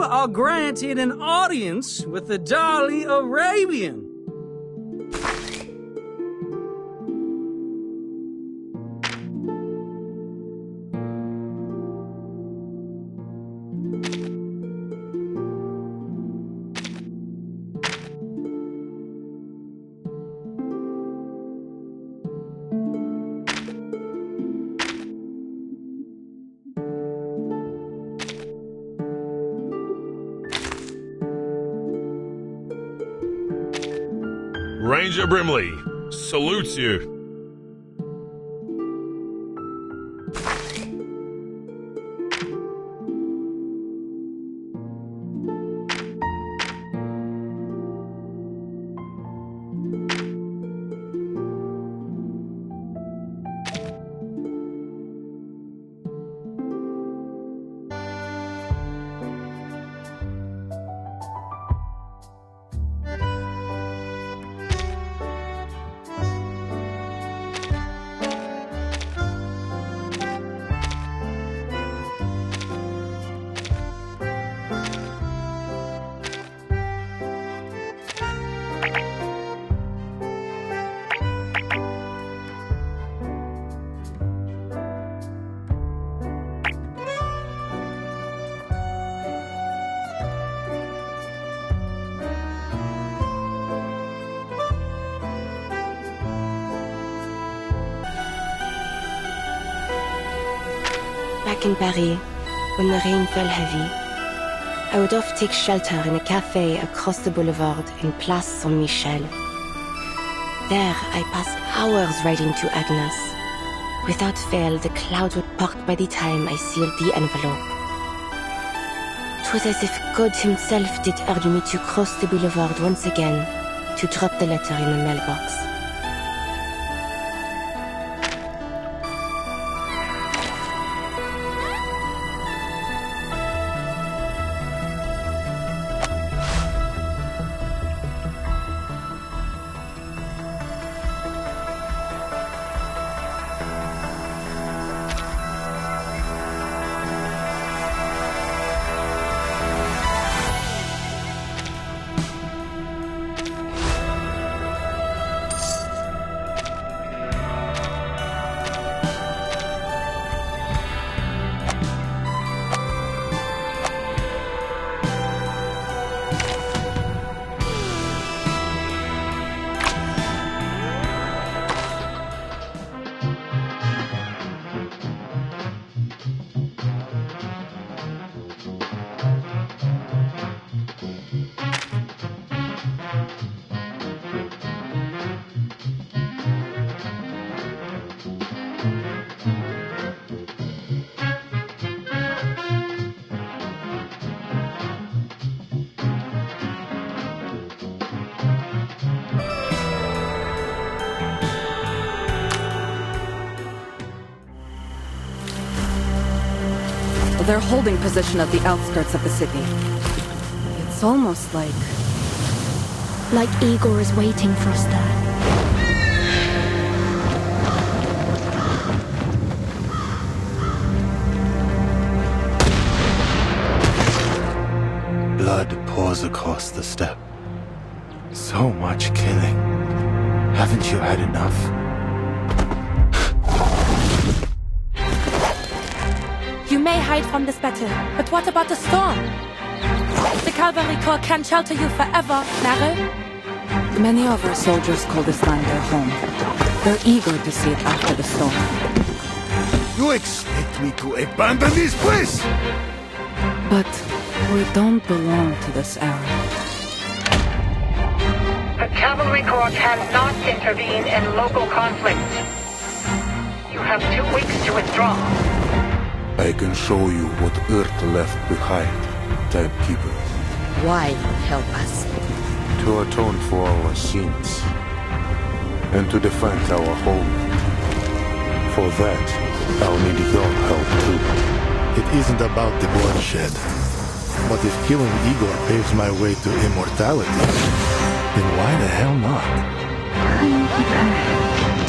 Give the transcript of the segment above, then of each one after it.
are granted an audience with the Dali Arabian. Ranger Brimley salutes you. Back in Paris, when the rain fell heavy, I would often take shelter in a cafe across the boulevard in Place Saint-Michel. There, I passed hours writing to Agnes. Without fail, the clouds would part by the time I sealed the envelope. 'Twas as if God himself did urge me to cross the boulevard once again, to drop the letter in the mailbox. They're holding position at the outskirts of the city. It's almost like Igor is waiting for us there. Blood pours across the steppe. So much killing. Haven't you had enough? You may hide from this battle, but what about the storm? The Cavalry Corps can't shelter you forever, Meryl. many of our soldiers call this land their home. They're eager to see it after the storm. You expect me to abandon this place? But we don't belong to this era. The Cavalry Corps cannot intervene in local conflicts. You have 2 weeks to withdraw. I can show you what Earth left behind, Timekeeper. Why help us? To atone for our sins, and to defend our home. For that, I'll need your help too. It isn't about the bloodshed. But if killing Igor paves my way to immortality, then why the hell not?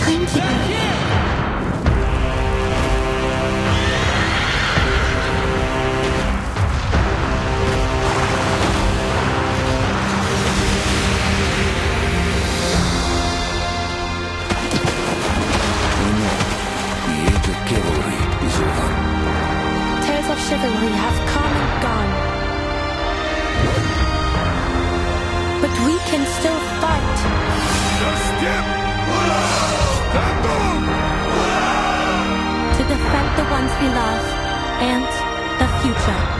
Timekeeper. can still fight. To defend the ones we love and the future.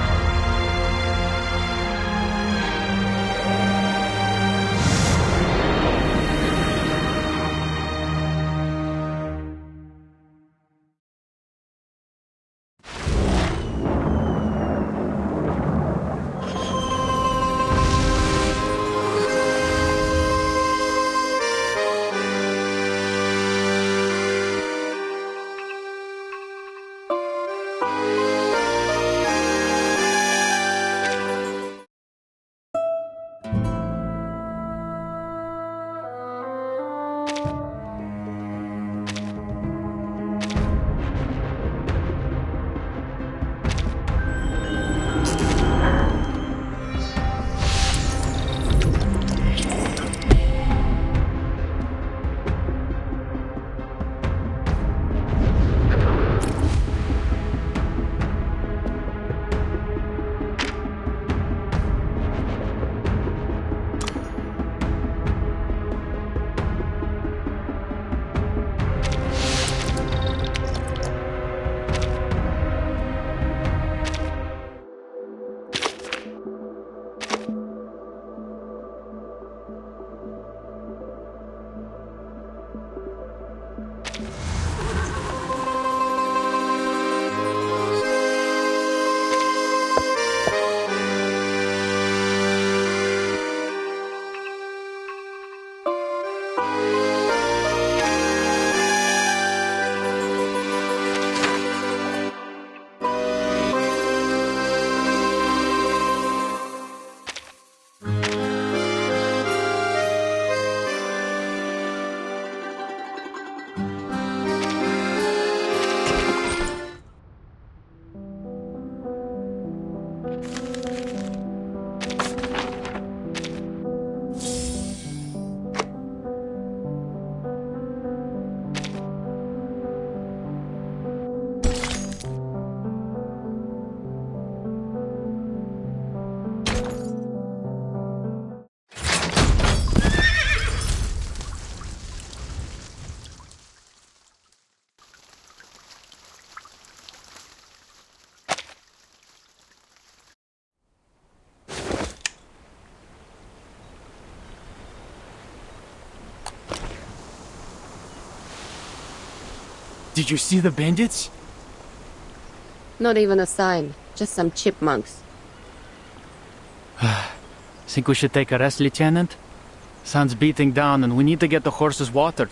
Did you see the bandits? Not even a sign, just some chipmunks. Think we should take a rest, Lieutenant? Sun's beating down and we need to get the horses watered.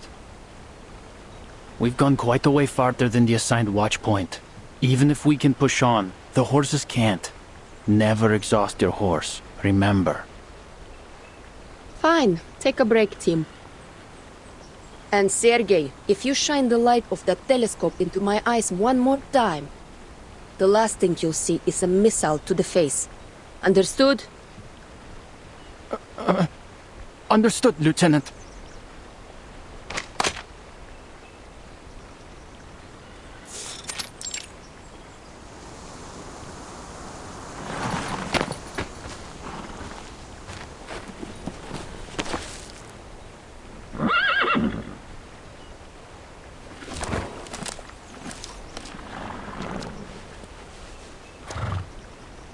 We've gone quite a way farther than the assigned watch point. Even if we can push on, the horses can't. Never exhaust your horse, remember. Fine, take a break, team. And Sergei, if you shine the light of that telescope into my eyes one more time, the last thing you'll see is a missile to the face. Understood? Understood, Lieutenant.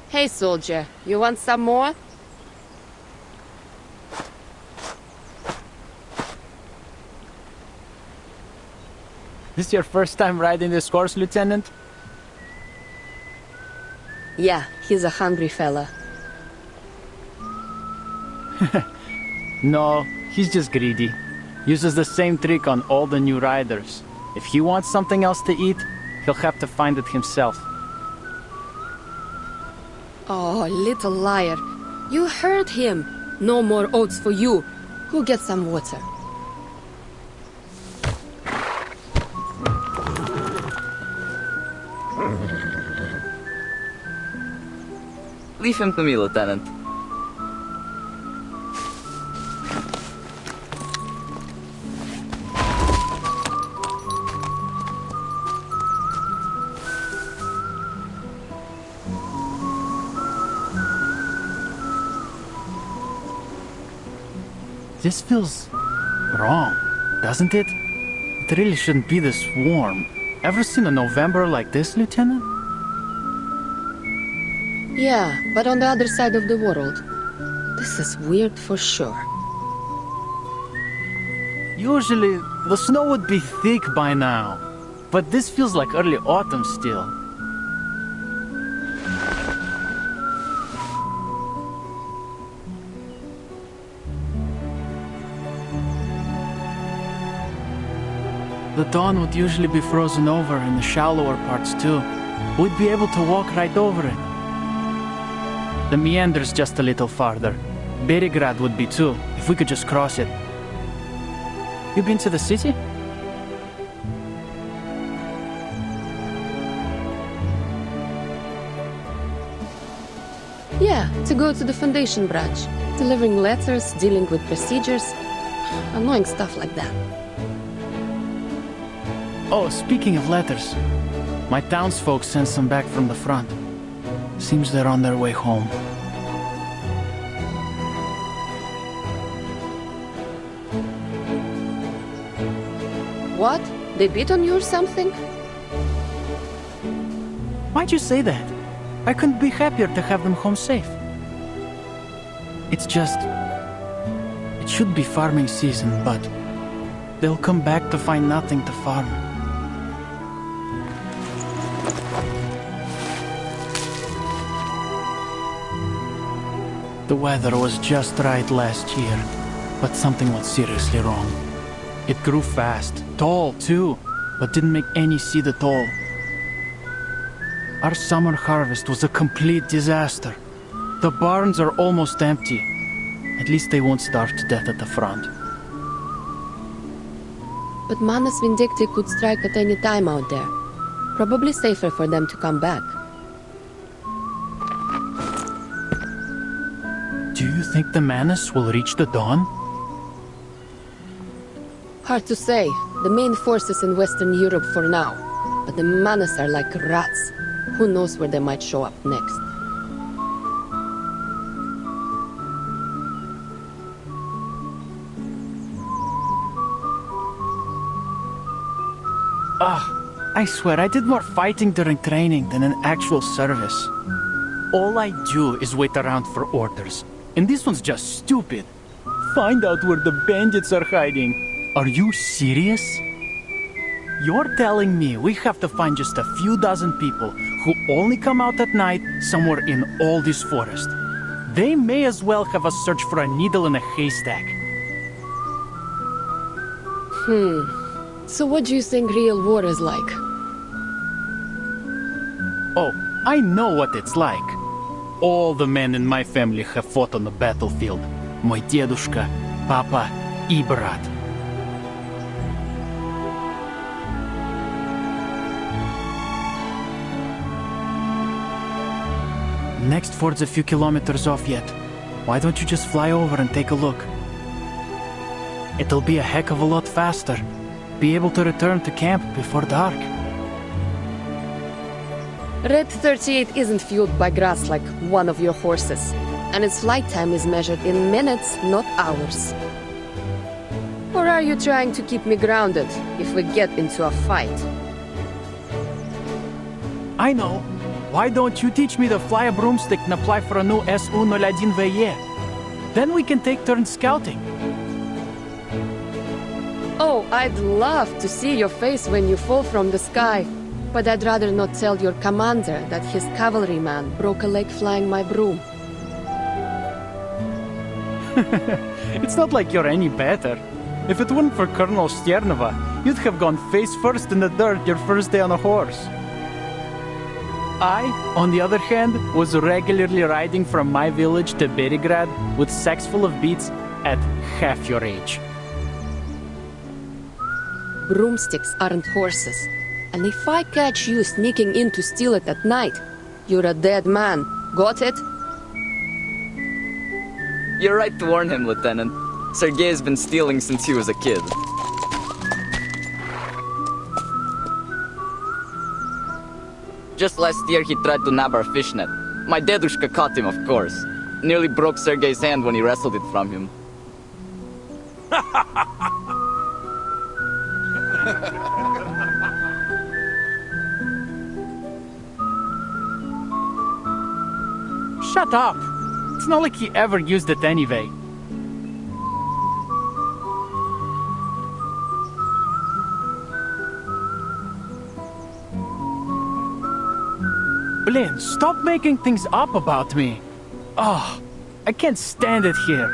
Hey, soldier, you want some more? This your first time riding this horse, Lieutenant? Yeah, he's a hungry fella. No, he's just greedy. Uses the same trick on all the new riders. If he wants something else to eat, he'll have to find it himself. Oh, little liar. You heard him. No more oats for you. Go get some water. Leave him to me, Lieutenant. This feels wrong, doesn't it? It really shouldn't be this warm. Ever seen a November like this, Lieutenant? Yeah, but on the other side of the world. This is weird for sure. Usually, the snow would be thick by now. But this feels like early autumn still. The dawn would usually be frozen over in the shallower parts too. We'd be able to walk right over it. The meander's just a little farther. Berigrad would be too, if we could just cross it. You been to the city? Yeah, to go to the Foundation branch. Delivering letters, dealing with procedures. Annoying stuff like that. Oh, speaking of letters. My townsfolk sent some back from the front. Seems they're on their way home. What? They beat on you or something? Why'd you say that? I couldn't be happier to have them home safe. It's just... It should be farming season, but... They'll come back to find nothing to farm. The weather was just right last year, but something was seriously wrong. It grew fast, tall too, but didn't make any seed at all. Our summer harvest was a complete disaster. The barns are almost empty. At least they won't starve to death at the front. But Manus Vindicti could strike at any time out there. Probably safer for them to come back. Do you think the Manus will reach the dawn? Hard to say. The main forces in Western Europe for now. But the Manus are like rats. Who knows where they might show up next? I swear I did more fighting during training than in actual service. All I do is wait around for orders. And this one's just stupid. Find out where the bandits are hiding. Are you serious? You're telling me we have to find just a few dozen people who only come out at night somewhere in all this forest. They may as well have us search for a needle in a haystack. So what do you think real war is like? Oh, I know what it's like. All the men in my family have fought on the battlefield. Мой дедушка, папа и брат. Next ford's a few kilometers off yet. Why don't you just fly over and take a look? It'll be a heck of a lot faster. Be able to return to camp before dark. Red 38 isn't fueled by grass like one of your horses, and its flight time is measured in minutes, not hours. Or are you trying to keep me grounded if we get into a fight? I know. Why don't you teach me to fly a broomstick and apply for a new SU-01VE? Then we can take turns scouting. Oh, I'd love to see your face when you fall from the sky. But I'd rather not tell your commander that his cavalryman broke a leg flying my broom. It's not like you're any better. If it weren't for Colonel Sternova, you'd have gone face first in the dirt your first day on a horse. I, on the other hand, was regularly riding from my village to Berigrad with sacks full of beets at half your age. Broomsticks aren't horses. And if I catch you sneaking in to steal it at night, you're a dead man. Got it? You're right to warn him, Lieutenant. Sergei's been stealing since he was a kid. Just last year he tried to nab our fishnet. My dedushka caught him, of course. Nearly broke Sergei's hand when he wrestled it from him. Shut up! It's not like he ever used it anyway. Blin, stop making things up about me. Oh, I can't stand it here.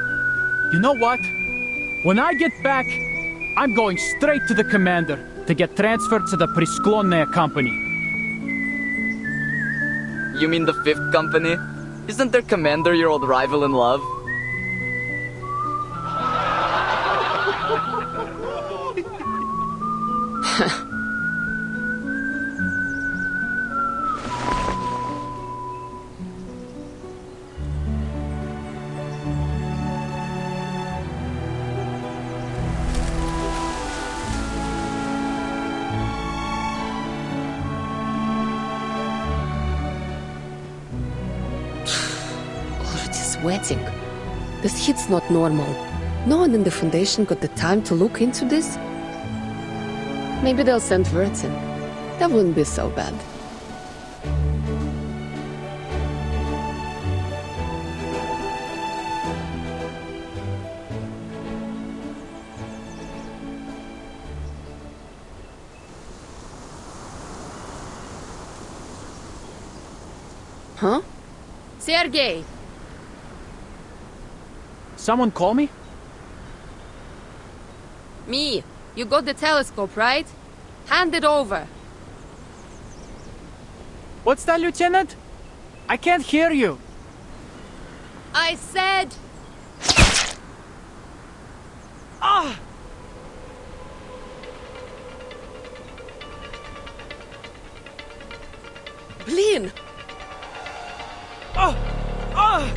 You know what? When I get back, I'm going straight to the commander to get transferred to the Prisklonная company. You mean the 5th company? Isn't their commander your old rival in love? Sweating. This heat's not normal. No one in the Foundation got the time to look into this? Maybe they'll send Vertin. That wouldn't be so bad. Huh? Sergei! Someone call me? Me. You got the telescope, right? Hand it over. What's that, Lieutenant? I can't hear you. I said... Ah! Blin! Ah! Ah!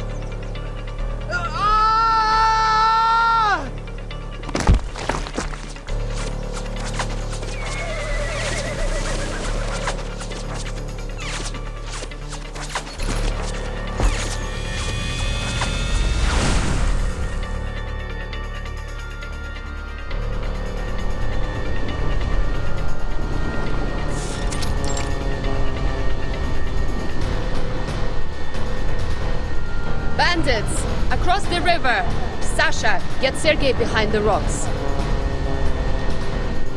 Bandits! Across the river! Sasha, get Sergei behind the rocks.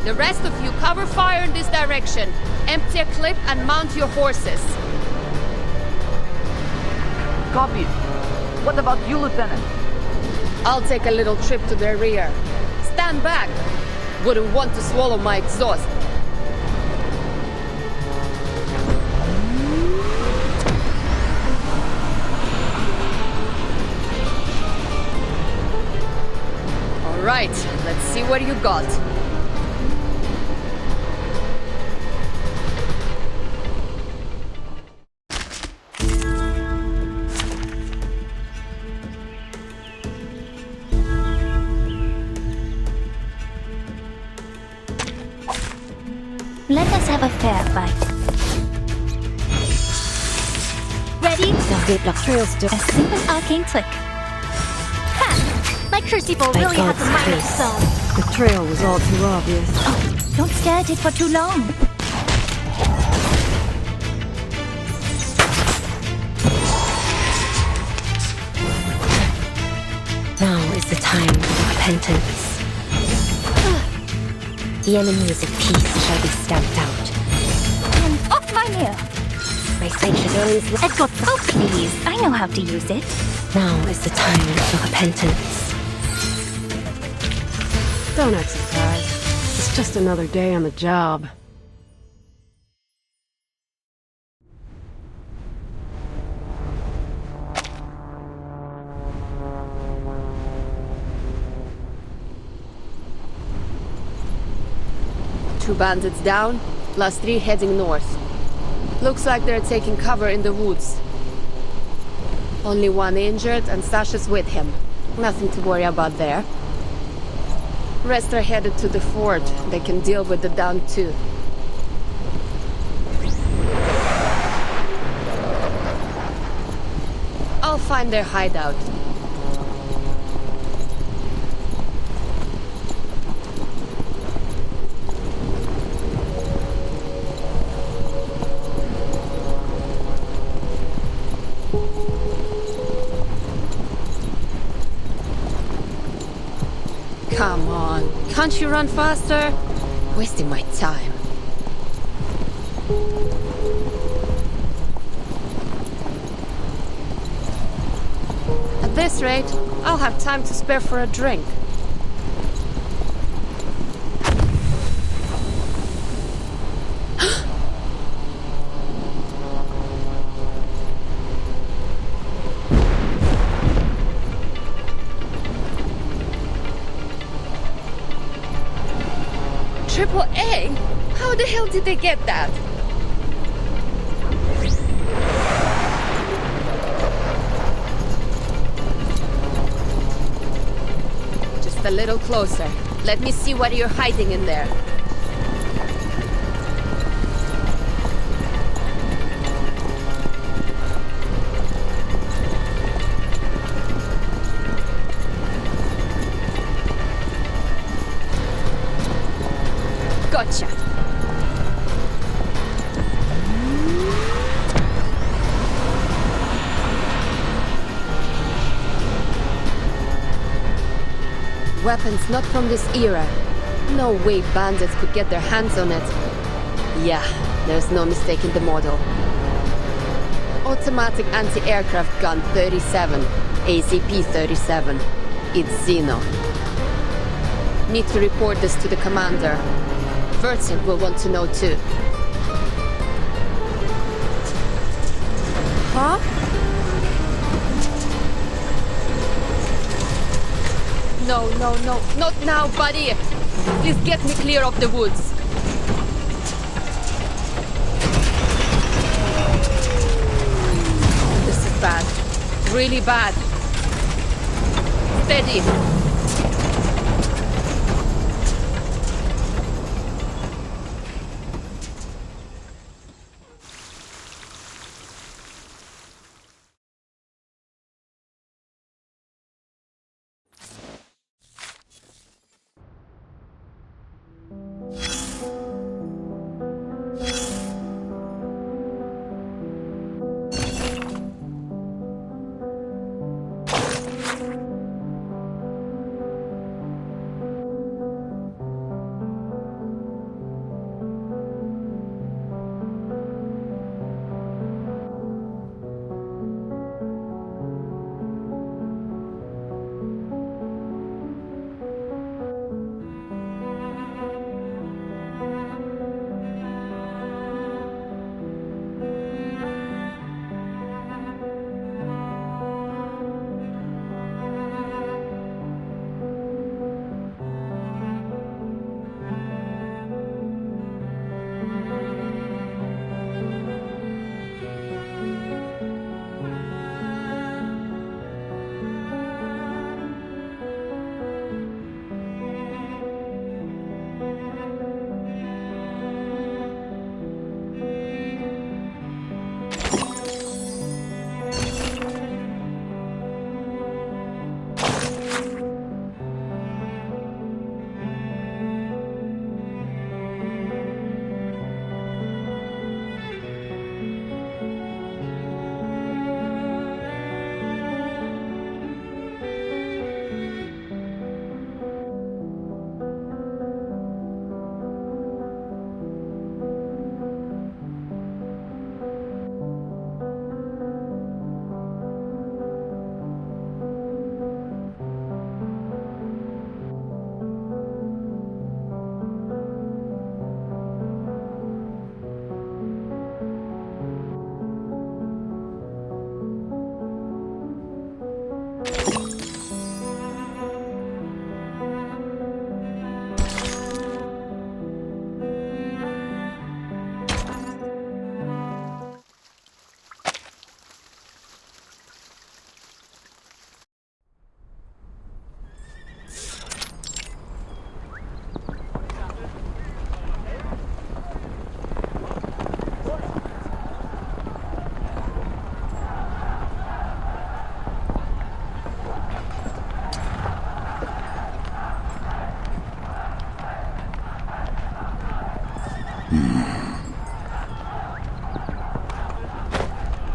The rest of you cover fire in this direction. Empty a clip and mount your horses. Copied. What about you, Lieutenant? I'll take a little trip to the rear. Stand back! Wouldn't want to swallow my exhaust. Right, let's see what you got. Let us have a fair fight. Ready? A simple arcane trick. Ha! My Crucible really has a mind of its own. The trail was all too obvious. Oh, don't stare at it for too long. Now is the time for repentance. The enemies of peace shall be stamped out. And off my nail. My sanctuary I've got. Oh, please. I know how to use it. Now is the time for repentance. Don't act surprised. It's just another day on the job. Two bandits down, plus 3 heading north. Looks like they're taking cover in the woods. Only one injured and Sasha's with him. Nothing to worry about there. Rest are headed to the fort. They can deal with the down too. I'll find their hideout. Come on, can't you run faster? Wasting my time. At this rate, I'll have time to spare for a drink. Triple A? How the hell did they get that? Just a little closer. Let me see what you're hiding in there. Gotcha. Weapons not from this era. No way bandits could get their hands on it. Yeah, there's no mistaking the model. Automatic anti-aircraft gun 37, ACP-37. It's Xeno. Need to report this to the commander. Vertin will want to know too. Huh? No, not now, buddy! Please get me clear of the woods. This is bad. Really bad. Steady.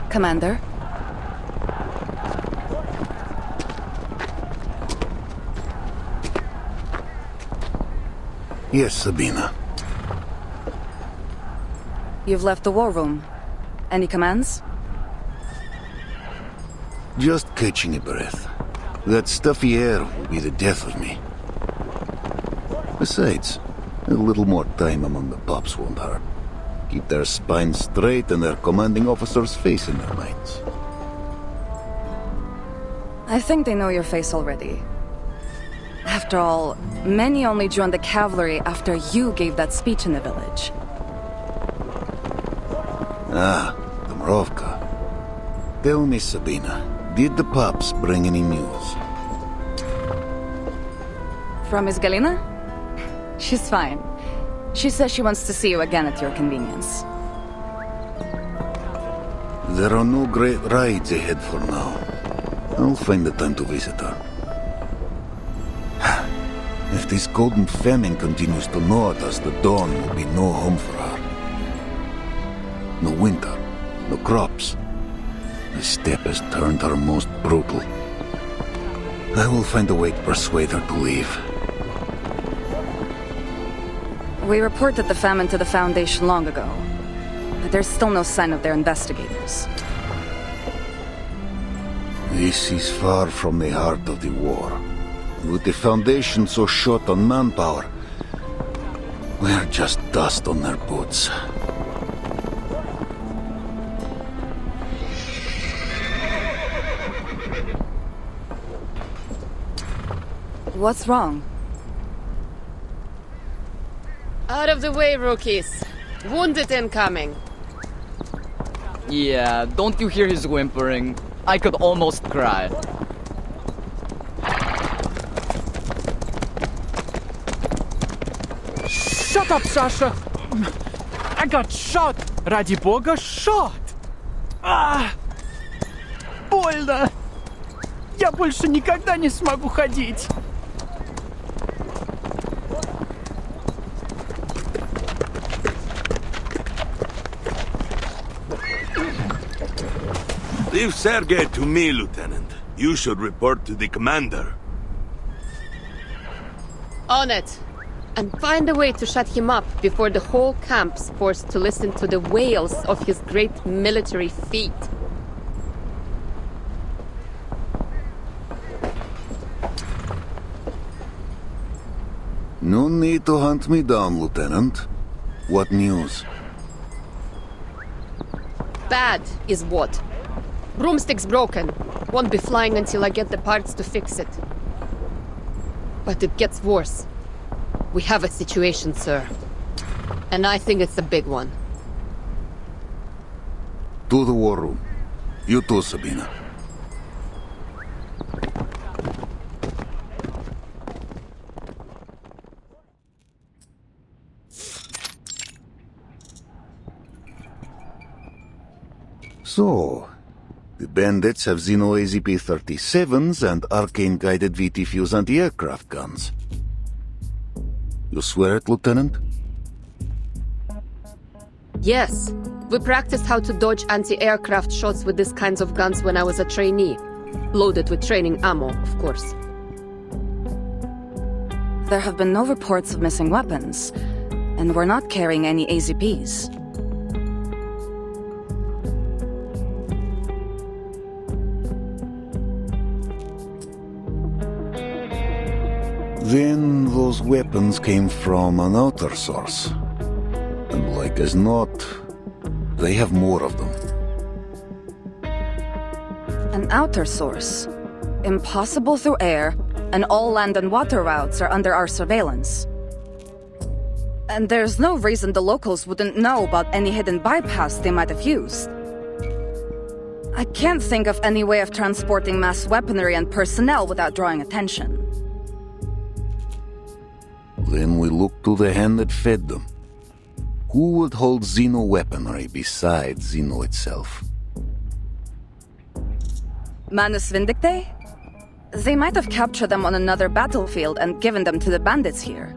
Commander? Yes, Sabina. You've left the war room. Any commands? Just catching a breath. That stuffy air will be the death of me. Besides, a little more time among the pups won't hurt. Keep their spines straight and their commanding officer's face in their minds. I think they know your face already. After all, many only joined the cavalry after you gave that speech in the village. Ah, Dubrovka. Tell me, Sabina, did the pups bring any news? From Miss Galina? She's fine. She says she wants to see you again at your convenience. There are no great rides ahead for now. I'll find the time to visit her. If this golden famine continues to gnaw at us, the dawn will be no home for her. No winter, no crops. The steppe has turned her most brutal. I will find a way to persuade her to leave. We reported the famine to the Foundation long ago, but there's still no sign of their investigators. This is far from the heart of the war. With the Foundation so short on manpower, we're just dust on their boots. What's wrong? Out of the way, rookies. Wounded incoming. Yeah, don't you hear his whimpering? I could almost cry. Shut up, Sasha! I got shot! Ради бога, shot! Больно! Я больше никогда не смогу ходить! Leave Sergei to me, Lieutenant. You should report to the commander. On it. And find a way to shut him up before the whole camp's forced to listen to the wails of his great military feat. No need to hunt me down, Lieutenant. What news? Bad is what? Broomstick's broken. Won't be flying until I get the parts to fix it. But it gets worse. We have a situation, sir. And I think it's a big one. To the war room. You too, Sabina. So, the bandits have Xeno AZP-37s and arcane-guided VT-Fuse anti-aircraft guns. You swear it, Lieutenant? Yes. We practiced how to dodge anti-aircraft shots with these kinds of guns when I was a trainee. Loaded with training ammo, of course. There have been no reports of missing weapons, and we're not carrying any AZPs. Then those weapons came from an outer source. And like as not, they have more of them. An outer source. Impossible through air, and all land and water routes are under our surveillance. And there's no reason the locals wouldn't know about any hidden bypass they might have used. I can't think of any way of transporting mass weaponry and personnel without drawing attention. Then we look to the hand that fed them. Who would hold Xeno weaponry besides Xeno itself? Manus Vindictae? They might have captured them on another battlefield and given them to the bandits here.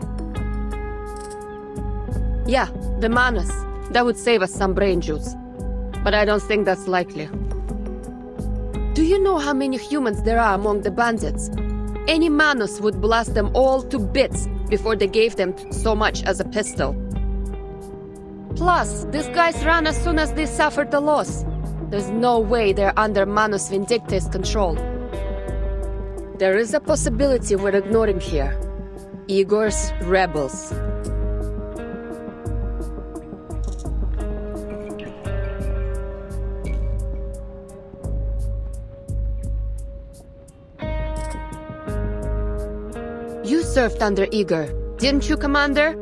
Yeah, the Manus. That would save us some brain juice. But I don't think that's likely. Do you know how many humans there are among the bandits? Any Manus would blast them all to bits before they gave them so much as a pistol. Plus, these guys ran as soon as they suffered a loss. There's no way they're under Manus Vindicta's control. There is a possibility we're ignoring here. Igor's rebels. You served under Igor, didn't you, Commander?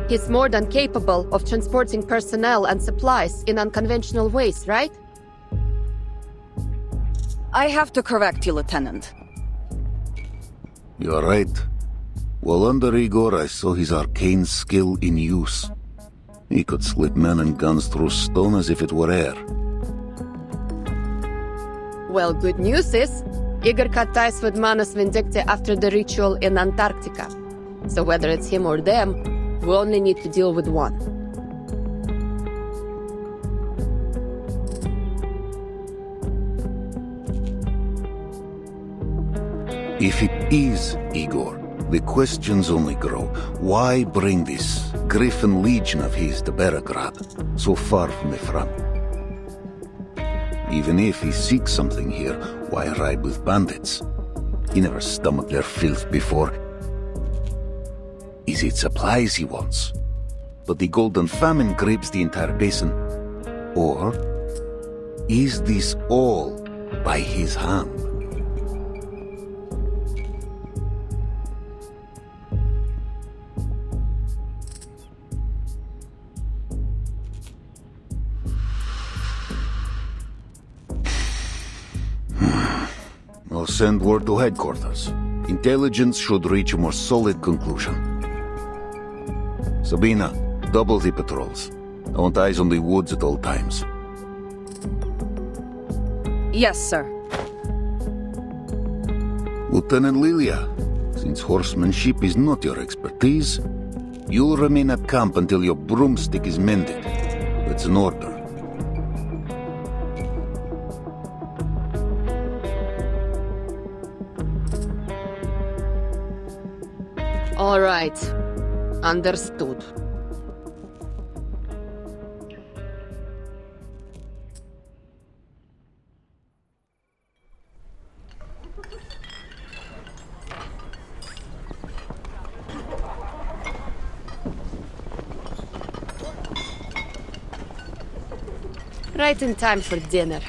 He's more than capable of transporting personnel and supplies in unconventional ways, right? I have to correct you, Lieutenant. You're right. While under Igor, I saw his arcane skill in use. He could slip men and guns through stone as if it were air. Well, good news is, Igor cut ties with Manus Vindicta after the ritual in Antarctica. So whether it's him or them, we only need to deal with one. If it is Igor, the questions only grow. Why bring this Griffin Legion of his to Beregrad, so far from the front? Even if he seeks something here, why ride with bandits? He never stomached their filth before. Is it supplies he wants? But the Golden Famine grips the entire basin. Or is this all by his hand? I'll send word to headquarters. Intelligence should reach a more solid conclusion. Sabina, double the patrols. I want eyes on the woods at all times. Yes, sir. Lieutenant Lilia, since horsemanship is not your expertise, you'll remain at camp until your broomstick is mended. That's an order. All right. Understood. Right in time for dinner.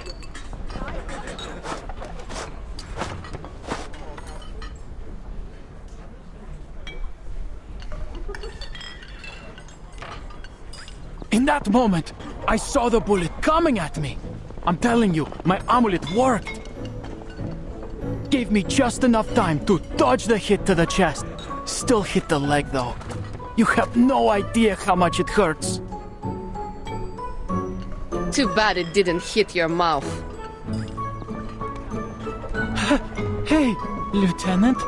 In that moment, I saw the bullet coming at me. I'm telling you, my amulet worked. Gave me just enough time to dodge the hit to the chest. Still hit the leg though. You have no idea how much it hurts. Too bad it didn't hit your mouth. Hey, Lieutenant.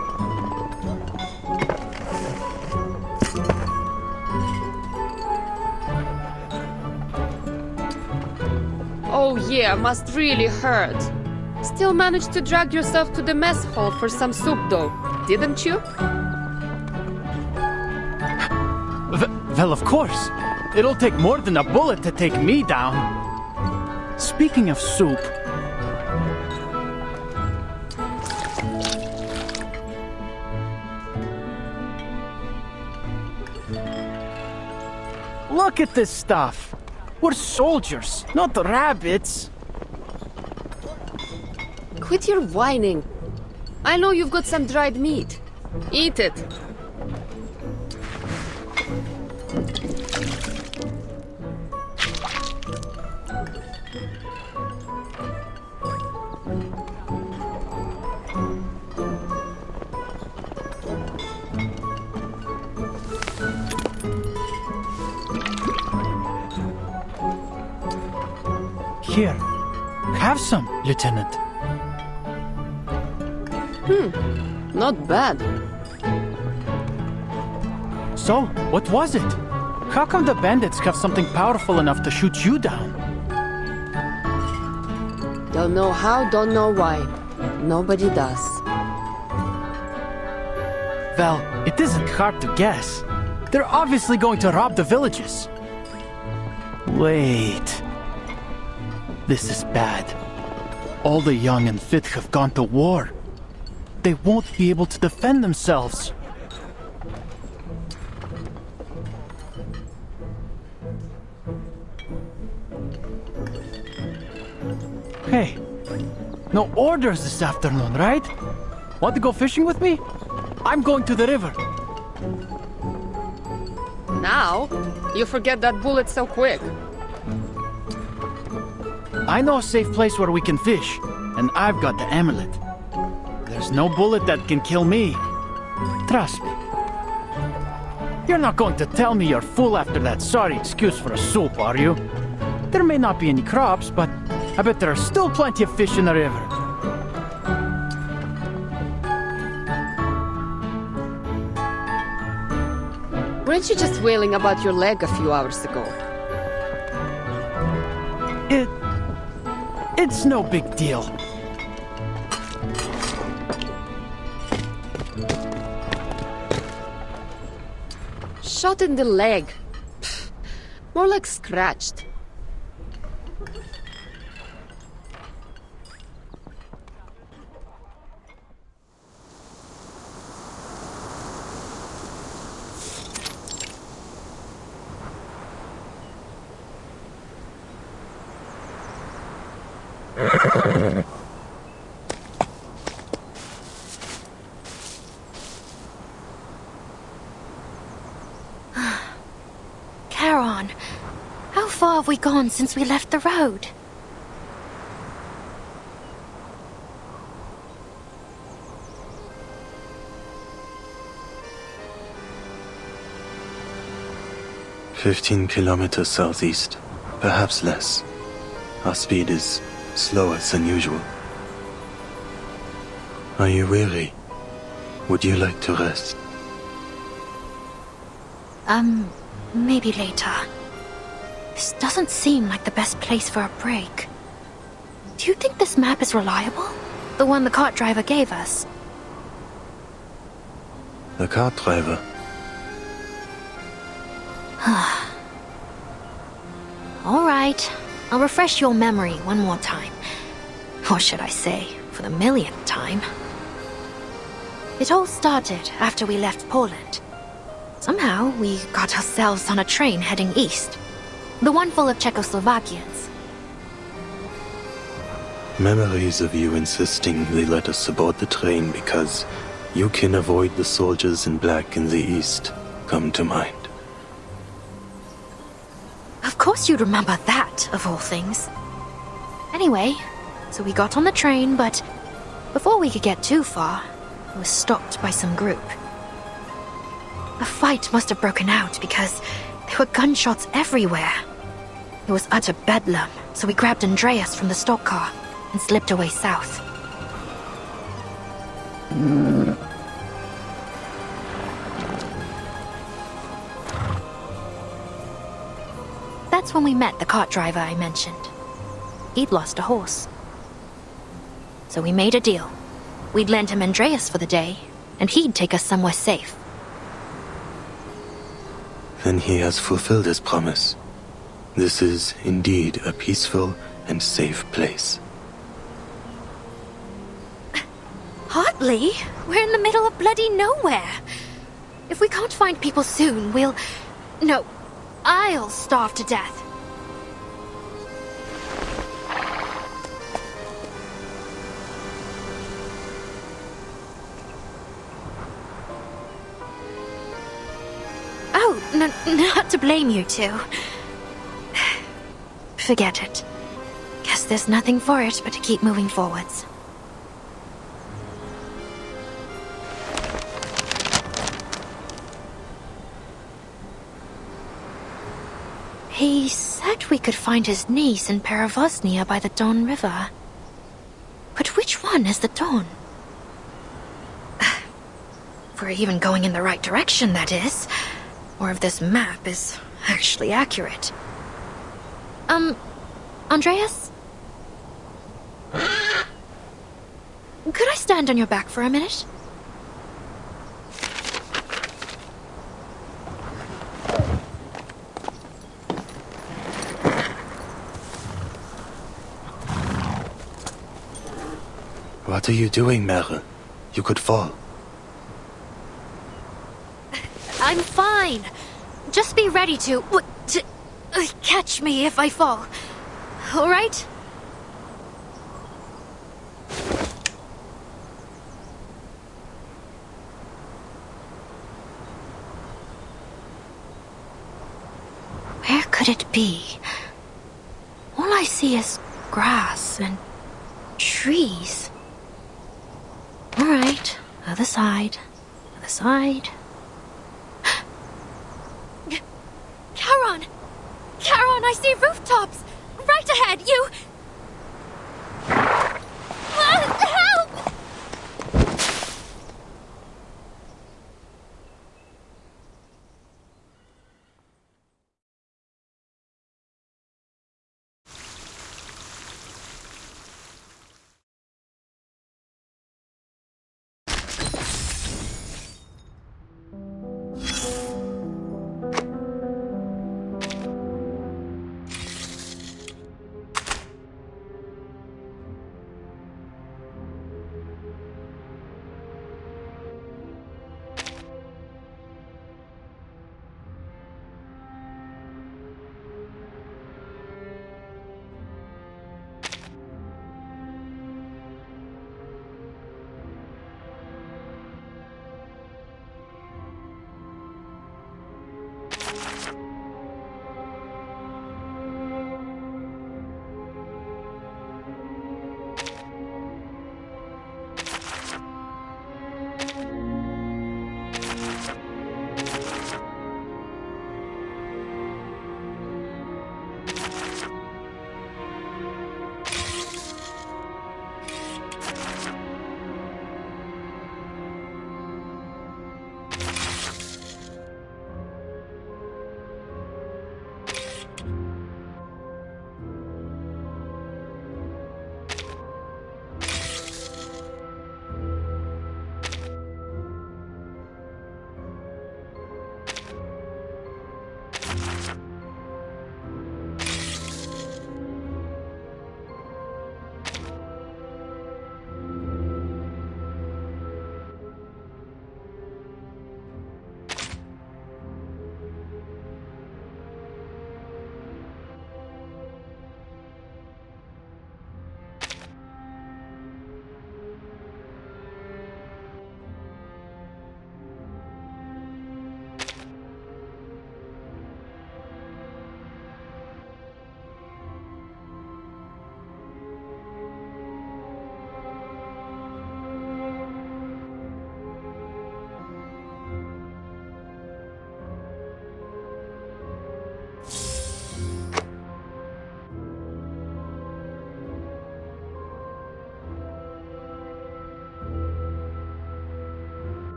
Oh yeah, must really hurt. Still managed to drag yourself to the mess hall for some soup though, didn't you? Well, of course. It'll take more than a bullet to take me down. Speaking of soup... Look at this stuff. We're soldiers, not rabbits. Quit your whining. I know you've got some dried meat. Eat it. Here, have some, Lieutenant. Not bad. So, what was it? How come the bandits have something powerful enough to shoot you down? Don't know how, don't know why. Nobody does. Well, it isn't hard to guess. They're obviously going to rob the villages. Wait. This is bad. All the young and fit have gone to war. They won't be able to defend themselves. Hey, no orders this afternoon, right? Want to go fishing with me? I'm going to the river. Now? You forget that bullet so quick. I know a safe place where we can fish, and I've got the amulet. There's no bullet that can kill me. Trust me. You're not going to tell me you're full after that sorry excuse for a soup, are you? There may not be any crops, but I bet there are still plenty of fish in the river. Weren't you just wailing about your leg a few hours ago? It's no big deal. Shot in the leg. Pfft, more like scratched. Charon, how far have we gone since we left the road? "15 kilometers southeast, perhaps less. Our speed is slower than usual. Are you weary? Would you like to rest?" Maybe later. This doesn't seem like the best place for a break. Do you think this map is reliable? The one the cart driver gave us? The cart driver? All right. I'll refresh your memory one more time. Or should I say, for the millionth time. It all started after we left Poland. Somehow, we got ourselves on a train heading east. The one full of Czechoslovakians. Memories of you insisting they let us aboard the train because you can avoid the soldiers in black in the east come to mind. Of course you'd remember that, of all things. Anyway, so we got on the train, but before we could get too far, we were stopped by some group. A fight must have broken out because there were gunshots everywhere. It was utter bedlam, so we grabbed Andreas from the stock car and slipped away south. That's when we met the cart driver I mentioned. He'd lost a horse. So we made a deal. We'd lend him Andreas for the day, and he'd take us somewhere safe. Then he has fulfilled his promise. This is indeed a peaceful and safe place. Hardly. We're in the middle of bloody nowhere. If we can't find people soon, I'll starve to death. Oh, not to blame you two. Forget it. Guess there's nothing for it but to keep moving forwards. He said we could find his niece in Peravosnia by the Don River. But which one is the Don? If we're even going in the right direction, that is. Or if this map is actually accurate. Andreas? Could I stand on your back for a minute? What are you doing, Meryl? You could fall. I'm fine. Just be ready to catch me if I fall. All right? Where could it be? All I see is grass and trees. All right, other side, other side. Charon! Charon, I see rooftops! Right ahead, you... Help!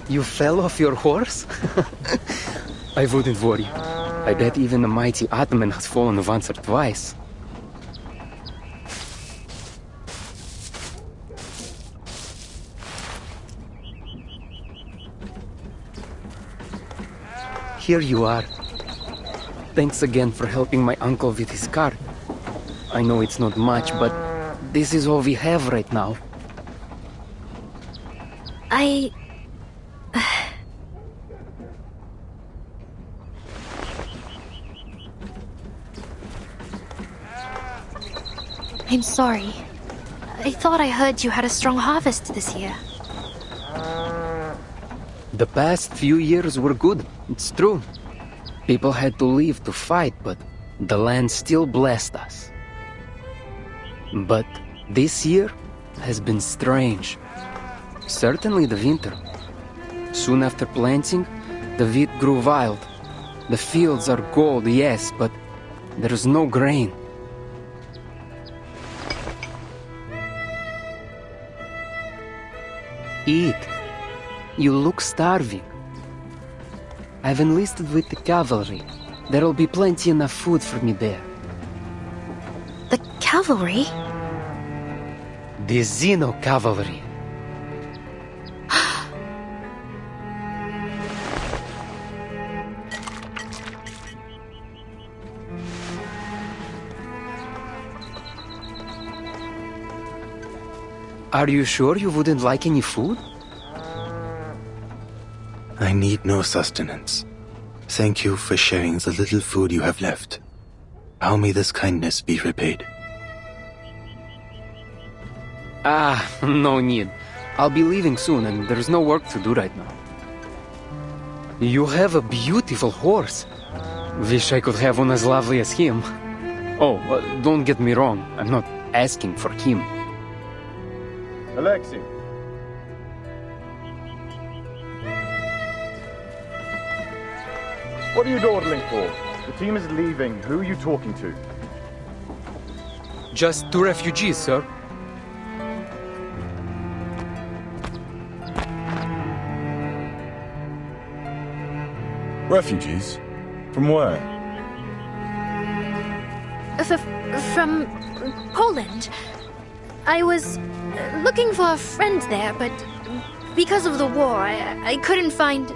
You fell off your horse? I wouldn't worry. I bet even the mighty Atman has fallen once or twice. Here you are. Thanks again for helping my uncle with his car. I know it's not much, but this is all we have right now. I'm sorry. I thought I heard you had a strong harvest this year. The past few years were good, it's true. People had to leave to fight, but the land still blessed us. But this year has been strange. Certainly the winter. Soon after planting, the wheat grew wild. The fields are gold, yes, but there's no grain. Eat. You look starving. I've enlisted with the cavalry. There'll be plenty enough food for me there. The cavalry? The Xeno cavalry. Are you sure you wouldn't like any food? I need no sustenance. Thank you for sharing the little food you have left. How may this kindness be repaid? No need. I'll be leaving soon and there's no work to do right now. You have a beautiful horse. Wish I could have one as lovely as him. Oh, don't get me wrong. I'm not asking for him. Alexei. What are you dawdling for? The team is leaving. Who are you talking to? Just 2 refugees, sir. Refugees? From where? From Poland. I was looking for a friend there, but because of the war, I couldn't find...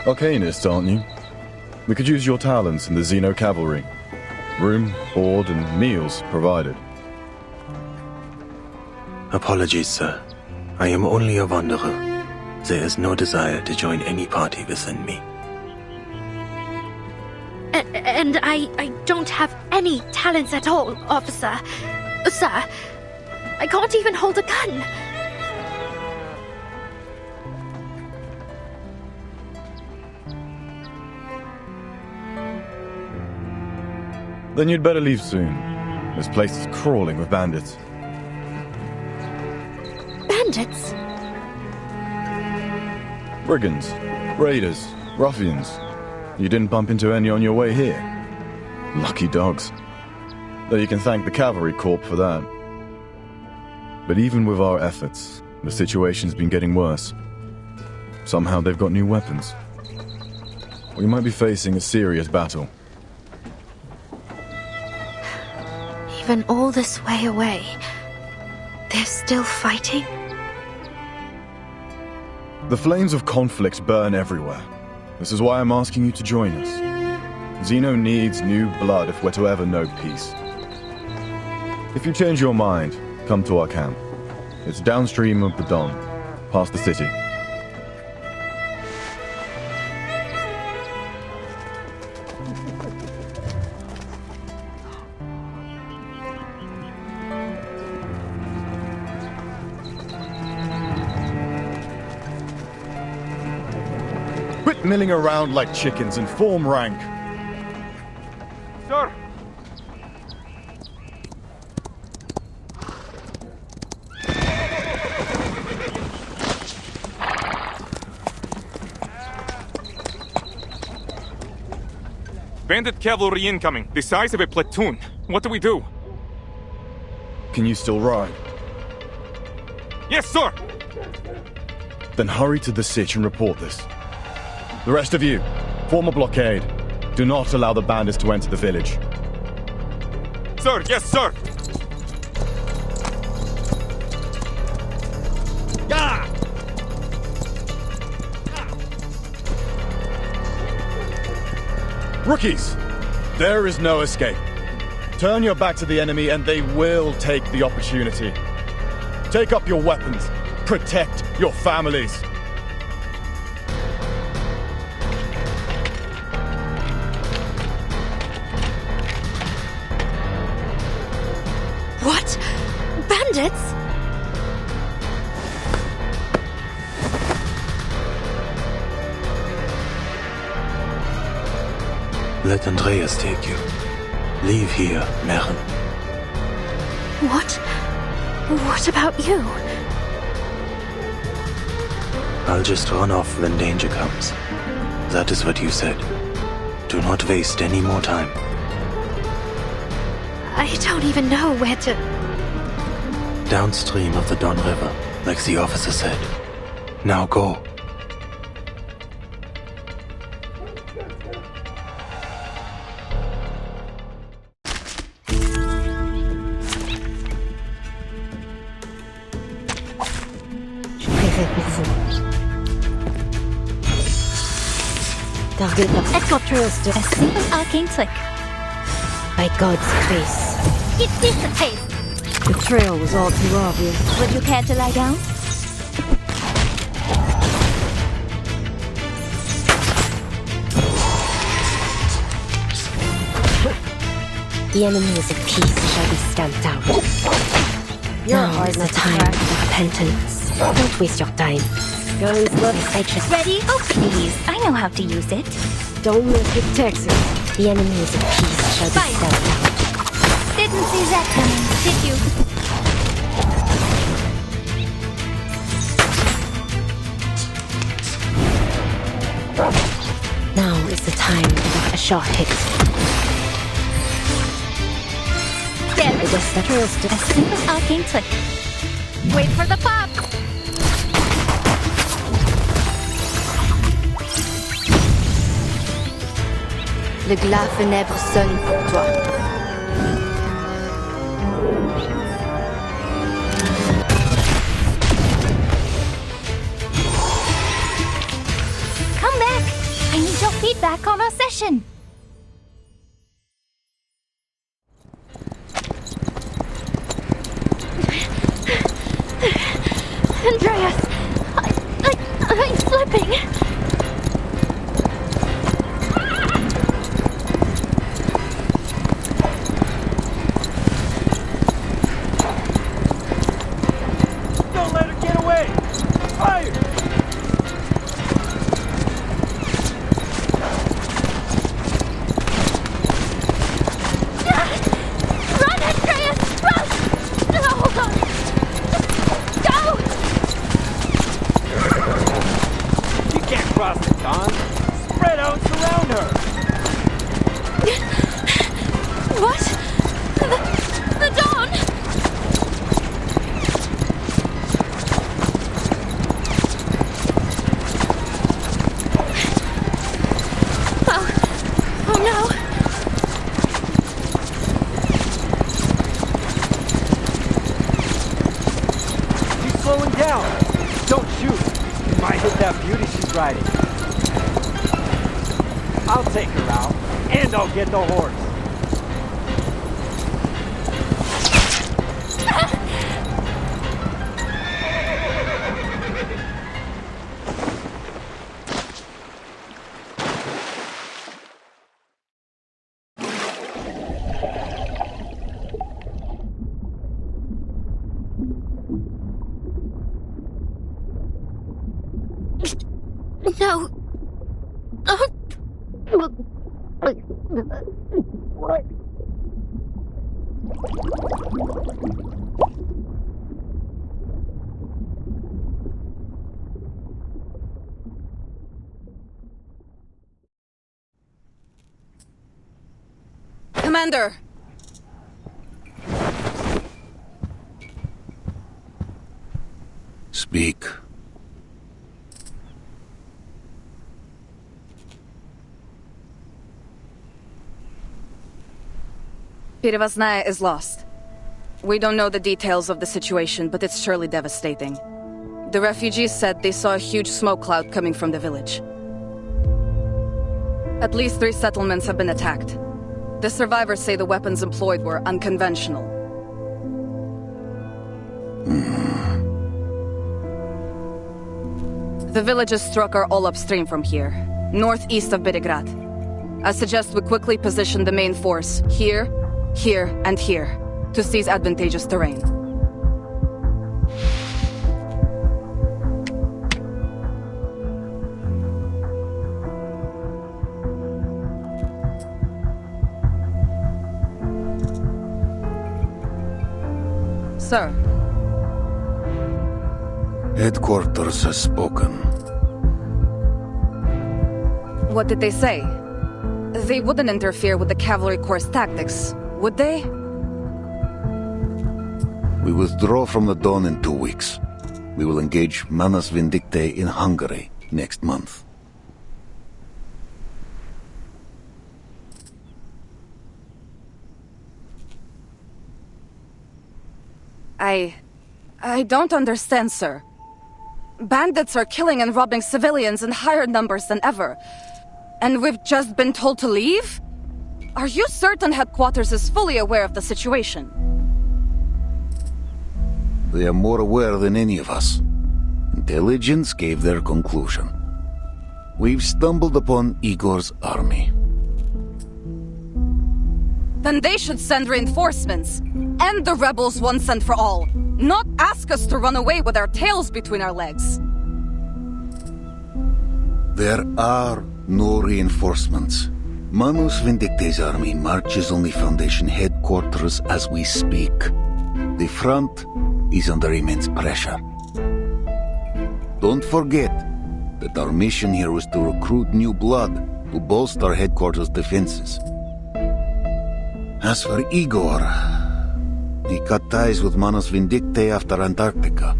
Arcanists, aren't you? We could use your talents in the Xeno cavalry. Room, board, and meals provided. Apologies, sir. I am only a wanderer. There is no desire to join any party within me. And I don't have any talents at all, officer. Sir, I can't even hold a gun. Then you'd better leave soon. This place is crawling with bandits. Bandits? Brigands, raiders, ruffians. You didn't bump into any on your way here. Lucky dogs. Though you can thank the cavalry corps for that. But even with our efforts, the situation's been getting worse. Somehow they've got new weapons. We might be facing a serious battle. Even all this way away, they're still fighting? The flames of conflict burn everywhere. This is why I'm asking you to join us. Xeno needs new blood if we're to ever know peace. If you change your mind, come to our camp. It's downstream of the Don, past the city. Quit milling around like chickens and form rank. Sir! Bandit cavalry incoming, the size of a platoon. What do we do? Can you still ride? Yes, sir! Then hurry to the sitch and report this. The rest of you, form a blockade. Do not allow the bandits to enter the village. Sir, yes, sir! Ah! Rookies! There is no escape. Turn your back to the enemy and they will take the opportunity. Take up your weapons. Protect your families. What? Bandits? Let Andreas take you. Leave here, Merrin. What? What about you? I'll just run off when danger comes. That is what you said. Do not waste any more time. I don't even know where to... Downstream of the Don River, like the officer said. Now go. Target of Extraterrestrials do a simple arcane trick. by God's grace. It dissipates. The trail was all too obvious. Would you care to lie down? The enemies of peace shall be stamped out. Now is the time of repentance. Don't waste your time. Guns left. Righteous. Ready? Oh, please. I know how to use it. Don't mess with Texas. The enemies of peace shall be stamped out. Didn't see that coming, did you? Now is the time of a short hit. There it is. The trails do a simple arcane trick. Wait for the pop! Le glas funèbre sonne pour toi. Come back! I need your feedback on our session. Andreas! I'm slipping! Don't let her get away! Fire! Run, Andreas! Run! No, hold on! Go! You can't cross the Don. Spread out and surround her. What? The Dawn! Oh no! She's slowing down. Don't shoot. You might hit that beauty she's riding. I'll take her out, and I'll get the horse. No! Oh. Commander! Speak. Perevasnaya is lost. We don't know the details of the situation, but it's surely devastating. The refugees said they saw a huge smoke cloud coming from the village. At least 3 settlements have been attacked. The survivors say the weapons employed were unconventional. The villages struck are all upstream from here, northeast of Berigrad. I suggest we quickly position the main force here, here, and here, to seize advantageous terrain. Sir. Headquarters has spoken. What did they say? They wouldn't interfere with the Cavalry Corps' tactics, would they? We withdraw from the Dawn in 2 weeks. We will engage Manus Vindictae in Hungary next month. I don't understand, sir. Bandits are killing and robbing civilians in higher numbers than ever. And we've just been told to leave? Are you certain headquarters is fully aware of the situation? They are more aware than any of us. Intelligence gave their conclusion. We've stumbled upon Igor's army. Then they should send reinforcements. End the rebels once and for all. Not ask us to run away with our tails between our legs. There are no reinforcements. Manus Vindictae's army marches on the Foundation headquarters as we speak. The front is under immense pressure. Don't forget that our mission here was to recruit new blood to bolster headquarters' defenses. As for Igor, he cut ties with Manus Vindictae after Antarctica.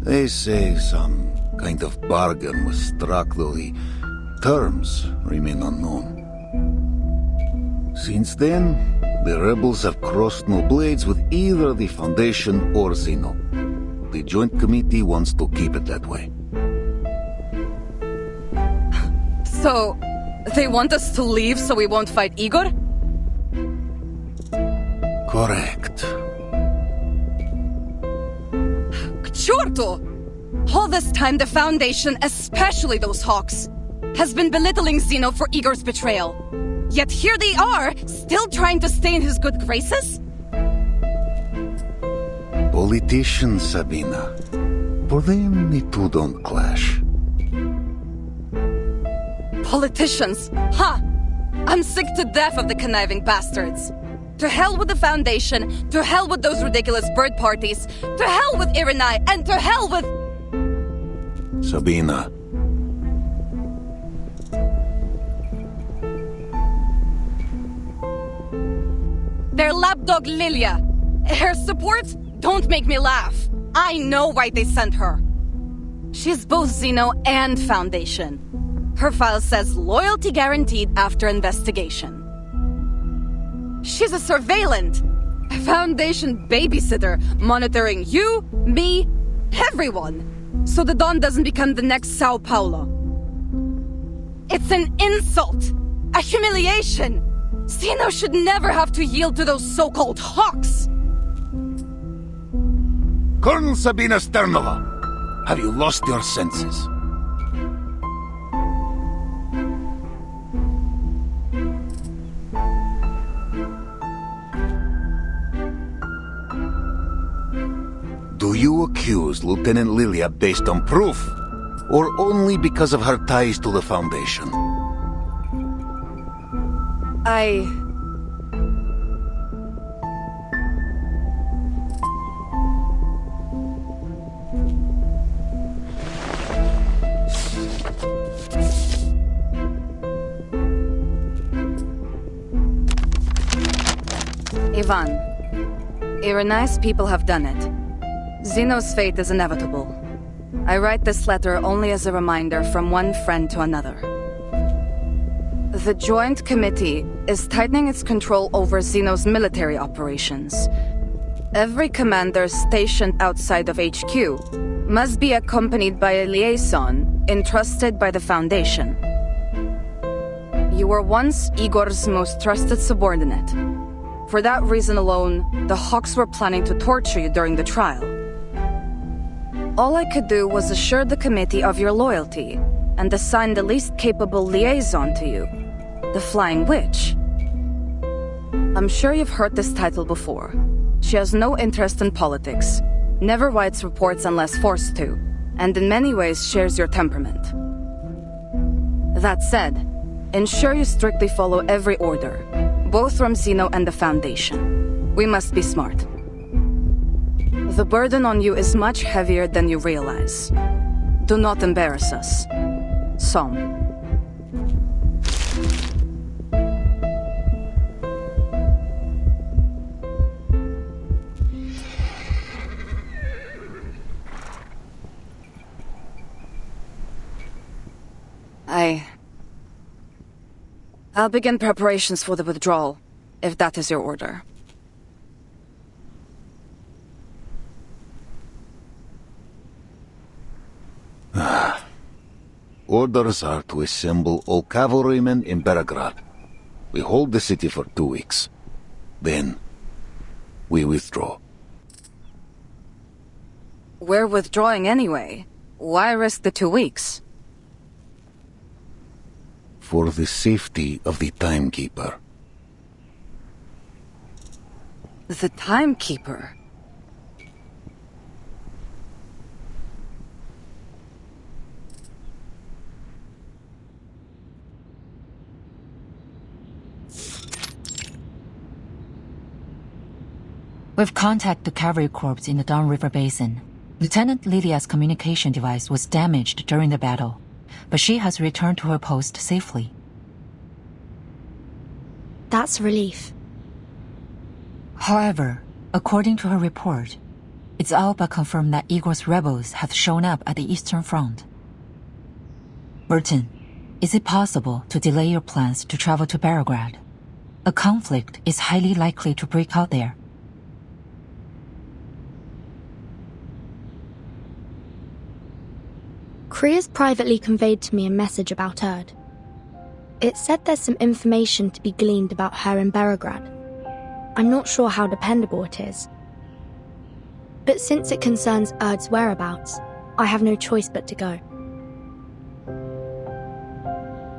They say some kind of bargain was struck, though the terms remain unknown. Since then, the rebels have crossed no blades with either the Foundation or Zeno. The Joint Committee wants to keep it that way. So, they want us to leave so we won't fight Igor? Correct. К черту! All this time, the Foundation, especially those hawks, has been belittling Zeno for Igor's betrayal. Yet here they are, still trying to stay in his good graces? Politicians, Sabina. For them, the two don't clash. Politicians? Ha! I'm sick to death of the conniving bastards. To hell with the Foundation, to hell with those ridiculous bird parties, to hell with Irenai, and to hell with... Sabina. Their lapdog Lilia. Her support? Don't make me laugh. I know why they sent her. She's both Zeno and Foundation. Her file says loyalty guaranteed after investigation. She's a surveillant, a Foundation babysitter, monitoring you, me, everyone, so the Dawn doesn't become the next Sao Paulo. It's an insult, a humiliation. Zeno should never have to yield to those so-called hawks. Colonel Sabina Sternova, have you lost your senses? Do you accuse Lieutenant Lilia based on proof, or only because of her ties to the Foundation? Ivan, Irenaeus people have done it. Zeno's fate is inevitable. I write this letter only as a reminder from one friend to another. The Joint Committee is tightening its control over Zeno's military operations. Every commander stationed outside of HQ must be accompanied by a liaison entrusted by the Foundation. You were once Igor's most trusted subordinate. For that reason alone, the Hawks were planning to torture you during the trial. All I could do was assure the committee of your loyalty and assign the least capable liaison to you, the Flying Witch. I'm sure you've heard this title before. She has no interest in politics, never writes reports unless forced to, and in many ways shares your temperament. That said, ensure you strictly follow every order, both from Zeno and the Foundation. We must be smart. The burden on you is much heavier than you realize. Do not embarrass us. Som. I'll begin preparations for the withdrawal, if that is your order. Orders are to assemble all cavalrymen in Belgrade. We hold the city for 2 weeks. Then, we withdraw. We're withdrawing anyway. Why risk the 2 weeks? For the safety of the Timekeeper. The Timekeeper? We've contacted the cavalry corps in the Downriver Basin. Lieutenant Lydia's communication device was damaged during the battle, but she has returned to her post safely. That's relief. However, according to her report, it's all but confirmed that Igor's rebels have shown up at the Eastern Front. Burton, is it possible to delay your plans to travel to Belgrade? A conflict is highly likely to break out there. Kriya's privately conveyed to me a message about Erd. It said there's some information to be gleaned about her in Belgrade. I'm not sure how dependable it is. But since it concerns Erd's whereabouts, I have no choice but to go.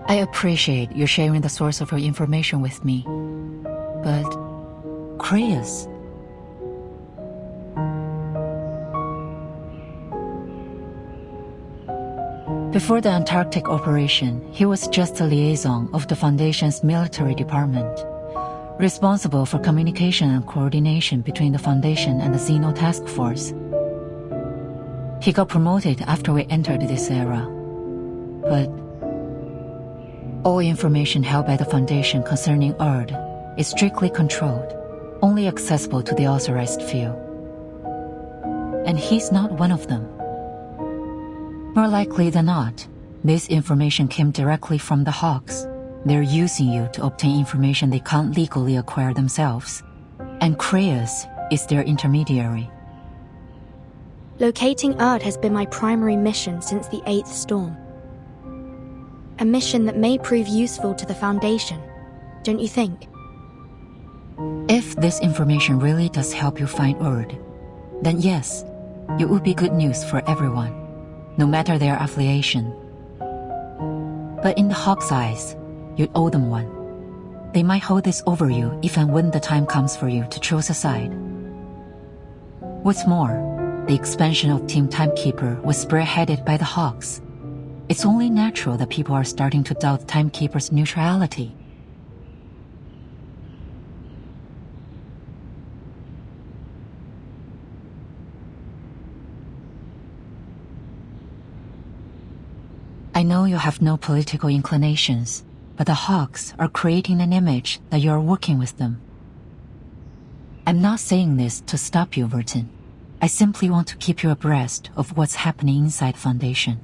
I appreciate you sharing the source of your information with me. But Kriya's... Before the Antarctic operation, he was just a liaison of the Foundation's military department, responsible for communication and coordination between the Foundation and the Xeno Task Force. He got promoted after we entered this era. But all information held by the Foundation concerning Erd is strictly controlled, only accessible to the authorized few. And he's not one of them. More likely than not, this information came directly from the Hawks. They're using you to obtain information they can't legally acquire themselves. And Kriya's is their intermediary. Locating Erd has been my primary mission since the 8th storm. A mission that may prove useful to the Foundation, don't you think? If this information really does help you find Erd, then yes, it would be good news for everyone, no matter their affiliation. But in the Hawks' eyes, you'd owe them one. They might hold this over you if and when the time comes for you to choose a side. What's more, the expansion of Team Timekeeper was spearheaded by the Hawks. It's only natural that people are starting to doubt Timekeeper's neutrality. I know you have no political inclinations, but the Hawks are creating an image that you are working with them. I'm not saying this to stop you, Vertin. I simply want to keep you abreast of what's happening inside Foundation.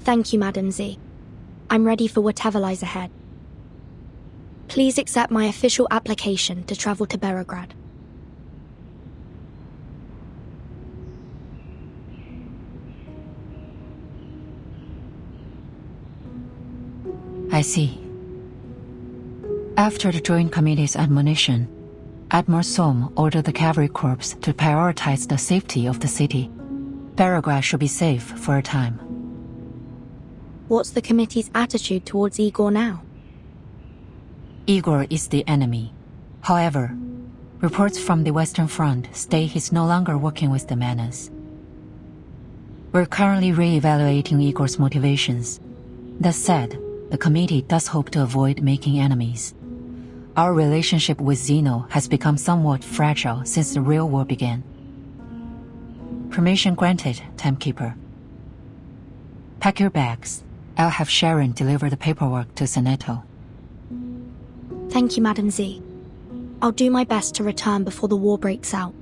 Thank you, Madam Z. I'm ready for whatever lies ahead. Please accept my official application to travel to Berograd. I see. After the Joint Committee's admonition, Admiral Sohm ordered the Cavalry Corps to prioritize the safety of the city. Berograd should be safe for a time. What's the committee's attitude towards Igor now? Igor is the enemy. However, reports from the Western Front state he's no longer working with the Menace. We're currently re-evaluating Igor's motivations. That said, the committee does hope to avoid making enemies. Our relationship with Xeno has become somewhat fragile since the real war began. Permission granted, Timekeeper. Pack your bags. I'll have Sharon deliver the paperwork to Seneto. Thank you, Madam Z. I'll do my best to return before the war breaks out.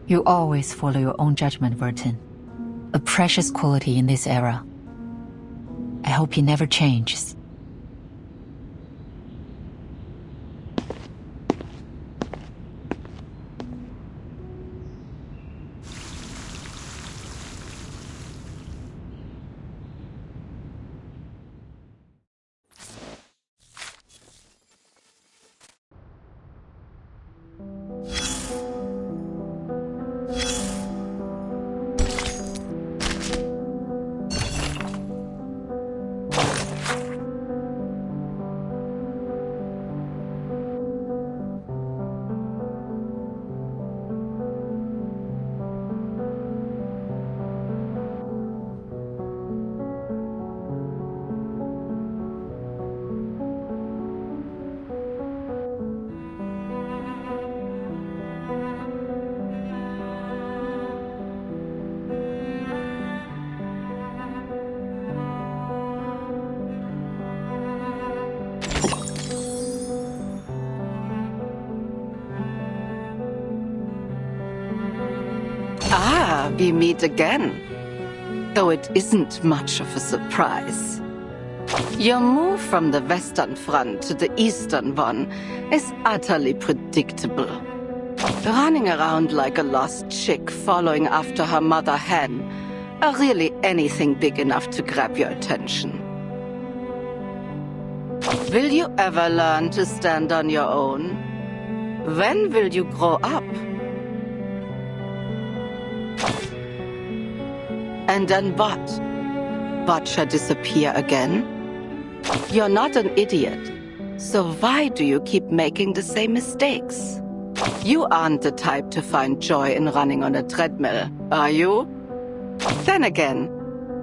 You always follow your own judgment, Vertin. A precious quality in this era. I hope he never changes. Ah, we meet again. Though it isn't much of a surprise. Your move from the Western Front to the Eastern one is utterly predictable. Running around like a lost chick following after her mother hen, or really anything big enough to grab your attention. Will you ever learn to stand on your own? When will you grow up? And then what? Watch her disappear again? You're not an idiot, so why do you keep making the same mistakes? You aren't the type to find joy in running on a treadmill, are you? Then again,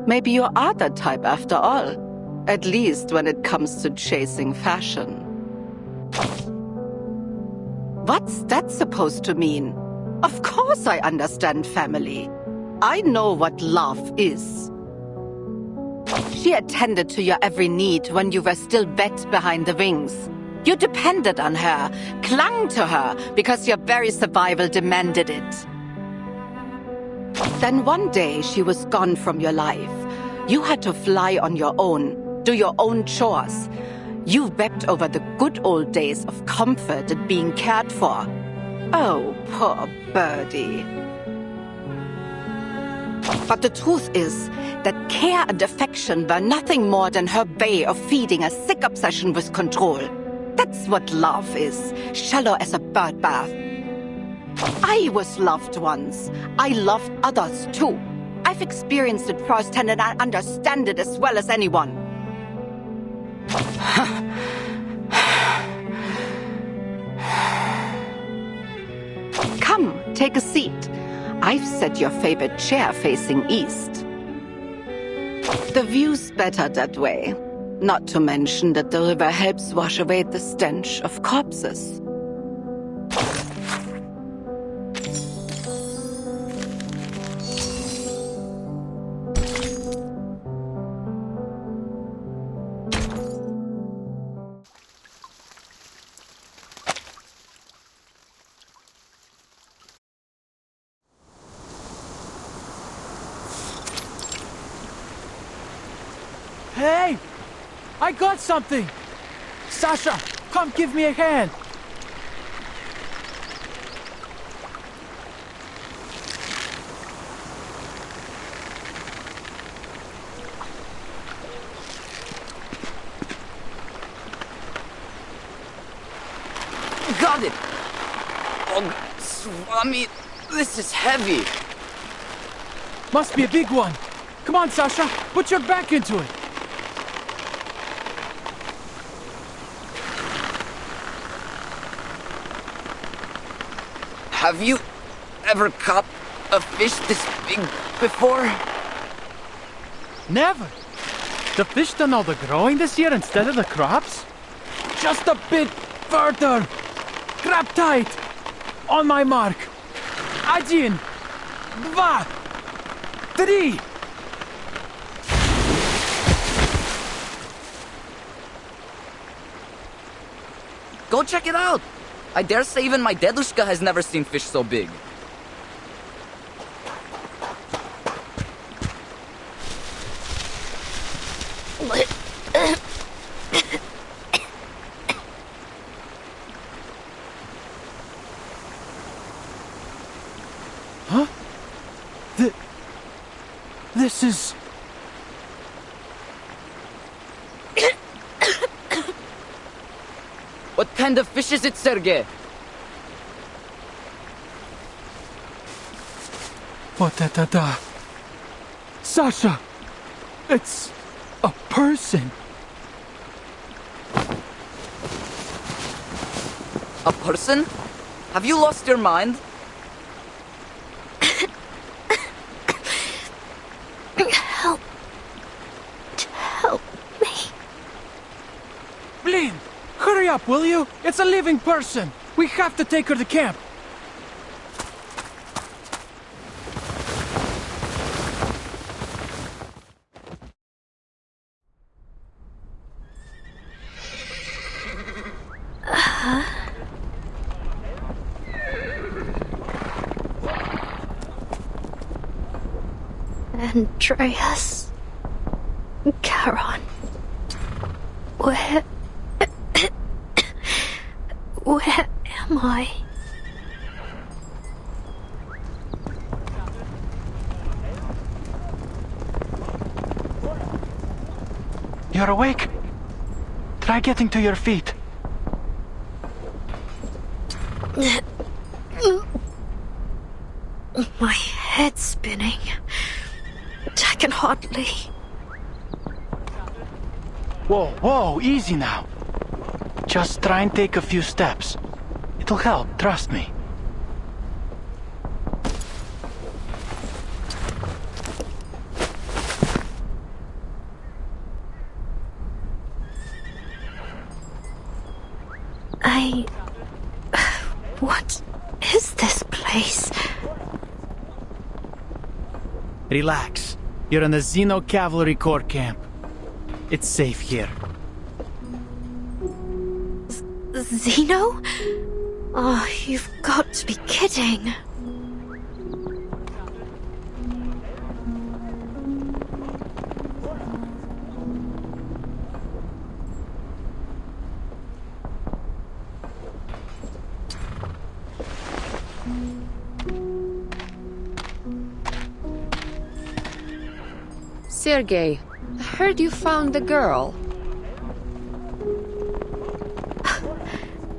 maybe you are the type after all, at least when it comes to chasing fashion. What's that supposed to mean? Of course I understand family. I know what love is. She attended to your every need when you were still wet behind the wings. You depended on her, clung to her, because your very survival demanded it. Then one day she was gone from your life. You had to fly on your own, do your own chores. You wept over the good old days of comfort and being cared for. Oh, poor birdie. But the truth is that care and affection were nothing more than her way of feeding a sick obsession with control. That's what love is, shallow as a bird bath. I was loved once. I loved others too. I've experienced it firsthand and I understand it as well as anyone. Come, take a seat. I've set your favorite chair facing east. The view's better that way. Not to mention that the river helps wash away the stench of corpses. Hey! I got something! Sasha, come give me a hand! Got it! Oh, Swami, this is heavy. Must be a big one. Come on, Sasha, put your back into it. Have you ever caught a fish this big before? Never. The fish done all the growing this year instead of the crops? Just a bit further. Grab tight. On my mark. 1, 2, 3. Go check it out. I dare say even my dedushka has never seen fish so big. Huh? This is... What kind of fish is it, Sergei? What da. Sasha! It's a person. A person? Have you lost your mind? Help me. Blin, hurry up, will you? It's a living person. We have to take her to camp. Andreas. Charon. Where am I? You're awake? Try getting to your feet. My head's spinning. I can hardly... Whoa, easy now. Just try and take a few steps. It'll help, trust me. What is this place? Relax. You're in the Xeno Cavalry Corps camp. It's safe here. Xeno? Oh, you've got to be kidding. Sergei, I heard you found the girl.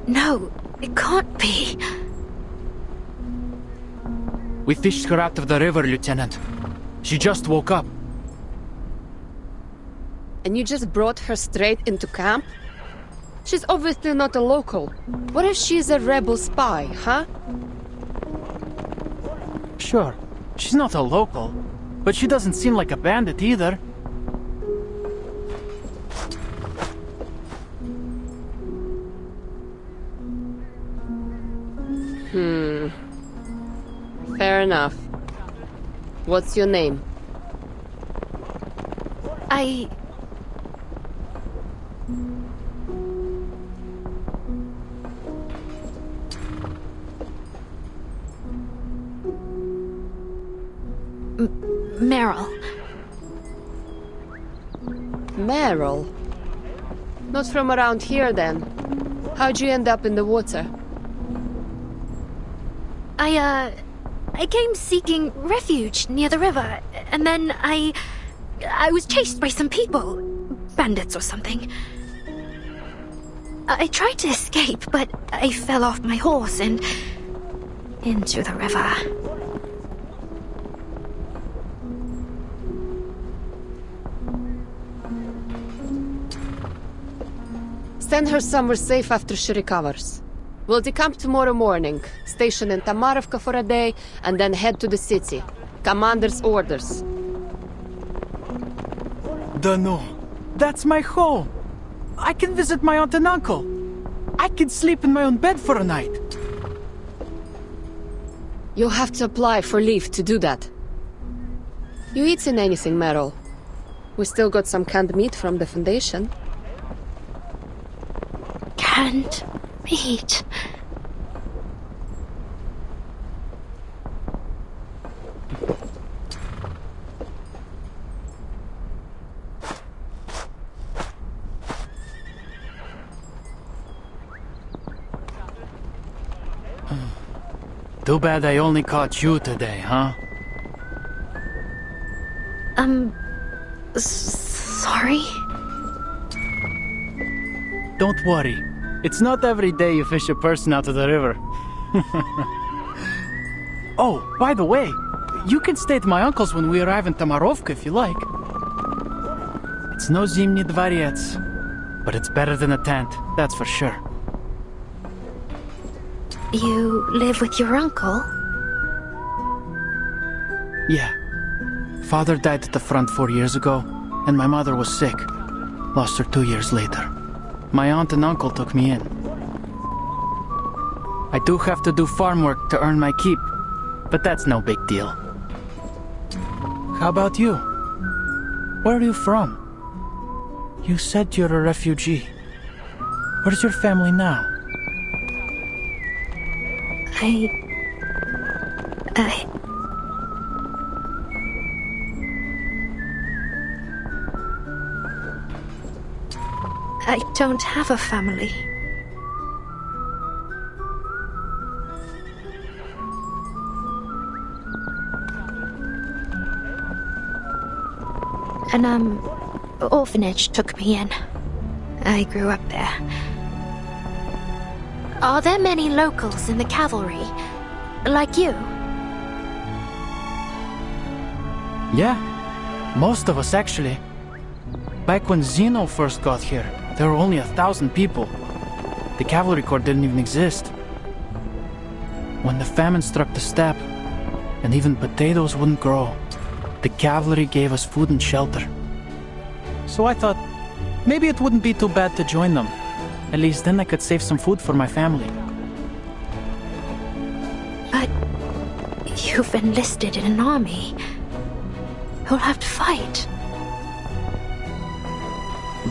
No, it can't be. We fished her out of the river, Lieutenant. She just woke up. And you just brought her straight into camp? She's obviously not a local. What if she's a rebel spy, huh? Sure, she's not a local, but she doesn't seem like a bandit either. Fair enough. What's your name? Meryl. Meryl? Not from around here, then. How'd you end up in the water? I came seeking refuge near the river, and then I was chased by some people. Bandits or something. I tried to escape, but I fell off my horse and into the river. Send her somewhere safe after she recovers. We'll decamp tomorrow morning, station in Tamarovka for a day, and then head to the city. Commander's orders. Dano, that's my home. I can visit my aunt and uncle. I can sleep in my own bed for a night. You'll have to apply for leave to do that. You eaten anything, Meryl? We still got some canned meat from the Foundation. Canned meat? Too bad I only caught you today, huh? Sorry? Don't worry. It's not every day you fish a person out of the river. Oh, by the way, you can stay at my uncle's when we arrive in Tamarovka if you like. It's no Zimny Dvorets, but it's better than a tent, that's for sure. You live with your uncle? Yeah. Father died at the front 4 years ago, and my mother was sick. Lost her 2 years later. My aunt and uncle took me in. I do have to do farm work to earn my keep, but that's no big deal. How about you? Where are you from? You said you're a refugee. Where's your family now? I don't have a family. An orphanage took me in. I grew up there. Are there many locals in the cavalry? Like you? Yeah, most of us actually. Back when Zeno first got here, there were only 1,000 people. The cavalry corps didn't even exist. When the famine struck the steppe, and even potatoes wouldn't grow, the cavalry gave us food and shelter. So I thought, maybe it wouldn't be too bad to join them. At least then I could save some food for my family. But you've enlisted in an army. You'll have to fight.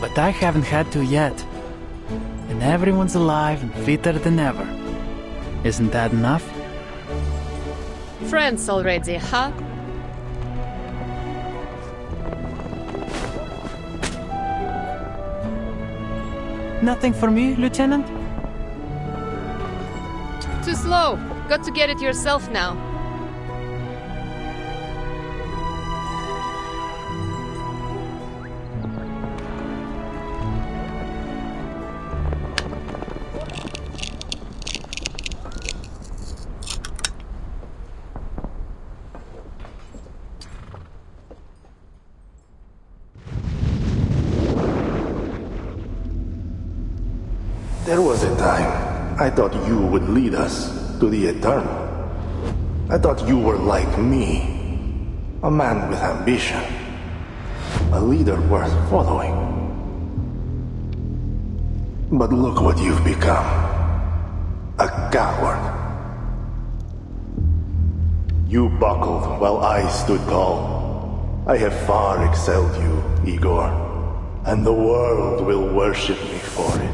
But I haven't had to yet. And everyone's alive and fitter than ever. Isn't that enough? Friends already, huh? Nothing for me, Lieutenant? Too slow. Got to get it yourself now. There was a time I thought you would lead us to the Eternal. I thought you were like me, a man with ambition, a leader worth following. But look what you've become, a coward. You buckled while I stood tall. I have far excelled you, Igor, and the world will worship me for it.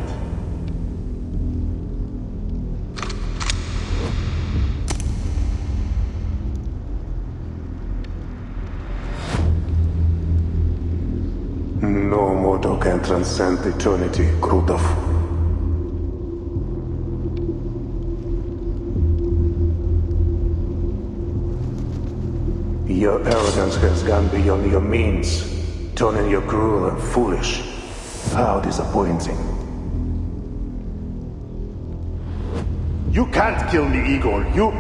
No mortal can transcend eternity, Krutov. Your arrogance has gone beyond your means, turning you cruel and foolish. How disappointing. You can't kill me, Igor. You...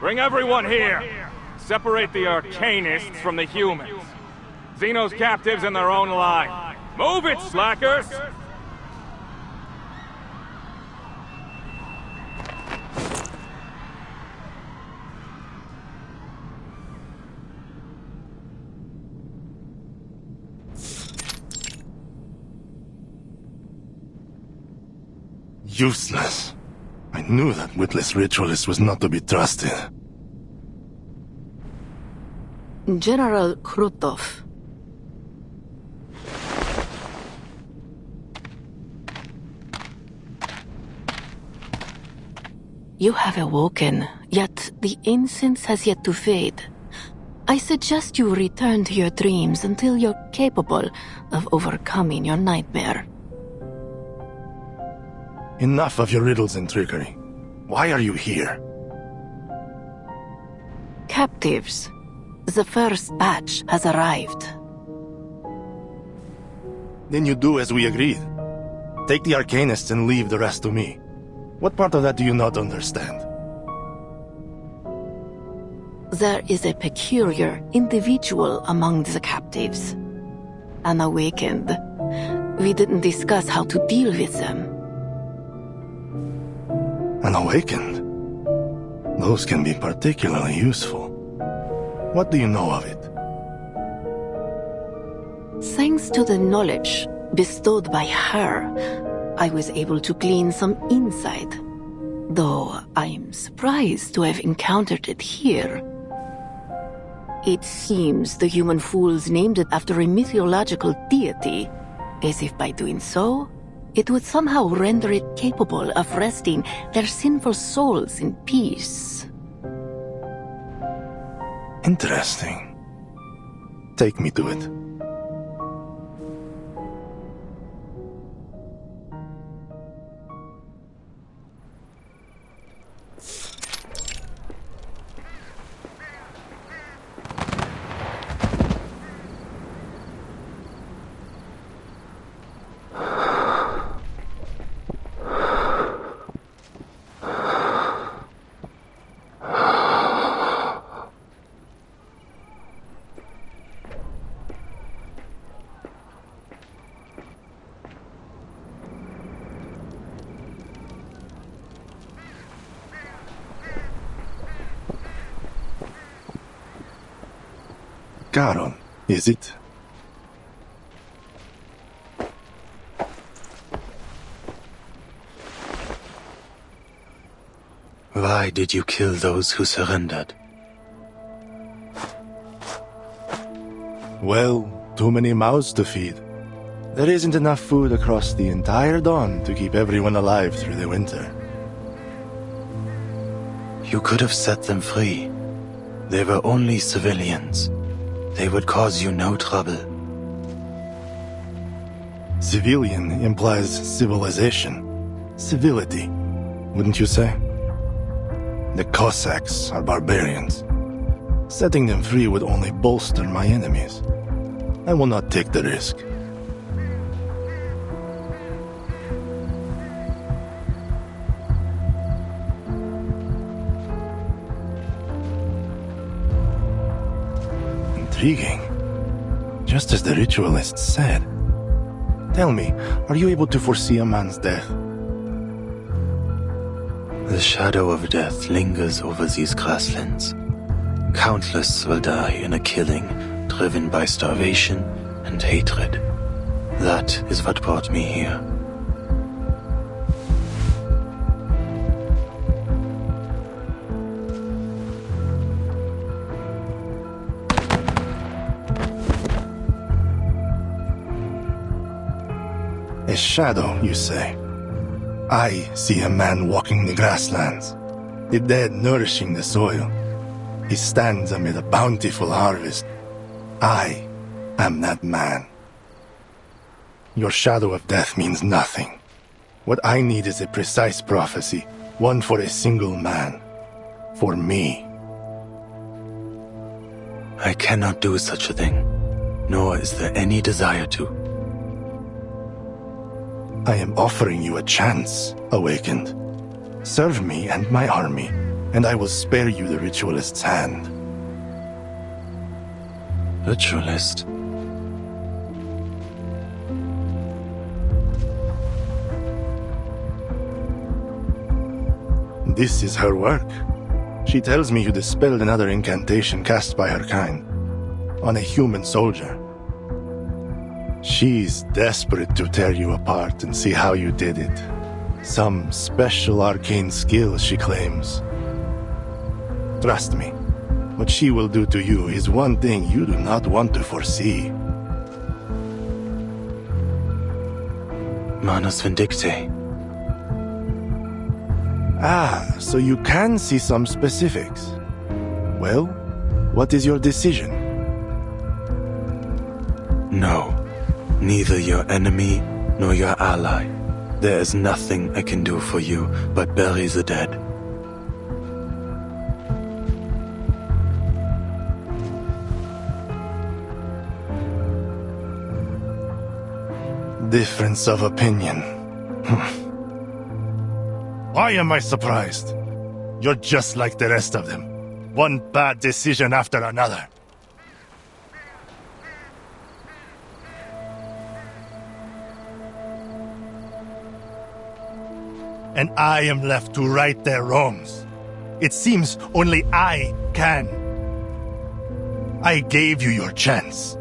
Bring everyone here! Separate the Arcanists from the humans. Xeno's captives in their own line. Move it, slackers! Useless. I knew that witless ritualist was not to be trusted. General Krutov. You have awoken, yet the incense has yet to fade. I suggest you return to your dreams until you're capable of overcoming your nightmare. Enough of your riddles and trickery. Why are you here? Captives. The first batch has arrived. Then you do as we agreed. Take the Arcanists and leave the rest to me. What part of that do you not understand? There is a peculiar individual among the captives. Unawakened. We didn't discuss how to deal with them. Unawakened? Those can be particularly useful. What do you know of it? Thanks to the knowledge bestowed by her, I was able to glean some insight. Though I'm surprised to have encountered it here. It seems the human fools named it after a mythological deity, as if by doing so, it would somehow render it capable of resting their sinful souls in peace. Interesting. Take me to it. Charon, is it? Why did you kill those who surrendered? Well, too many mouths to feed. There isn't enough food across the entire Dawn to keep everyone alive through the winter. You could have set them free. They were only civilians. They would cause you no trouble. Civilian implies civilization. Civility, wouldn't you say? The Cossacks are barbarians. Setting them free would only bolster my enemies. I will not take the risk. Intriguing. Just as the ritualists said. Tell me, are you able to foresee a man's death? The shadow of death lingers over these grasslands. Countless will die in a killing driven by starvation and hatred. That is what brought me here. A shadow, you say? I see a man walking the grasslands, the dead nourishing the soil. He stands amid a bountiful harvest. I am that man. Your shadow of death means nothing. What I need is a precise prophecy, one for a single man. For me. I cannot do such a thing, nor is there any desire to. I am offering you a chance, Awakened. Serve me and my army, and I will spare you the Ritualist's hand. Ritualist? This is her work. She tells me you dispelled another incantation cast by her kind, on a human soldier. She's desperate to tear you apart and see how you did it. Some special arcane skill, she claims. Trust me, what she will do to you is one thing you do not want to foresee. Manus Vindictae. Ah, so you can see some specifics. Well, what is your decision? No. Neither your enemy nor your ally. There is nothing I can do for you but bury the dead. Difference of opinion. Why am I surprised? You're just like the rest of them. One bad decision after another. And I am left to right their wrongs. It seems only I can. I gave you your chance,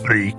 freak.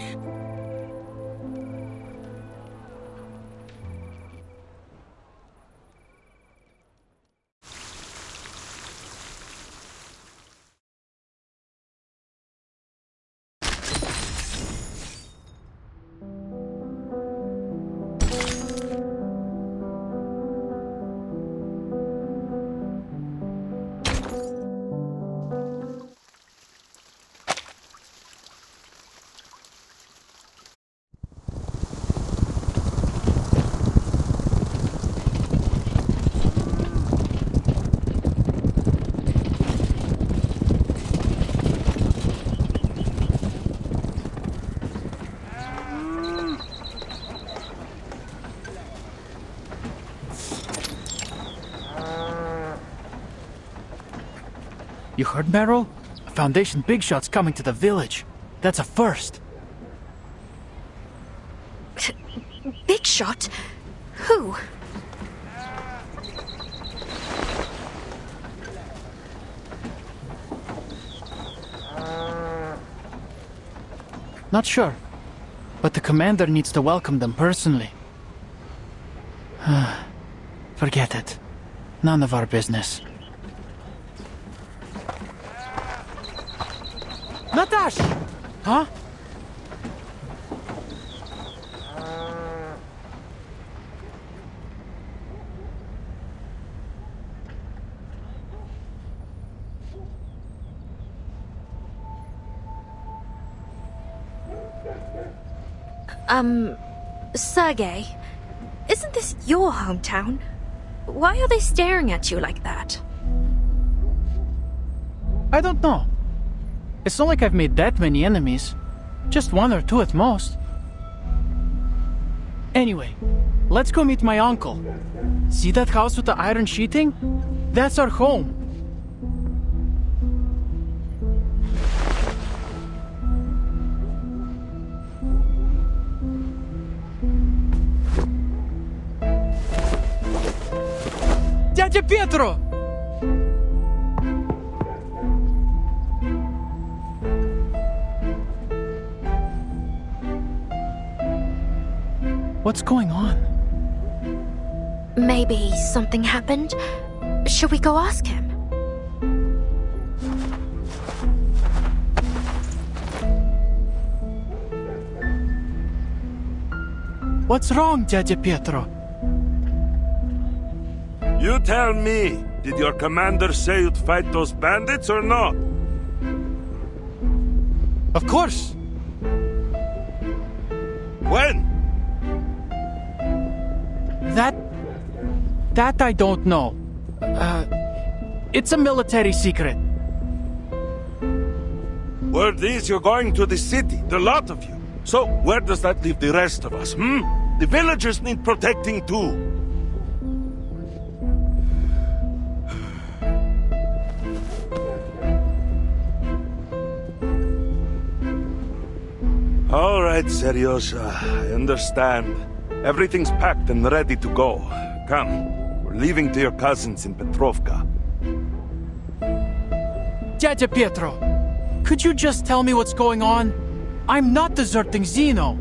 You heard, Meryl? A Foundation big shot's coming to the village. That's a first. Big shot? Who? Not sure. But the commander needs to welcome them personally. Forget it. None of our business. Natash! Huh? Sergei, isn't this your hometown? Why are they staring at you like that? I don't know. It's not like I've made that many enemies. Just one or two at most. Anyway, let's go meet my uncle. See that house with the iron sheeting? That's our home. Dядя Pietro! What's going on? Maybe something happened? Shall we go ask him? What's wrong, Dядя Pietro? You tell me, did your commander say you'd fight those bandits or not? Of course. When? That I don't know. It's a military secret. Word is you're going to the city, the lot of you. So, where does that leave the rest of us, The villagers need protecting too. All right, Seryosa, I understand. Everything's packed and ready to go. Come, we're leaving to your cousins in Petrovka. Dядя Pietro, could you just tell me what's going on? I'm not deserting Zeno.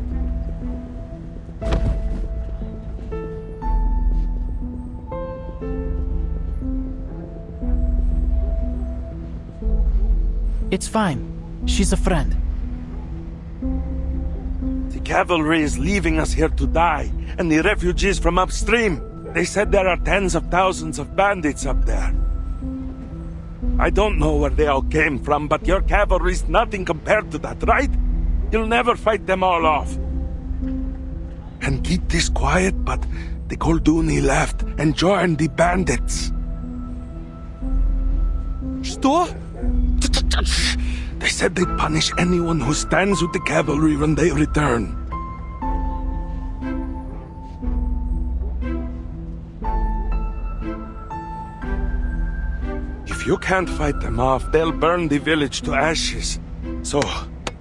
It's fine. She's a friend. The cavalry is leaving us here to die, and the refugees from upstream. They said there are tens of thousands of bandits up there. I don't know where they all came from, but your cavalry's nothing compared to that, right? You'll never fight them all off. And keep this quiet, but the Golduni left and joined the bandits. Что? They said they'd punish anyone who stands with the cavalry when they return. If you can't fight them off, they'll burn the village to ashes. So,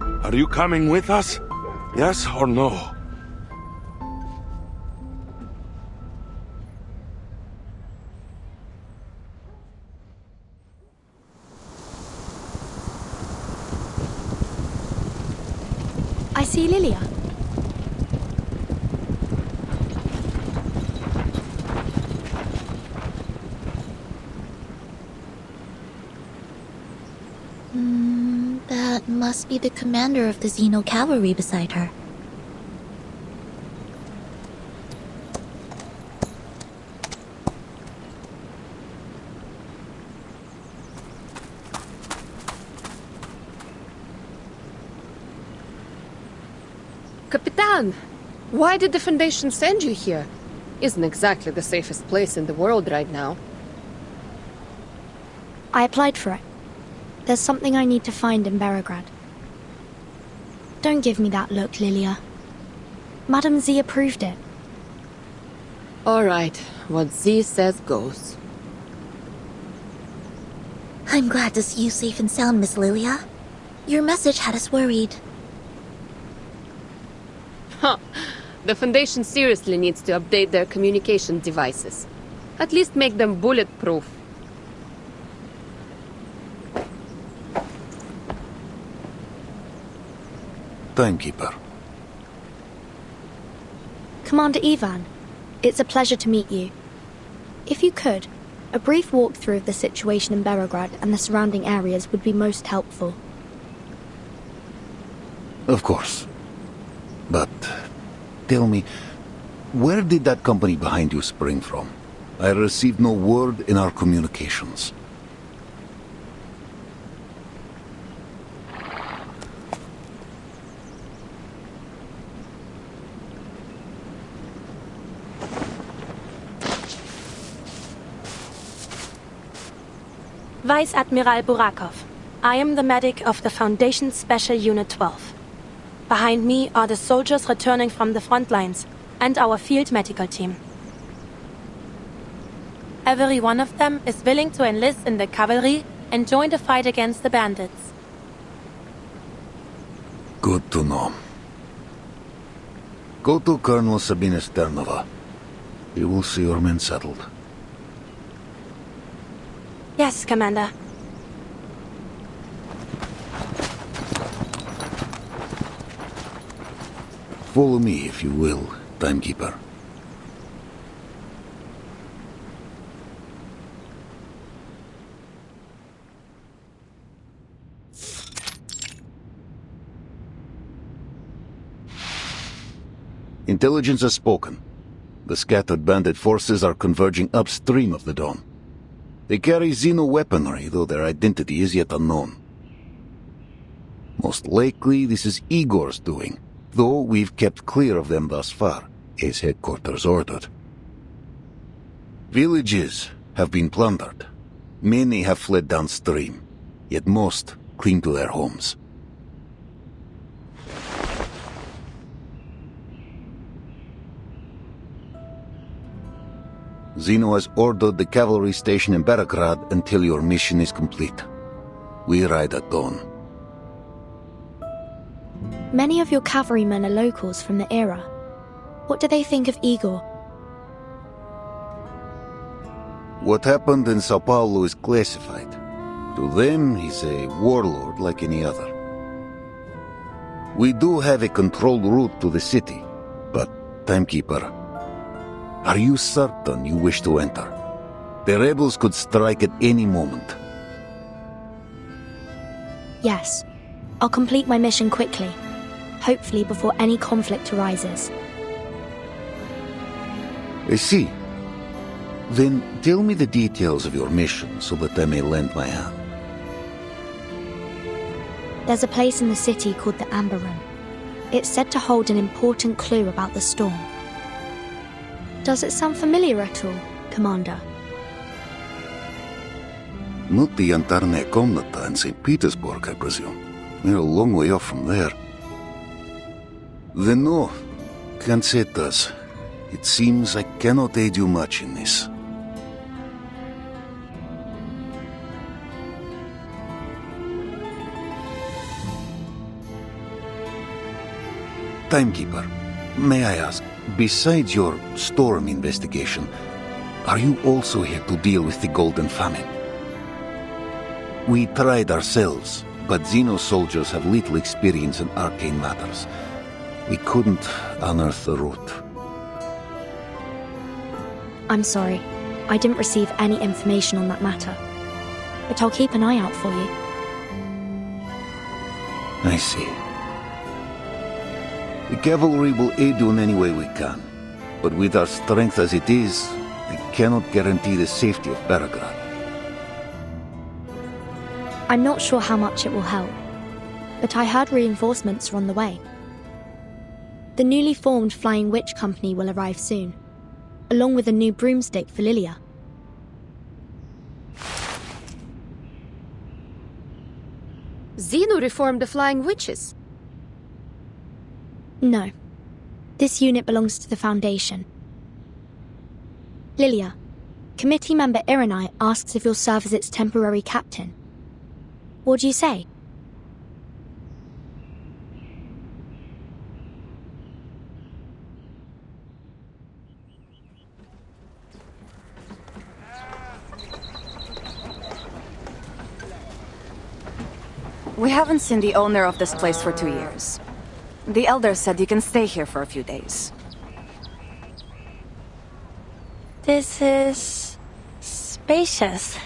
are you coming with us? Yes or no? I see Lilia. That must be the commander of the Xeno cavalry beside her. Capitan! Why did the Foundation send you here? Isn't exactly the safest place in the world right now. I applied for it. There's something I need to find in Beregrad. Don't give me that look, Lilia. Madame Z approved it. Alright, what Z says goes. I'm glad to see you safe and sound, Miss Lilia. Your message had us worried. Huh. The Foundation seriously needs to update their communication devices. At least make them bulletproof. Timekeeper. Commander Ivan, it's a pleasure to meet you. If you could, a brief walkthrough of the situation in Beregrad and the surrounding areas would be most helpful. Of course. But tell me, where did that company behind you spring from? I received no word in our communications. Vice Admiral Burakov. I am the medic of the Foundation Special Unit 12. Behind me are the soldiers returning from the front lines and our field medical team. Every one of them is willing to enlist in the cavalry and join the fight against the bandits. Good to know. Go to Colonel Sabina Sternova. You will see your men settled. Yes, Commander. Follow me, if you will, Timekeeper. Intelligence has spoken. The scattered bandit forces are converging upstream of the Dawn. They carry Xeno weaponry, though their identity is yet unknown. Most likely this is Igor's doing, though we've kept clear of them thus far, as headquarters ordered. Villages have been plundered. Many have fled downstream, yet most cling to their homes. Xeno has ordered the cavalry station in Baragrad until your mission is complete. We ride at dawn. Many of your cavalrymen are locals from the era. What do they think of Igor? What happened in Sao Paulo is classified. To them, he's a warlord like any other. We do have a controlled route to the city, but, Timekeeper, are you certain you wish to enter? The rebels could strike at any moment. Yes. I'll complete my mission quickly. Hopefully before any conflict arises. I see. Then tell me the details of your mission so that I may lend my hand. There's a place in the city called the Amber Room. It's said to hold an important clue about the storm. Does it sound familiar at all, Commander? Not the Antarne Komnata in St. Petersburg, I presume. We're a long way off from there. Then no, can't say it does. It seems I cannot aid you much in this. Timekeeper, may I ask, besides your storm investigation, are you also here to deal with the Golden Famine? We tried ourselves, but Xeno soldiers have little experience in arcane matters. We couldn't unearth the root. I'm sorry. I didn't receive any information on that matter. But I'll keep an eye out for you. I see. The cavalry will aid you in any way we can. But with our strength as it is, I cannot guarantee the safety of Baragrad. I'm not sure how much it will help. But I heard reinforcements are on the way. The newly formed Flying Witch Company will arrive soon, along with a new broomstick for Lilia. Xeno reformed the Flying Witches? No. This unit belongs to the Foundation. Lilia, committee member Irenai asks if you'll serve as its temporary captain. What do you say? We haven't seen the owner of this place for 2 years. The elder said you can stay here for a few days. This is spacious.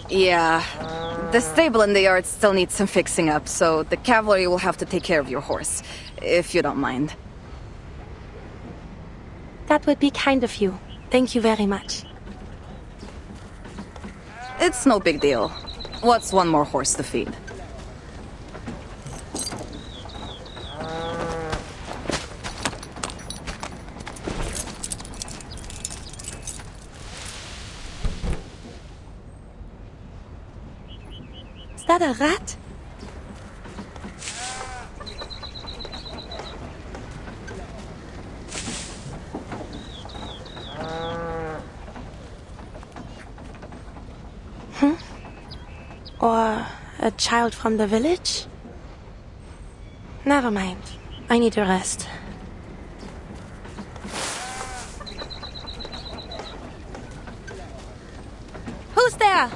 Yeah. The stable in the yard still needs some fixing up, so the cavalry will have to take care of your horse, if you don't mind. That would be kind of you. Thank you very much. It's no big deal. What's one more horse to feed? Is that a rat? Or a child from the village? Never mind. I need to rest. Who's there?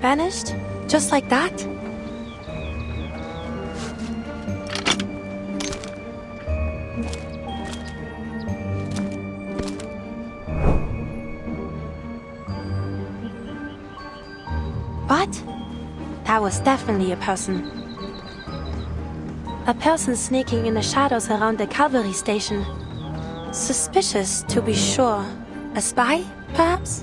vanished? Just like that? What? That was definitely a person. A person sneaking in the shadows around the cavalry station. Suspicious, to be sure. A spy, perhaps?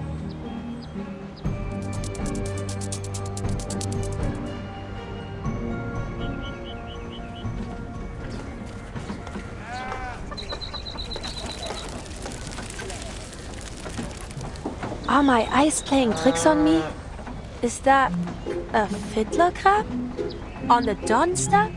Are my eyes playing tricks on me? Is that a fiddler crab? On the dawn step?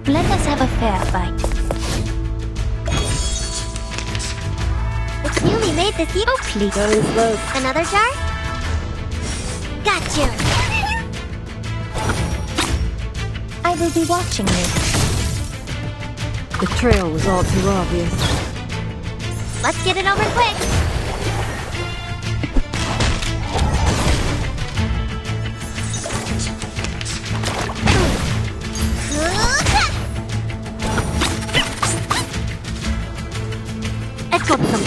Let us have a fair fight. It's newly made this year. Oh, please. Going slow. Another jar? Got you. I will be watching you. The trail was all too obvious. Let's get it over quick.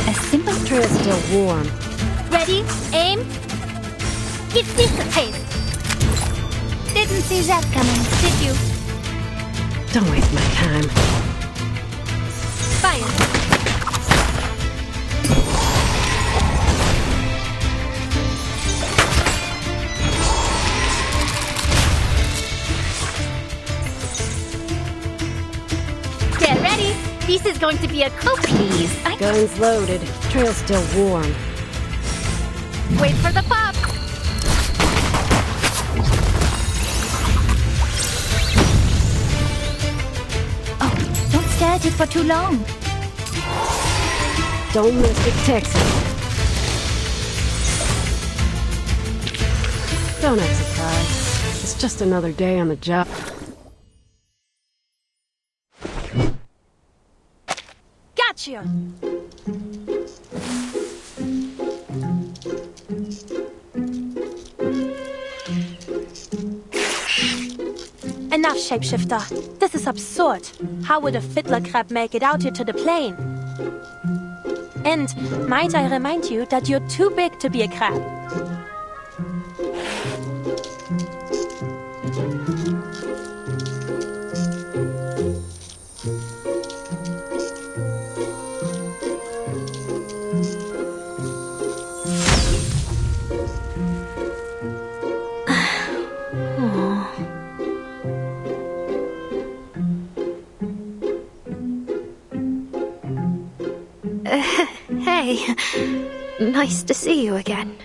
A simple Trail's still warm. Ready? Aim. Give this a taste. Didn't see that coming, did you? Don't waste my time. Fire. Get ready. This is going to be a Oh, please. Guns loaded. Trail's still warm. Wait for the pop. Oh, don't stare at it for too long. Don't miss it, Texas. Don't act surprised. It's just another day on the job. Gotcha! Enough, shapeshifter. This is absurd. How would a fiddler crab make it out here to the plane? And might I remind you that you're too big to be a crab. Hey, nice to see you again.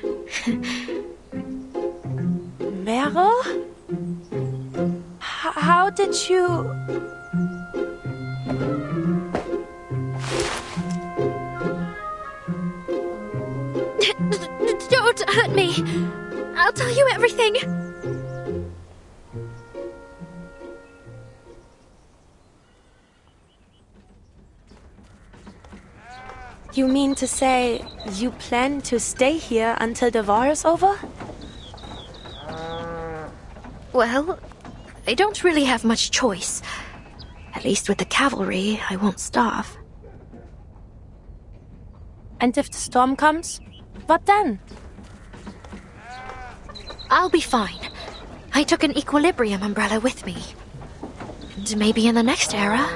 Meryl? How did you... Don't hurt me. I'll tell you everything. You mean to say you plan to stay here until the war is over? Well, I don't really have much choice. At least with the cavalry, I won't starve. And if the storm comes, what then? I'll be fine. I took an equilibrium umbrella with me. And maybe in the next era,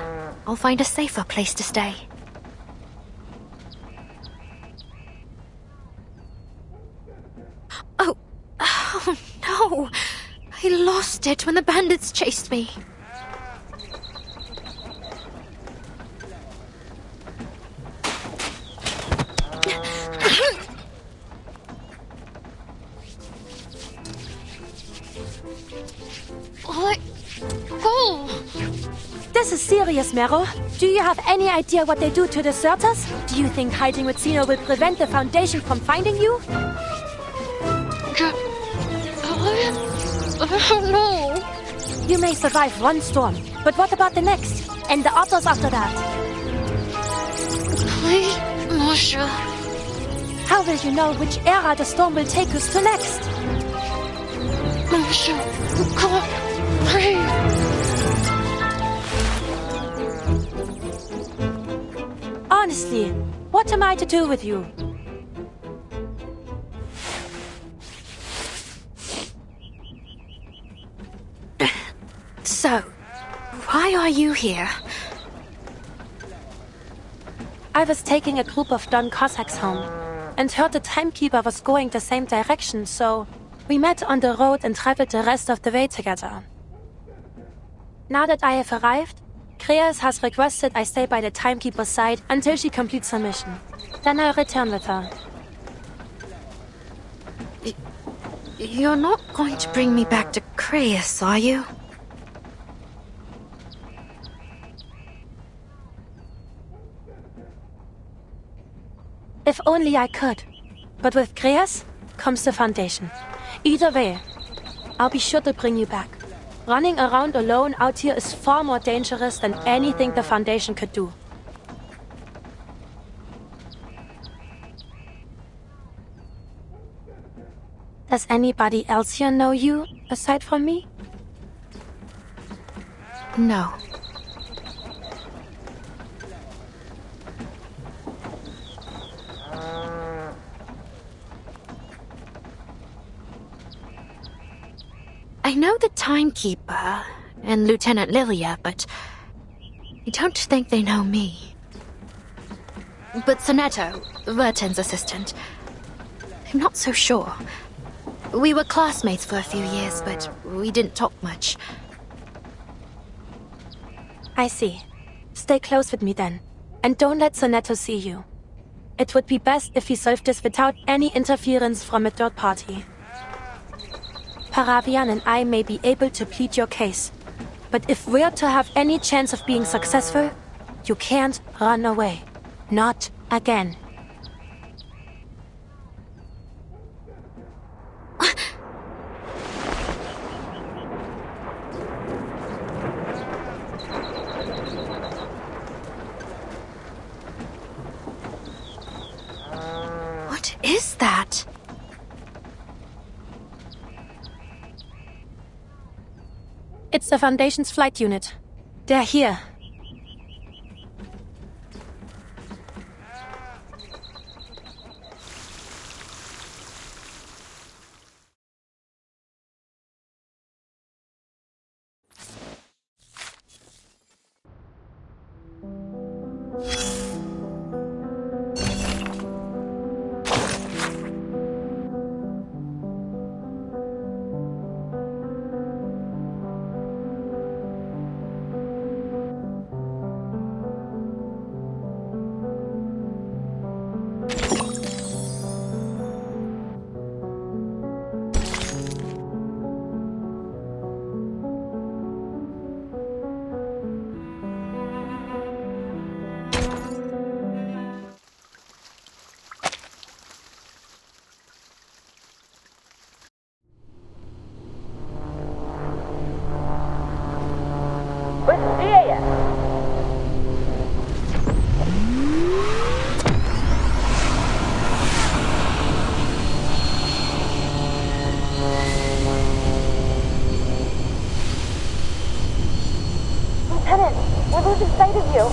I'll find a safer place to stay. Oh no! I lost it when the bandits chased me. Let go! This is serious, Mero. Do you have any idea what they do to deserters? Do you think hiding with Zeno will prevent the Foundation from finding you? I don't know. You may survive one storm, but what about the next? And the others after that? Please, Masha. How will you know which era the storm will take us to next? Masha, you can't breathe. Honestly, what am I to do with you? So, why are you here? I was taking a group of Don Cossacks home, and heard the timekeeper was going the same direction, so we met on the road and traveled the rest of the way together. Now that I have arrived, Kreas has requested I stay by the timekeeper's side until she completes her mission. Then I'll return with her. You're not going to bring me back to Kreas, are you? If only I could. But with Kreas comes the Foundation. Either way, I'll be sure to bring you back. Running around alone out here is far more dangerous than anything the Foundation could do. Does anybody else here know you, aside from me? No. I know the timekeeper and Lieutenant Lilia, but I don't think they know me. But Sonetto, Vertin's assistant, I'm not so sure. We were classmates for a few years, but we didn't talk much. I see. Stay close with me then, and don't let Sonetto see you. It would be best if he solved this without any interference from a third party. Paravian and I may be able to plead your case, but if we're to have any chance of being successful, you can't run away. Not again. What is that? It's the Foundation's flight unit. They're here. Lieutenant, we're losing sight of you.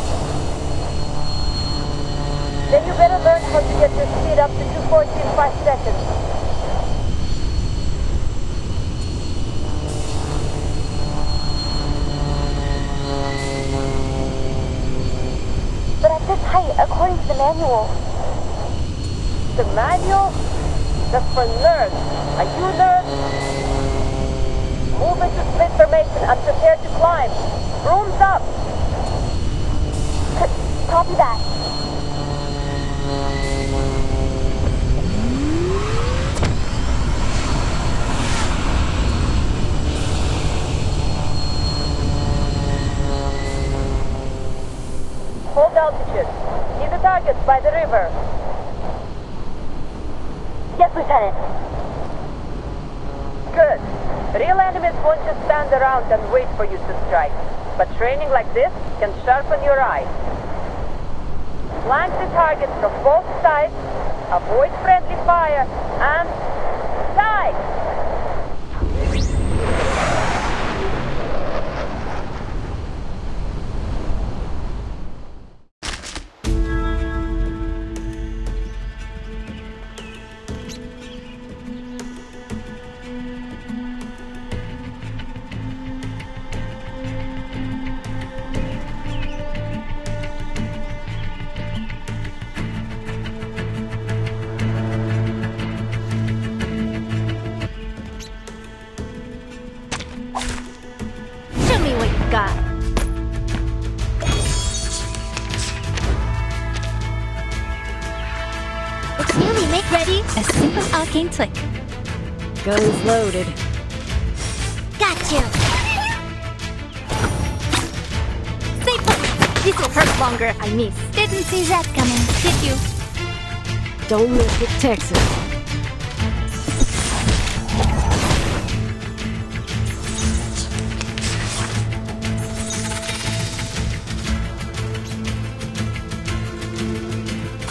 Then you better learn how to get your speed up to 240 in 5 seconds. But at this height, according to the manual. The manual? That's for nerds. Are you nerds? Move into split formation and prepare to climb. Brooms up! Copy that. altitude. See the targets by the river. Yes, Lieutenant. Good. Real enemies won't just stand around and wait for you to strike. But training like this can sharpen your eyes. Flank the targets from both sides, avoid friendly fire, and dive! Show me what you got. It's newly make ready. A simple arcane trick. Guns loaded. Got you. Stay put. This will hurt longer. I missed. Didn't see that coming. Did you? Don't mess with Texas.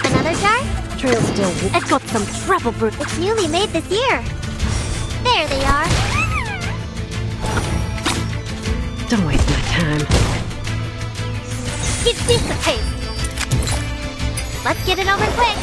Another jar? Trail still. I've got some trouble brew. It's newly made this year. There they are. Don't waste my time. Give this a taste. Let's get it over quick.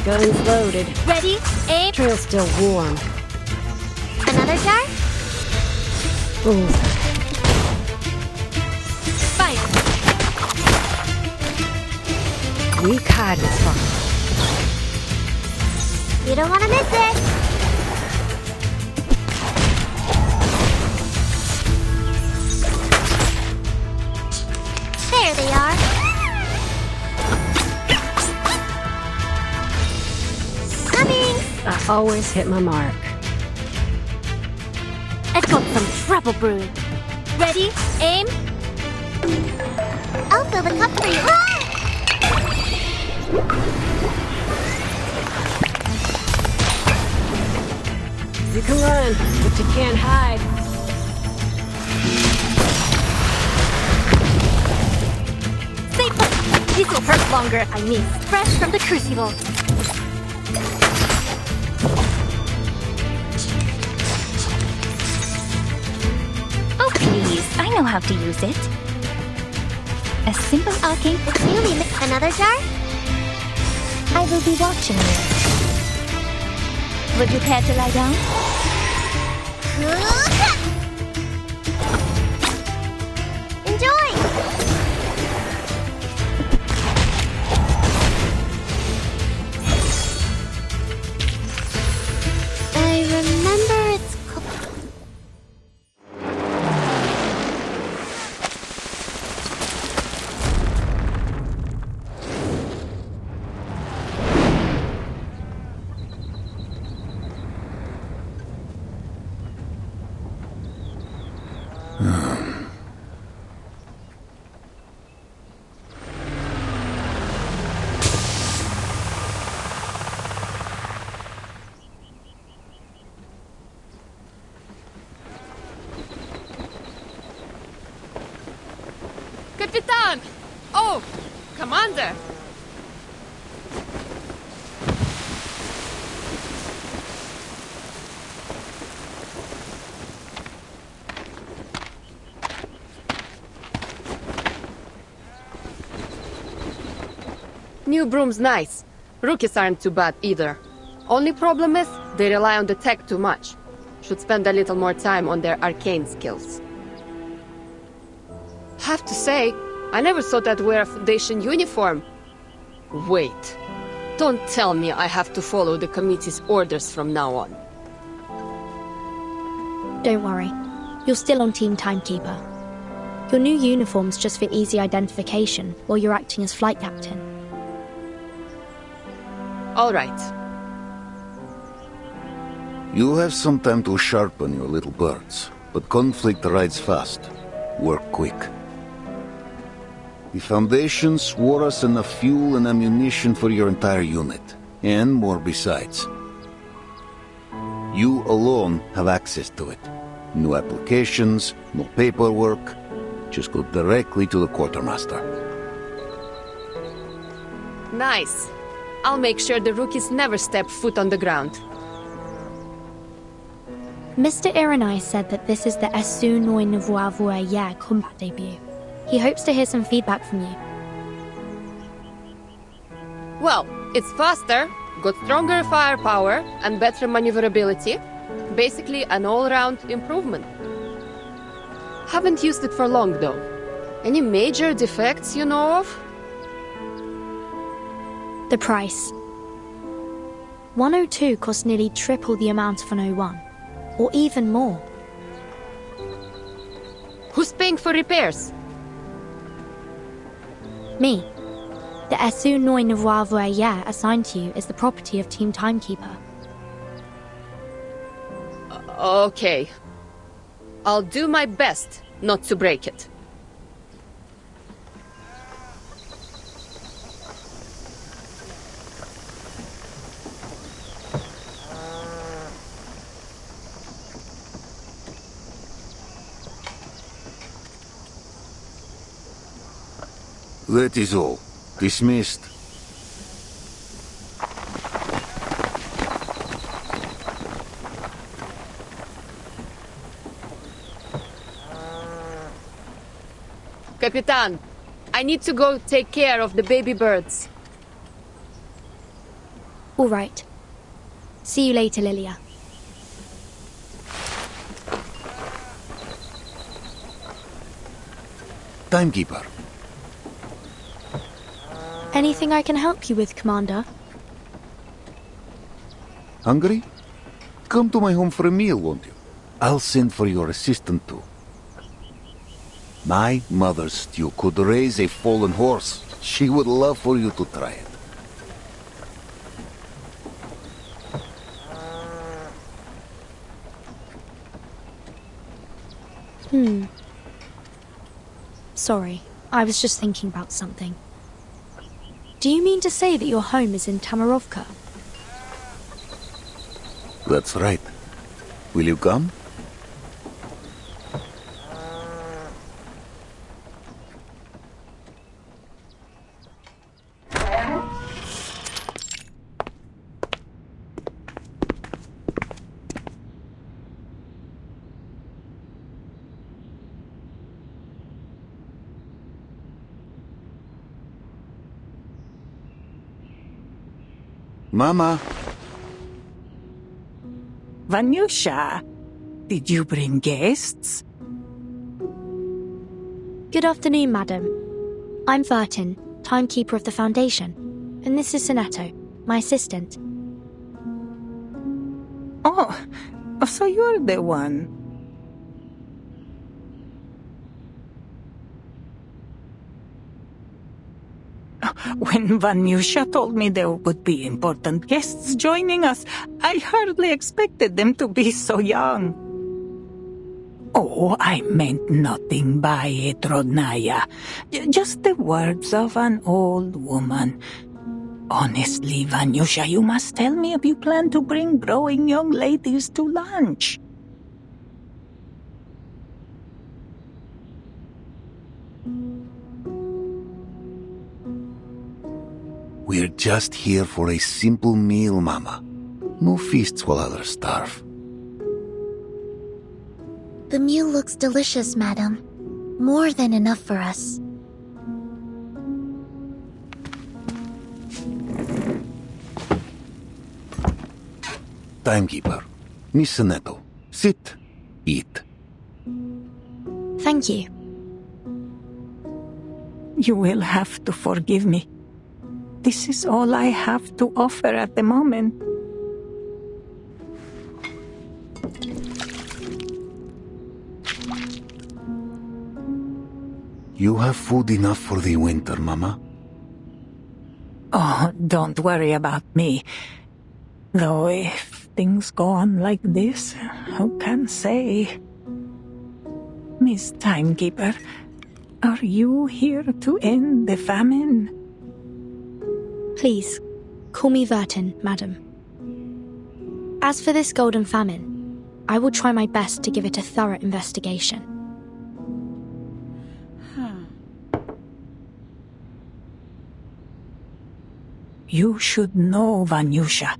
Guns loaded. Ready? Aim. Trail still warm. Another jar? Ooh. Fire. Weak hiding spot. You don't want to miss it. There they are. Coming. I always hit my mark. I've got some trouble brewing. Ready? Aim. I'll fill the cup for you. Ah! You can run, but you can't hide. Stay put. This will hurt longer. I mean, fresh from the crucible. Oh, please. I know how to use it. A simple arcane. It's newly mixed. Another jar? I will be watching you. Would you care to lie down? Enjoy! I remember it's called... Capitan! Oh, Commander! New broom's nice. Rookies aren't too bad either. Only problem is, they rely on the tech too much. Should spend a little more time on their arcane skills. Have to say, I never thought I'd wear a Foundation uniform. Wait. Don't tell me I have to follow the committee's orders from now on. Don't worry. You're still on Team Timekeeper. Your new uniform's just for easy identification while you're acting as flight captain. All right. You have some time to sharpen your little birds, but conflict rides fast. Work quick. The Foundation swore us enough fuel and ammunition for your entire unit, and more besides. You alone have access to it. No applications, no paperwork. Just go directly to the quartermaster. Nice. I'll make sure the rookies never step foot on the ground. Mr. Iranai said that this is the Esu Noi Nouveau Voyer combat debut. He hopes to hear some feedback from you. Well, it's faster, got stronger firepower, and better maneuverability. Basically, an all-round improvement. Haven't used it for long, though. Any major defects you know of? The price. 102 costs nearly triple the amount of an 01, or even more. Who's paying for repairs? Me. The Esu Noi Nouveau Voyer assigned to you is the property of Team Timekeeper. Okay. I'll do my best not to break it. That is all. Dismissed. Capitan, I need to go take care of the baby birds. All right. See you later, Lilia. Timekeeper. Anything I can help you with, Commander? Hungry? Come to my home for a meal, won't you? I'll send for your assistant too. My mother's stew could raise a fallen horse. She would love for you to try it. Sorry, I was just thinking about something. Do you mean to say that your home is in Tamarovka? That's right. Will you come? Mama. Vanyusha, did you bring guests? Good afternoon, madam. I'm Vertin, Timekeeper of the Foundation, and this is Soneto, my assistant. Oh, so you're the one. When Vanyusha told me there would be important guests joining us, I hardly expected them to be so young. Oh, I meant nothing by it, Rodnaya. Just the words of an old woman. Honestly, Vanyusha, you must tell me if you plan to bring growing young ladies to lunch. We're just here for a simple meal, Mama. No feasts while others starve. The meal looks delicious, madam. More than enough for us. Timekeeper. Miss Soneto. Sit. Eat. Thank you. You will have to forgive me. This is all I have to offer at the moment. You have food enough for the winter, Mama? Oh, don't worry about me. Though if things go on like this, who can say? Miss Timekeeper, are you here to end the famine? Please, call me Vertin, madam. As for this golden famine, I will try my best to give it a thorough investigation. You should know, Vanyusha.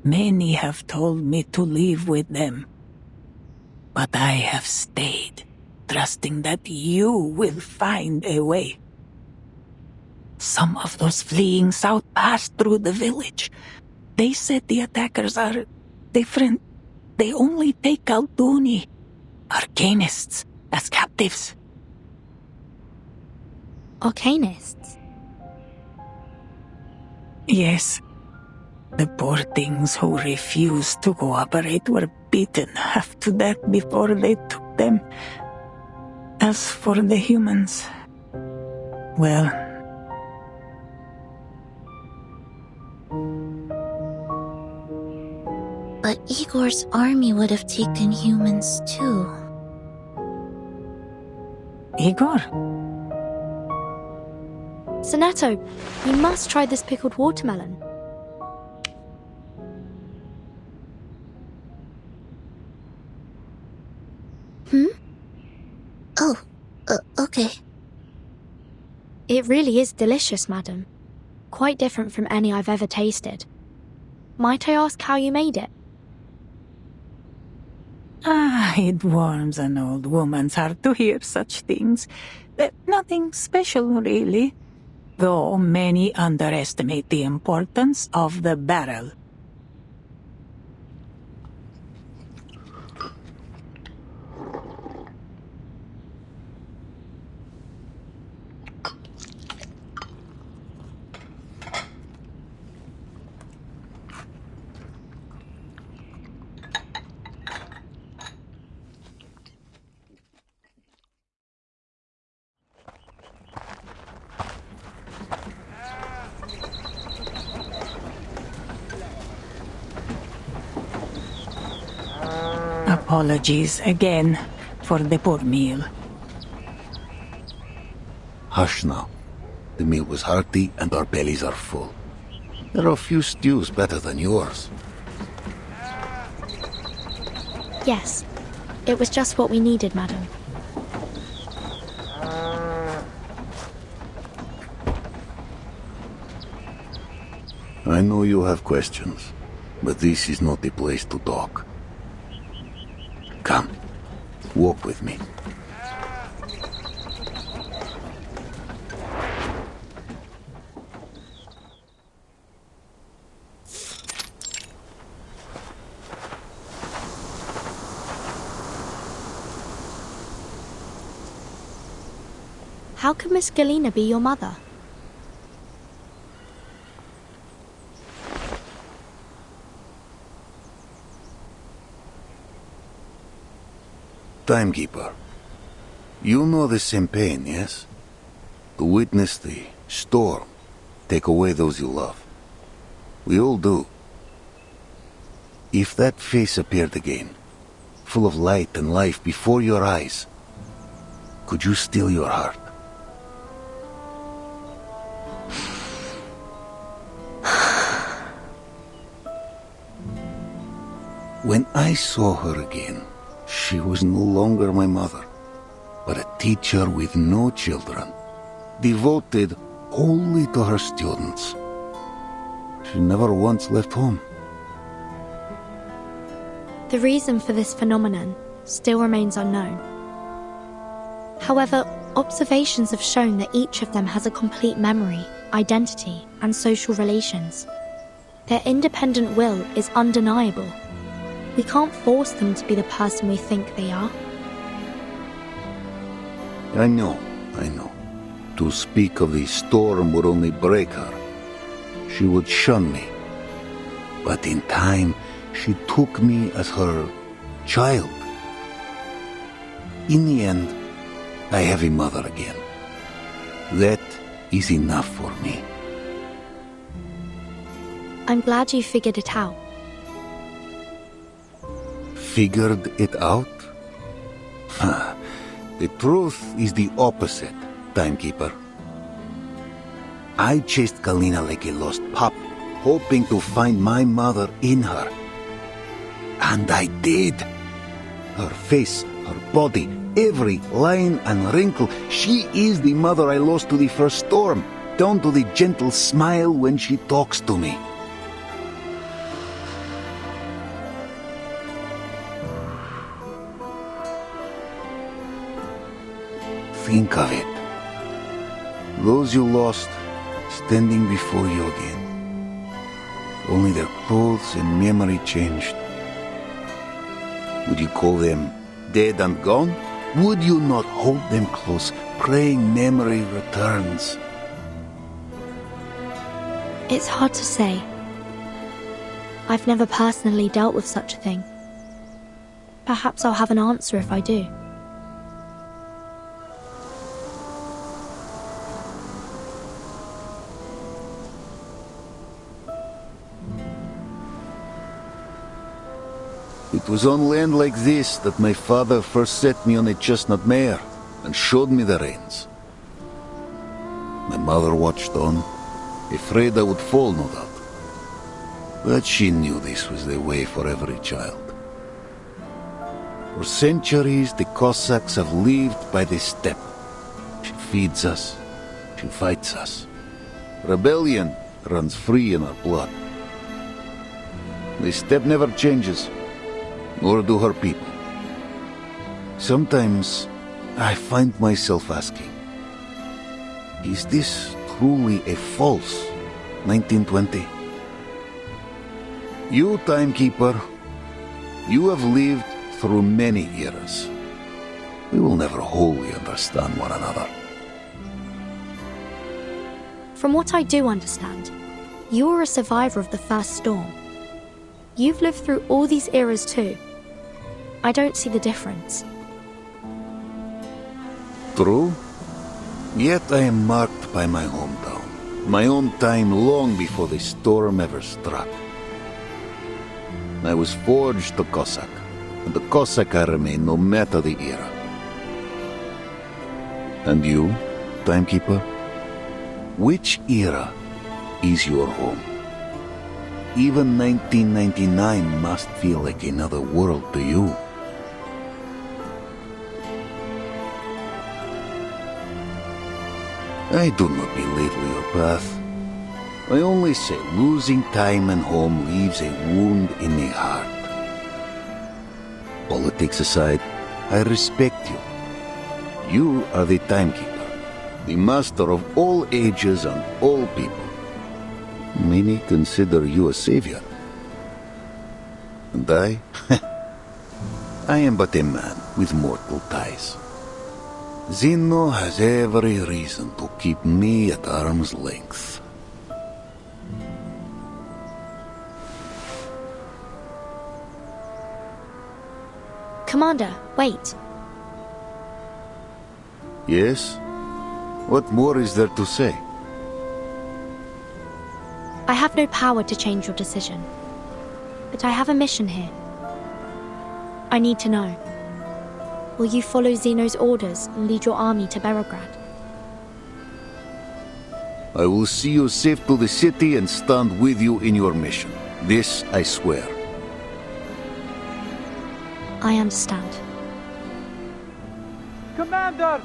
Many have told me to leave with them. But I have stayed, trusting that you will find a way. Some of those fleeing south passed through the village. They said the attackers are different. They only take Alduni, Arcanists, as captives. Arcanists? Yes. The poor things who refused to cooperate were beaten half to death before they took them. As for the humans, well... But Igor's army would have taken humans too. Igor? Sonato, you must try this pickled watermelon. Oh, okay. It really is delicious, madam. Quite different from any I've ever tasted. Might I ask how you made it? It warms an old woman's heart to hear such things. Nothing special, really. Though many underestimate the importance of the barrel. Apologies again for the poor meal. Hush now. The meal was hearty and our bellies are full. There are a few stews better than yours. Yes, it was just what we needed, madam. I know you have questions, but this is not the place to talk. Come, walk with me. How could Miss Galena be your mother? Timekeeper, you know the same pain, yes? To witness the storm take away those you love. We all do. If that face appeared again, full of light and life before your eyes, could you still your heart? When I saw her again, she was no longer my mother, but a teacher with no children, devoted wholly to her students. She never once left home. The reason for this phenomenon still remains unknown. However, observations have shown that each of them has a complete memory, identity, and social relations. Their independent will is undeniable. We can't force them to be the person we think they are. I know. To speak of the storm would only break her. She would shun me. But in time, she took me as her child. In the end, I have a mother again. That is enough for me. I'm glad you figured it out. Figured it out? The truth is the opposite, Timekeeper. I chased Kalina like a lost pup, hoping to find my mother in her. And I did. Her face, her body, every line and wrinkle. She is the mother I lost to the first storm, down to the gentle smile when she talks to me. Think of it. Those you lost, standing before you again. Only their clothes and memory changed. Would you call them dead and gone? Would you not hold them close, praying memory returns? It's hard to say. I've never personally dealt with such a thing. Perhaps I'll have an answer if I do. It was on land like this that my father first set me on a chestnut mare and showed me the reins. My mother watched on, afraid I would fall, no doubt. But she knew this was the way for every child. For centuries, the Cossacks have lived by this steppe. She feeds us, she fights us. Rebellion runs free in our blood. The steppe never changes, nor do her people. Sometimes I find myself asking, is this truly a false 1920? You, Timekeeper, you have lived through many eras. We will never wholly understand one another. From what I do understand, you were a survivor of the first storm. You've lived through all these eras too. I don't see the difference. True. Yet I am marked by my hometown, my own time long before the storm ever struck. I was forged a Cossack, and the Cossack I remain no matter the era. And you, Timekeeper? Which era is your home? Even 1999 must feel like another world to you. I do not belittle your path. I only say losing time and home leaves a wound in the heart. Politics aside, I respect you. You are the Timekeeper, the master of all ages and all people. Many consider you a savior. And I? I am but a man with mortal ties. Zeno has every reason to keep me at arm's length. Commander, wait. Yes? What more is there to say? I have no power to change your decision. But I have a mission here. I need to know. Will you follow Zeno's orders and lead your army to Belgrade? I will see you safe to the city and stand with you in your mission. This I swear. I understand. Commander!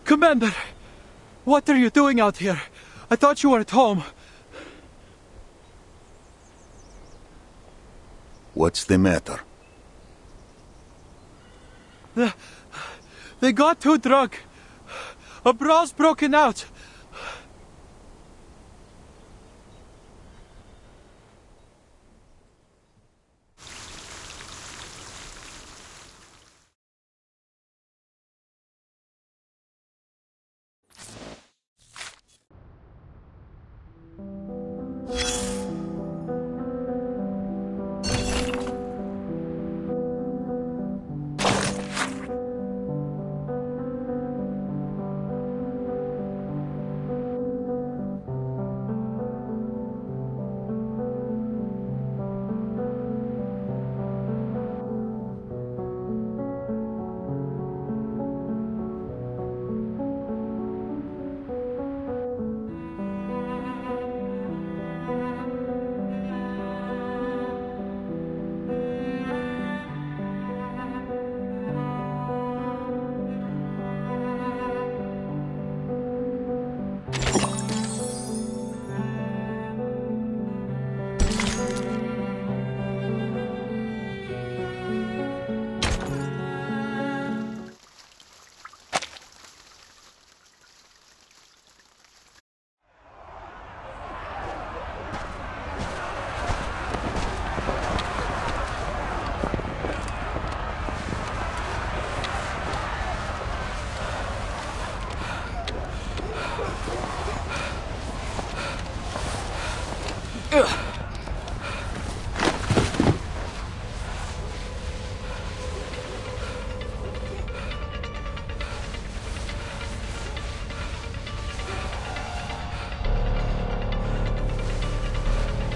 Commander! What are you doing out here? I thought you were at home. What's the matter? They got too drunk. A brawl's broken out.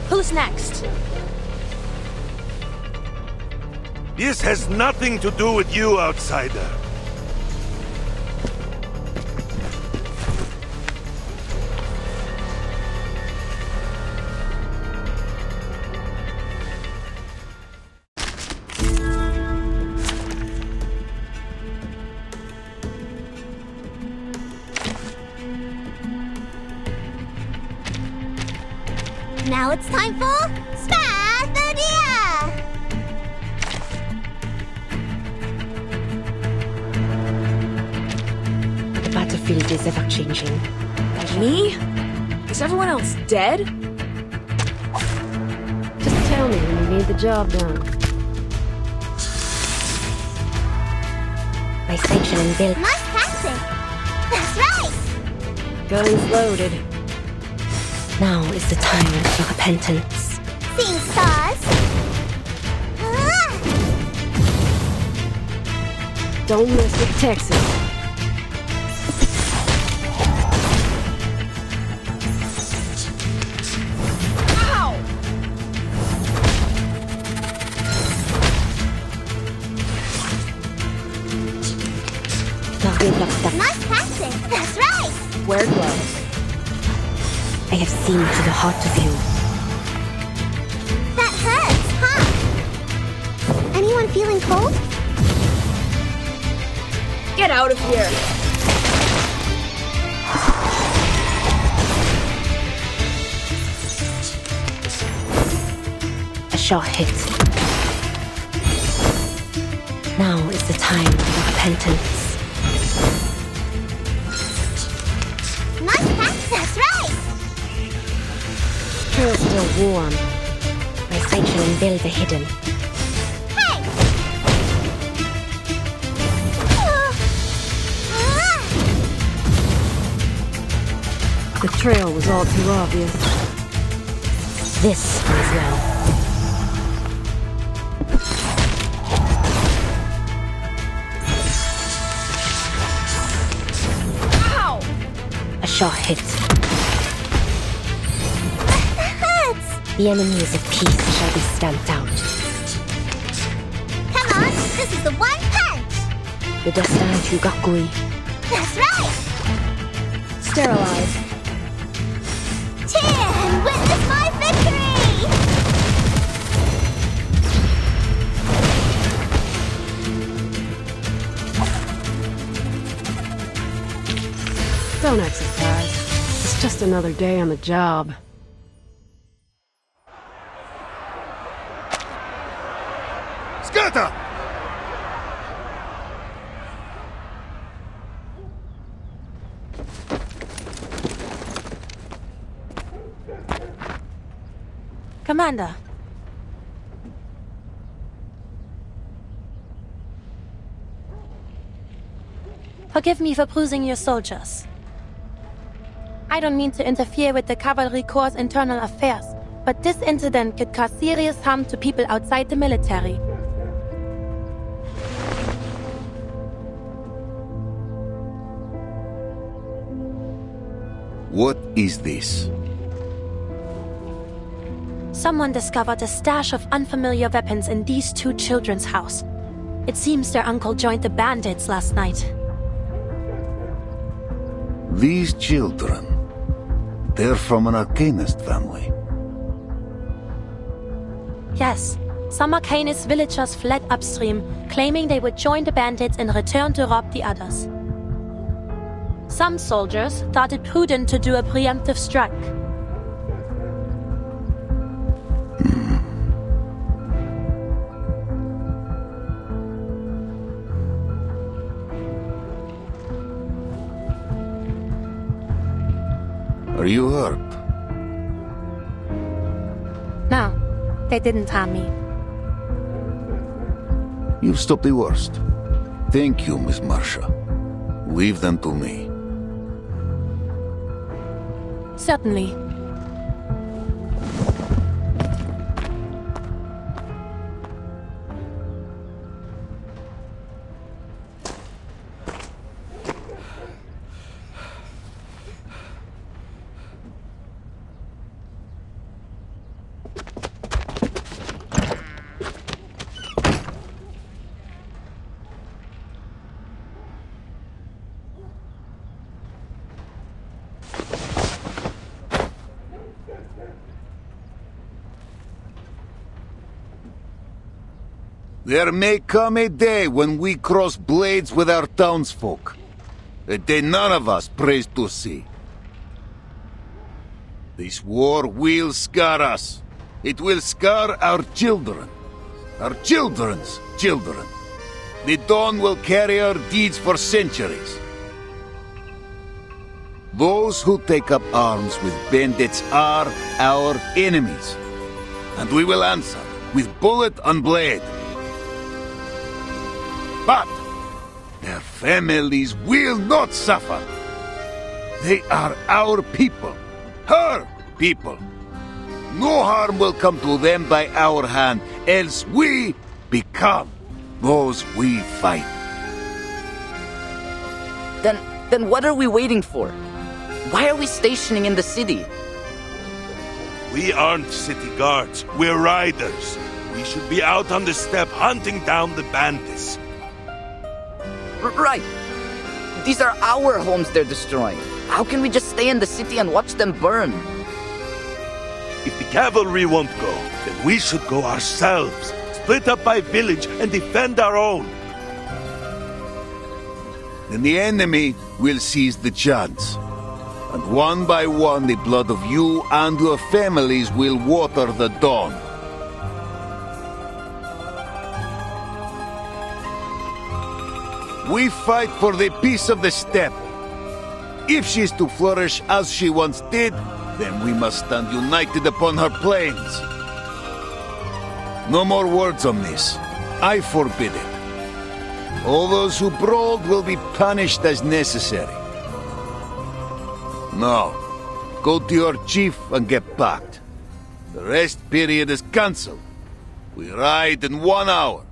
Who's next? This has nothing to do with you, outsider. Now it's time for Spathodia! The battlefield is ever-changing. Me? Is everyone else dead? Just tell me when you need the job done. My Sachin and Bill. Nice tactic! That's right! Guns loaded. Now is the time for repentance. Seeing stars? Don't mess with Texas. Nice tactic! That's right! Wear gloves. I have seen to the heart of you. That hurts, huh? Anyone feeling cold? Get out of here! A shot hit. Now is the time for repentance. Nice tactic! That's right! Trail's still warm. My Sachin and Bill the hidden. Hey! The trail was all too obvious. This is well. A shot hit. That hurts! The enemies of peace shall be stamped out. Come on, this is the one punch! The destin to Gakui. That's right! Sterilize. Cheer and witness my victory! Don't act surprised. It's just another day on the job. Scatter! Commander. Forgive me for bruising your soldiers. I don't mean to interfere with the Cavalry Corps' internal affairs, but this incident could cause serious harm to people outside the military. What is this? Someone discovered a stash of unfamiliar weapons in these two children's house. It seems their uncle joined the bandits last night. These children, they're from an Arcanist family. Yes, some Arcanist villagers fled upstream, claiming they would join the bandits and return to rob the others. Some soldiers thought it prudent to do a preemptive strike. Are you hurt? No, they didn't harm me. You've stopped the worst. Thank you, Miss Marsha. Leave them to me. Certainly. There may come a day when we cross blades with our townsfolk. A day none of us prays to see. This war will scar us. It will scar our children. Our children's children. The Dawn will carry our deeds for centuries. Those who take up arms with bandits are our enemies. And we will answer with bullet and blade. But their families will not suffer. They are our people. Her people. No harm will come to them by our hand, else we become those we fight. Then what are we waiting for? Why are we stationing in the city? We aren't city guards, we're riders. We should be out on the steppe hunting down the bandits. Right. These are our homes they're destroying. How can we just stay in the city and watch them burn? If the cavalry won't go, then we should go ourselves. Split up by village and defend our own. Then the enemy will seize the chance. And one by one the blood of you and your families will water the Dawn. We fight for the peace of the steppe. If she is to flourish as she once did, then we must stand united upon her plains. No more words on this. I forbid it. All those who brawled will be punished as necessary. Now, go to your chief and get packed. The rest period is cancelled. We ride in 1 hour.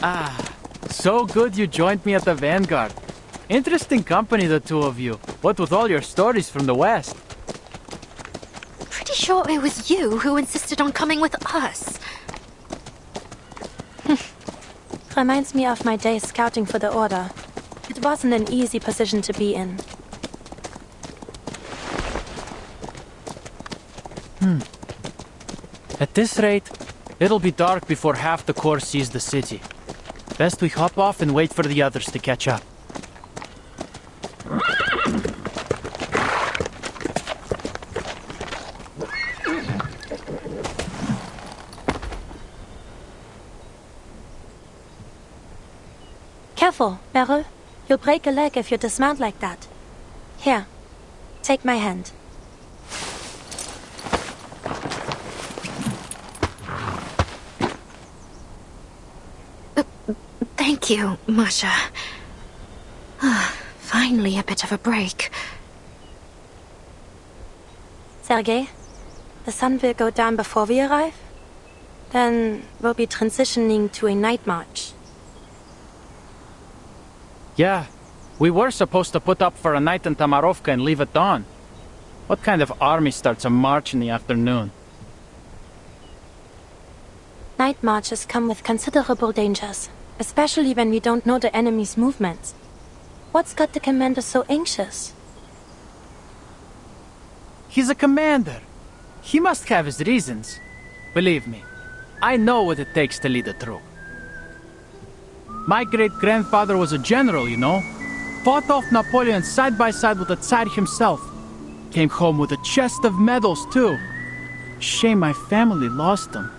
Ah, so good you joined me at the Vanguard. Interesting company, the two of you. What with all your stories from the West. Pretty sure it was you who insisted on coming with us. Reminds me of my days scouting for the Order. It wasn't an easy position to be in. At this rate, it'll be dark before half the Corps sees the city. Best we hop off and wait for the others to catch up. Careful, Beryl. You'll break a leg if you dismount like that. Here, take my hand. Thank you, Masha. Finally a bit of a break. Sergei, the sun will go down before we arrive. Then we'll be transitioning to a night march. Yeah, we were supposed to put up for a night in Tamarovka and leave at dawn. What kind of army starts a march in the afternoon? Night marches come with considerable dangers, especially when we don't know the enemy's movements. What's got the commander so anxious? He's a commander. He must have his reasons. Believe me, I know what it takes to lead a troop. My great-grandfather was a general, you know. Fought off Napoleon side by side with the Tsar himself. Came home with a chest of medals, too. Shame my family lost them.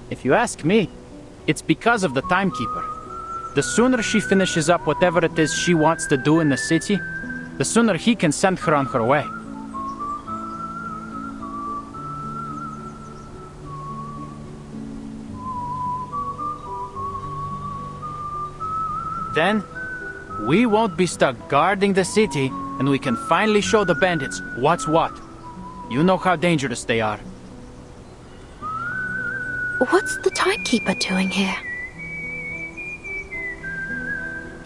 If you ask me, it's because of the Timekeeper. The sooner she finishes up whatever it is she wants to do in the city, the sooner he can send her on her way. Then, we won't be stuck guarding the city, and we can finally show the bandits what's what. You know how dangerous they are. What's the timekeeper doing here?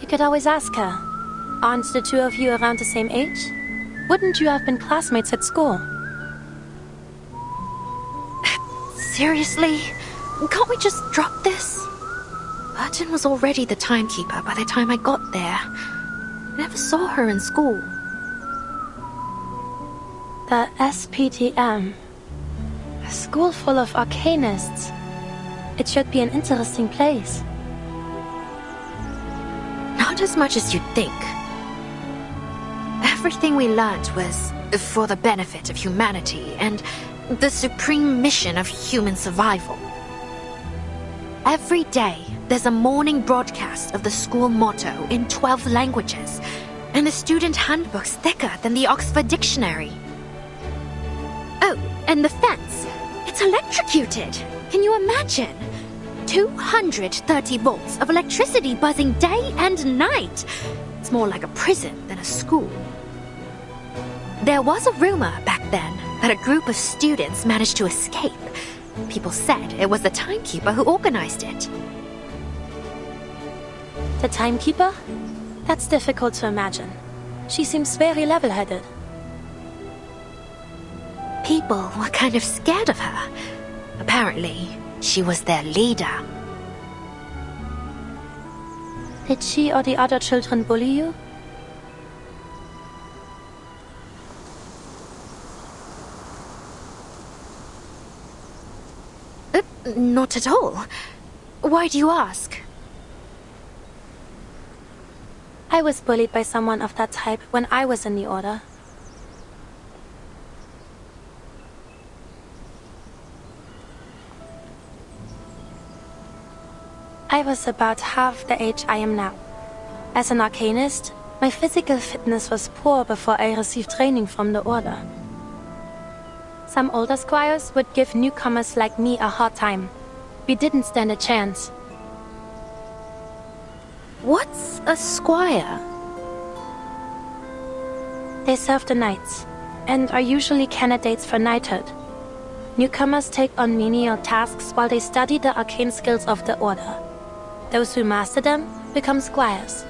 You could always ask her. Aren't the two of you around the same age? Wouldn't you have been classmates at school? Seriously? Can't we just drop this? Burton was already the timekeeper by the time I got there. I never saw her in school. The SPTM. A school full of arcanists. It should be an interesting place. Not as much as you'd think. Everything we learned was for the benefit of humanity and the supreme mission of human survival. Every day, there's a morning broadcast of the school motto in 12 languages, and the student handbook's thicker than the Oxford Dictionary. Oh, and the fence. It's electrocuted. Can you imagine? 230 volts of electricity buzzing day and night. It's more like a prison than a school. There was a rumor back then that a group of students managed to escape. People said it was the timekeeper who organized it. The timekeeper? That's difficult to imagine. She seems very level-headed. People were kind of scared of her. Apparently, she was their leader. Did she or the other children bully you? Not at all. Why do you ask? I was bullied by someone of that type when I was in the Order. I was about half the age I am now. As an arcanist, my physical fitness was poor before I received training from the Order. Some older squires would give newcomers like me a hard time. We didn't stand a chance. What's a squire? They serve the knights, and are usually candidates for knighthood. Newcomers take on menial tasks while they study the arcane skills of the Order. Those who master them become squires.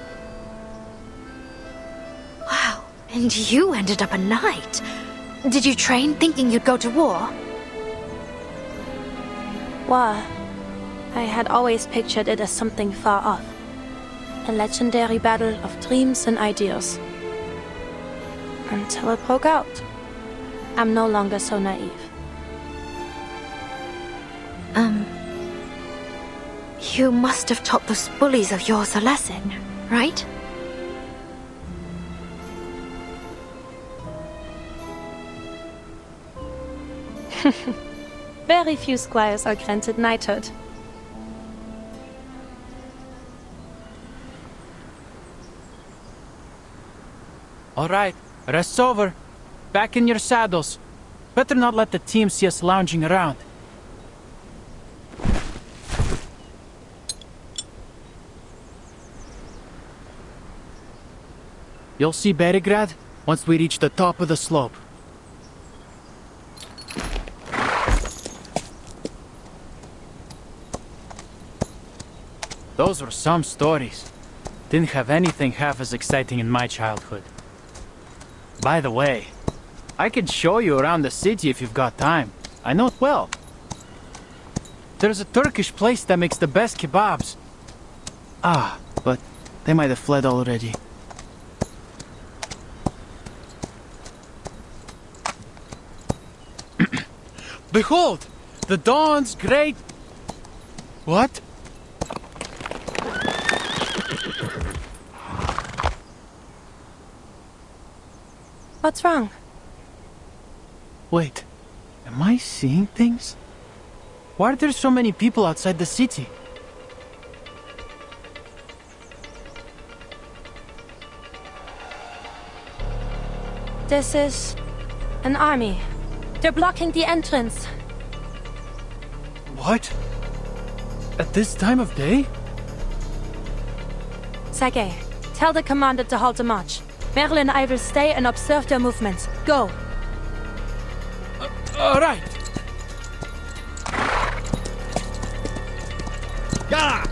Wow, and you ended up a knight. Did you train thinking you'd go to war? War. I had always pictured it as something far off. A legendary battle of dreams and ideas. Until it broke out. I'm no longer so naive. You must have taught those bullies of yours a lesson, right? Very few squires are granted knighthood. All right, rest's over. Back in your saddles. Better not let the team see us lounging around. You'll see Berigrad once we reach the top of the slope. Those were some stories. Didn't have anything half as exciting in my childhood. By the way, I could show you around the city if you've got time. I know it well. There's a Turkish place that makes the best kebabs. Ah, but they might have fled already. Behold! The dawn's great... What? What's wrong? Wait, am I seeing things? Why are there so many people outside the city? This is an army. They're blocking the entrance. What? At this time of day? Sergei, tell the commander to halt the march. Merle and I will stay and observe their movements. Go! All right. Yeah.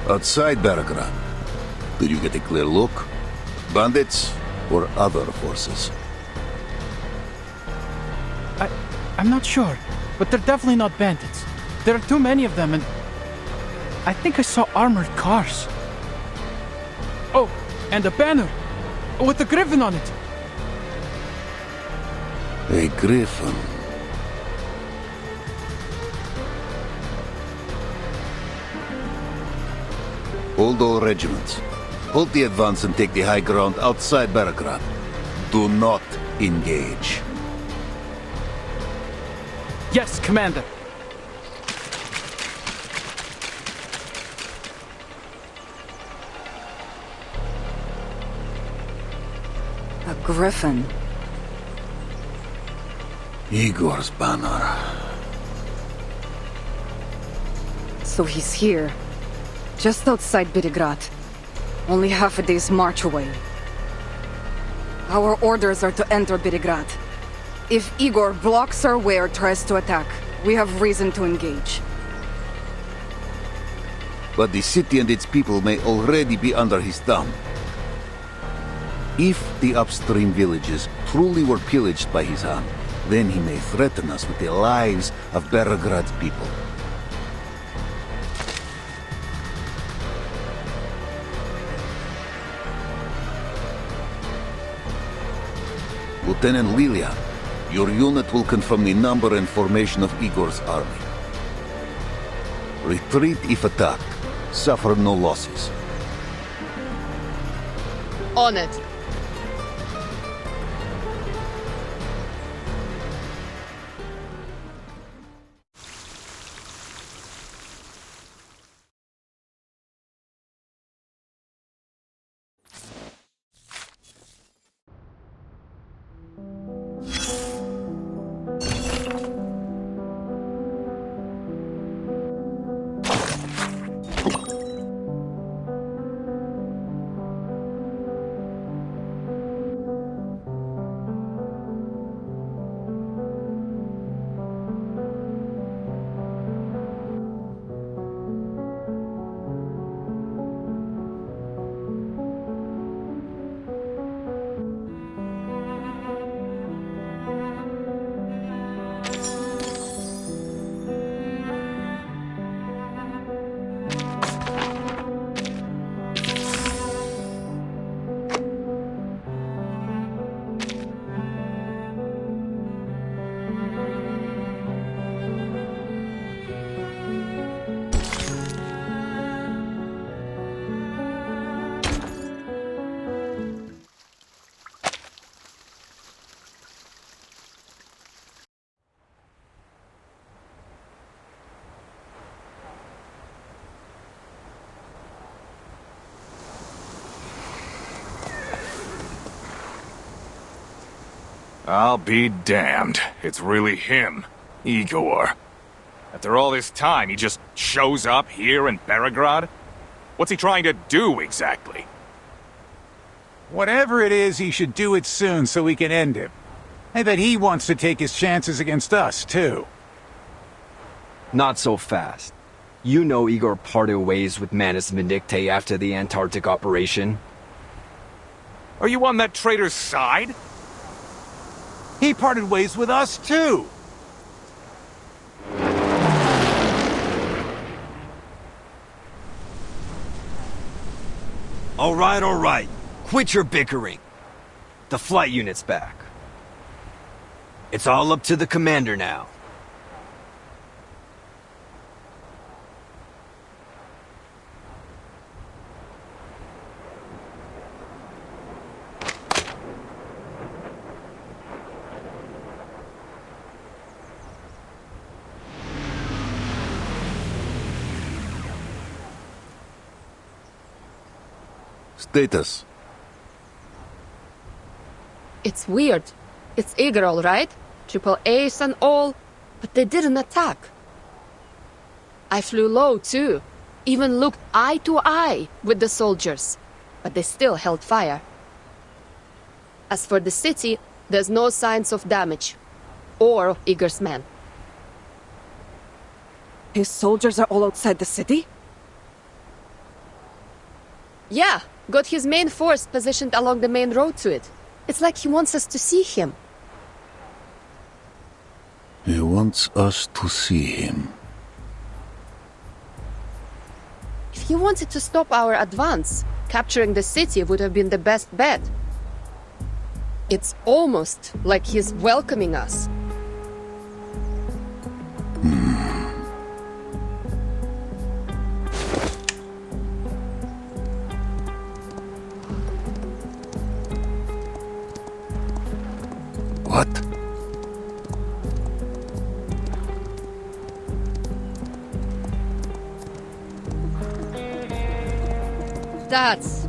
Outside Beregrad, did you get a clear look? Bandits or other forces? I'm not sure, but they're definitely not bandits. There are too many of them, and I think I saw armored cars. Oh, and a banner with a griffin on it. A griffin. Hold all regiments. Hold the advance and take the high ground outside Beregrad. Do not engage. Yes, Commander. A griffin. Igor's banner. So he's here. Just outside Beregrad. Only half a day's march away. Our orders are to enter Beregrad. If Igor blocks our way or tries to attack, we have reason to engage. But the city and its people may already be under his thumb. If the upstream villages truly were pillaged by his hand, then he may threaten us with the lives of Beregrad's people. Lieutenant Lilia, your unit will confirm the number and formation of Igor's army. Retreat if attacked. Suffer no losses. On it. I'll be damned. It's really him, Igor. After all this time, he just shows up here in Beregrad? What's he trying to do, exactly? Whatever it is, he should do it soon so we can end him. I bet he wants to take his chances against us, too. Not so fast. You know Igor parted ways with Manus Vindicte after the Antarctic operation. Are you on that traitor's side? He parted ways with us, too! All right. Quit your bickering. The flight unit's back. It's all up to the commander now. Status. It's weird. It's Igor, all right? Triple Ace and all, but they didn't attack. I flew low, too. Even looked eye to eye with the soldiers, but they still held fire. As for the city, there's no signs of damage. Or Igor's men. His soldiers are all outside the city? Yeah, got his main force positioned along the main road to it. It's like he wants us to see him. He wants us to see him. If he wanted to stop our advance, capturing the city would have been the best bet. It's almost like he's welcoming us. What? That's...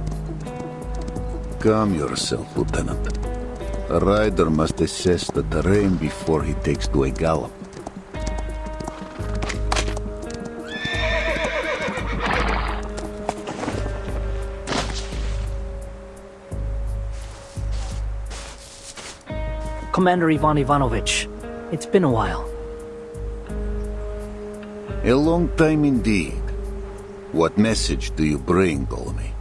Calm yourself, Lieutenant. A rider must assess the terrain before he takes to a gallop. Commander Ivan Ivanovich, it's been a while. A long time indeed. What message do you bring, Ptolemy?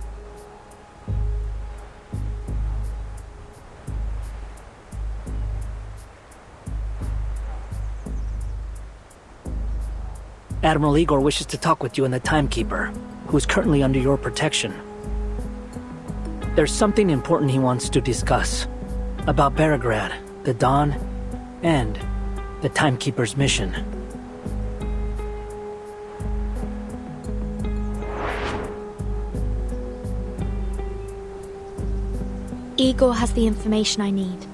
Admiral Igor wishes to talk with you and the Timekeeper, who is currently under your protection. There's something important he wants to discuss. About Beregrad, the Dawn, and the Timekeeper's mission. Igor has the information I need.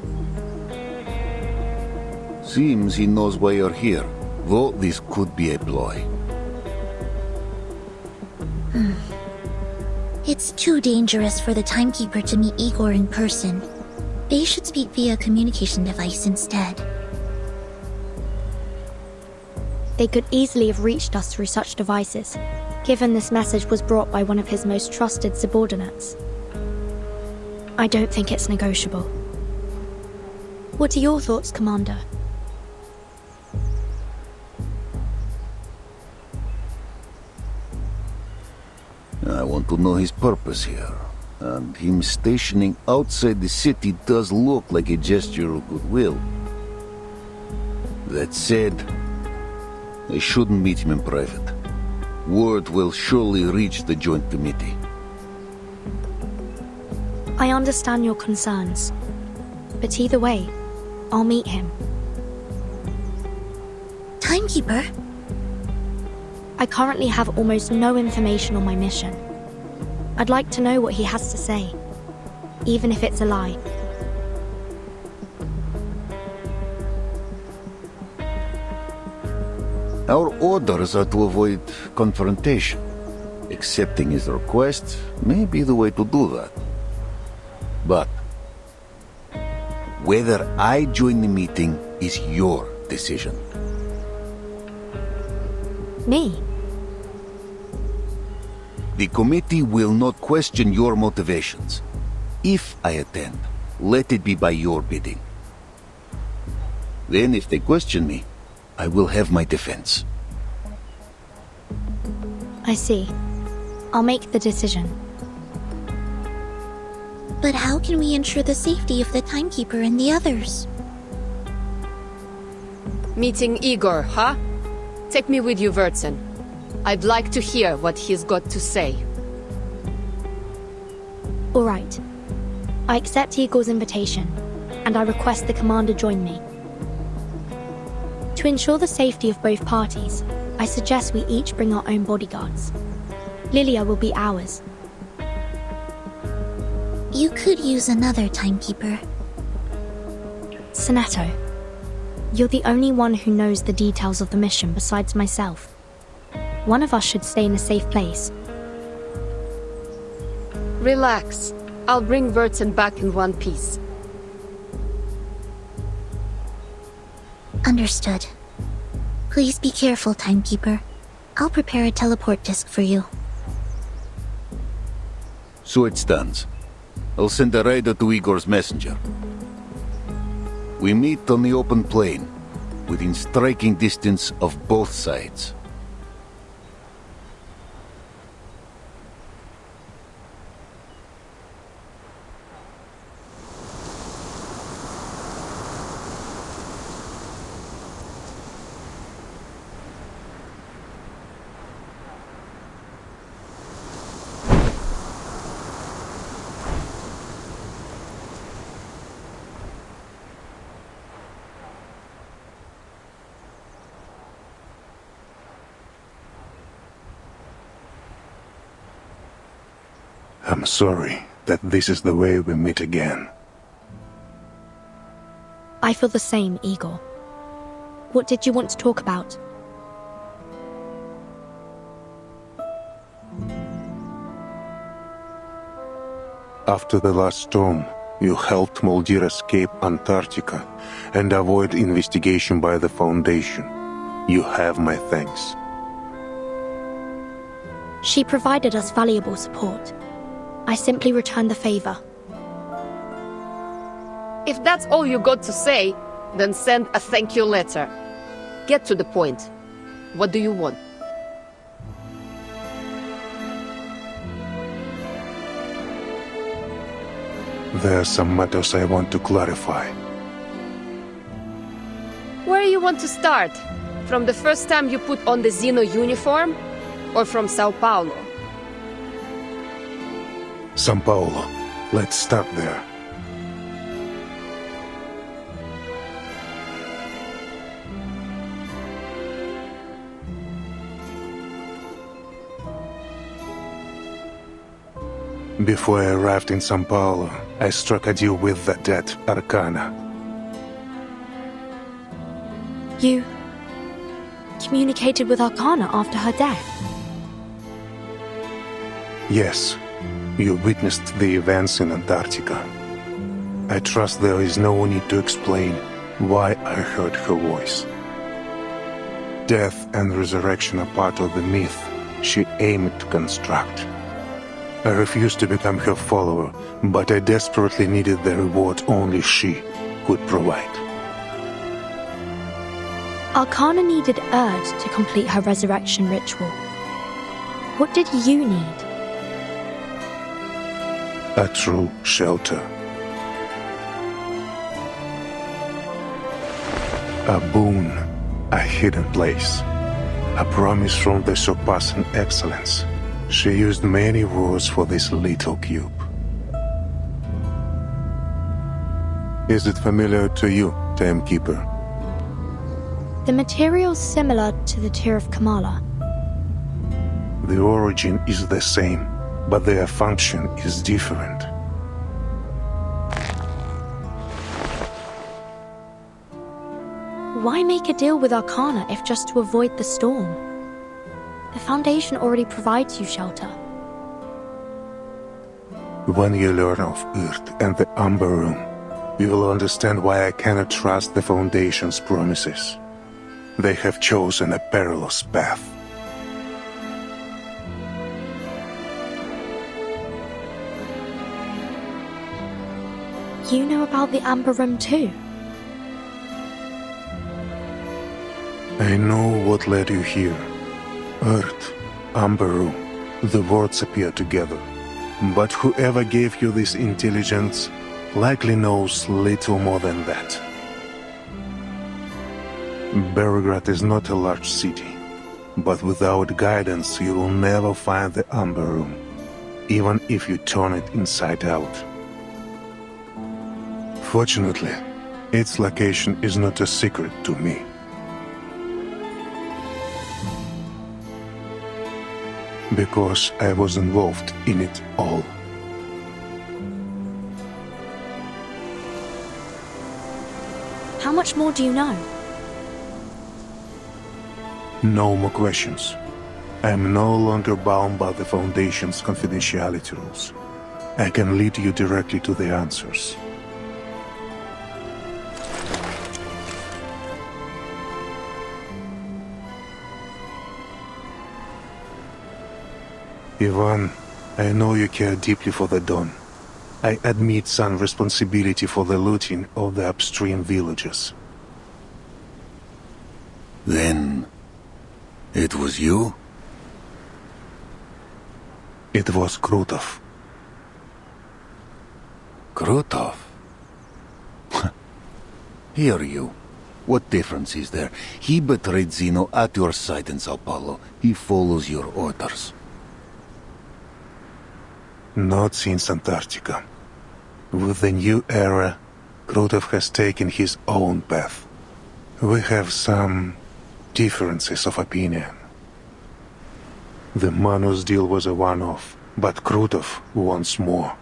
Seems he knows why you're here, though this could be a ploy. It's too dangerous for the Timekeeper to meet Igor in person. They should speak via communication device instead. They could easily have reached us through such devices, given this message was brought by one of his most trusted subordinates. I don't think it's negotiable. What are your thoughts, Commander? I want to know his purpose here, and him stationing outside the city does look like a gesture of goodwill. That said, I shouldn't meet him in private. Word will surely reach the Joint Committee. I understand your concerns, but either way, I'll meet him. Timekeeper? I currently have almost no information on my mission. I'd like to know what he has to say, even if it's a lie. Our orders are to avoid confrontation. Accepting his request may be the way to do that. But whether I join the meeting is your decision. Me? The committee will not question your motivations. If I attend, let it be by your bidding. Then if they question me, I will have my defense. I see. I'll make the decision. But how can we ensure the safety of the Timekeeper and the others? Meeting Igor, huh? Take me with you, Wurtson. I'd like to hear what he's got to say. All right. I accept Igor's invitation, and I request the Commander join me. To ensure the safety of both parties, I suggest we each bring our own bodyguards. Lilia will be ours. You could use another Timekeeper. Sonetto, you're the only one who knows the details of the mission besides myself. One of us should stay in a safe place. Relax. I'll bring Wurtson back in one piece. Understood. Please be careful, Timekeeper. I'll prepare a teleport disk for you. So it stands. I'll send a rider to Igor's messenger. We meet on the open plain, within striking distance of both sides. I'm sorry that this is the way we meet again. I feel the same, Igor. What did you want to talk about? After the last storm, you helped Moldir escape Antarctica and avoid investigation by the Foundation. You have my thanks. She provided us valuable support. I simply returned the favor. If that's all you got to say, then send a thank you letter. Get to the point. What do you want? There are some matters I want to clarify. Where you want to start? From the first time you put on the Xeno uniform? Or from Sao Paulo? São Paulo. Let's start there. Before I arrived in São Paulo, I struck a deal with the dead Arcana. You communicated with Arcana after her death? Yes, you witnessed the events in Antarctica. I trust there is no need to explain why I heard her voice. Death and resurrection are part of the myth she aimed to construct. I refused to become her follower, but I desperately needed the reward only she could provide. Arcana needed Erd to complete her resurrection ritual. What did you need? A true shelter. A boon, a hidden place. A promise from the surpassing excellence. She used many words for this little cube. Is it familiar to you, Timekeeper? The material's similar to the Tear of Kamala. The origin is the same, but their function is different. Why make a deal with Arcana if just to avoid the storm? The Foundation already provides you shelter. When you learn of Erd and the Amber Room, you will understand why I cannot trust the Foundation's promises. They have chosen a perilous path. You know about the Amber Room too? I know what led you here. Erd, Amber Room, the words appear together. But whoever gave you this intelligence likely knows little more than that. Beregrad is not a large city, but without guidance you will never find the Amber Room, even if you turn it inside out. Fortunately, its location is not a secret to me. Because I was involved in it all. How much more do you know? No more questions. I am no longer bound by the Foundation's confidentiality rules. I can lead you directly to the answers. Ivan, I know you care deeply for the Dawn. I admit some responsibility for the looting of the upstream villages. Then... it was you? It was Krutov. Krutov? Hear you. What difference is there? He betrayed Zeno at your side in Sao Paulo. He follows your orders. Not since Antarctica. With the new era, Krutov has taken his own path. We have some differences of opinion. The Manus deal was a one-off, but Krutov wants more.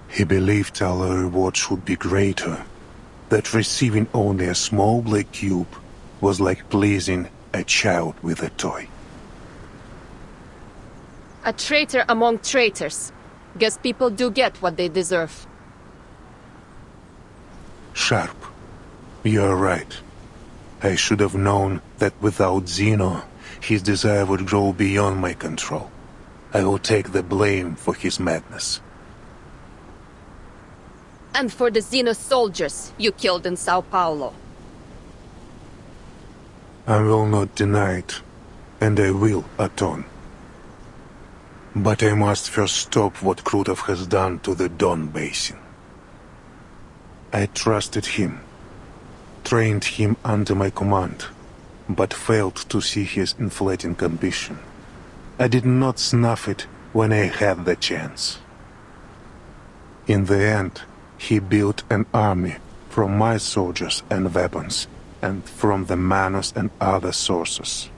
He believed our reward should be greater, that receiving only a small black cube was like pleasing a child with a toy. A traitor among traitors. Guess people do get what they deserve. Sharp. You're right. I should have known that without Zeno, his desire would grow beyond my control. I will take the blame for his madness. And for the Xeno soldiers you killed in Sao Paulo. I will not deny it, and I will atone. But I must first stop what Krutov has done to the Don Basin. I trusted him, trained him under my command, but failed to see his inflating ambition. I did not snuff it when I had the chance. In the end, he built an army from my soldiers and weapons, and from the Manus and other sources.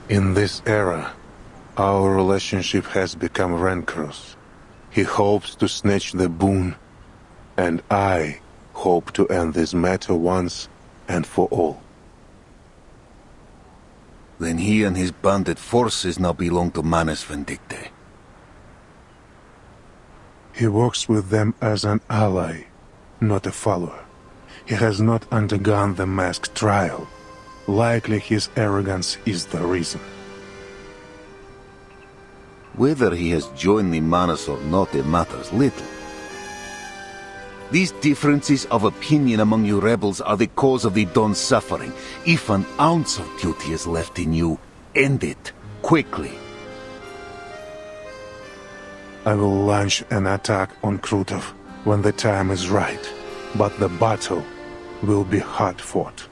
In this era, our relationship has become rancorous. He hopes to snatch the boon, and I hope to end this matter once and for all. Then he and his bandit forces now belong to Manus Vindicte. He works with them as an ally, not a follower. He has not undergone the masked trial. Likely his arrogance is the reason. Whether he has joined the Manus or not, it matters little. These differences of opinion among you rebels are the cause of the Don's suffering. If an ounce of duty is left in you, end it, quickly. I will launch an attack on Krutov when the time is right, but the battle will be hard fought.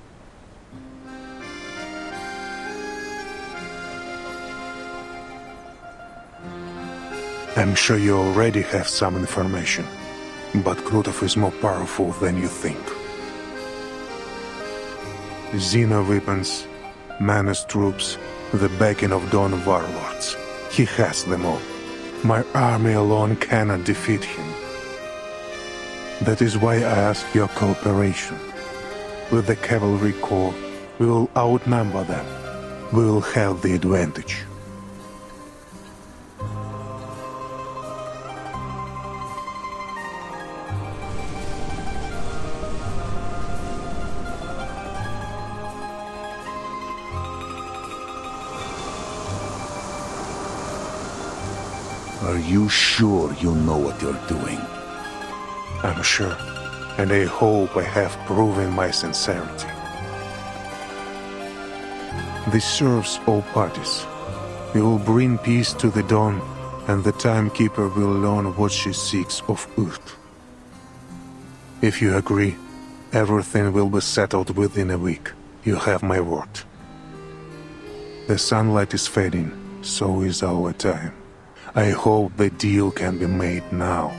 I'm sure you already have some information, but Krutov is more powerful than you think. Xeno weapons, Manus troops, the backing of Don warlords. He has them all. My army alone cannot defeat him. That is why I ask your cooperation. With the cavalry corps, we will outnumber them. We will have the advantage. Are you sure you know what you're doing? I'm sure, and I hope I have proven my sincerity. This serves all parties. We will bring peace to the Dawn, and the Timekeeper will learn what she seeks of Earth. If you agree, everything will be settled within a week. You have my word. The sunlight is fading, so is our time. I hope the deal can be made now.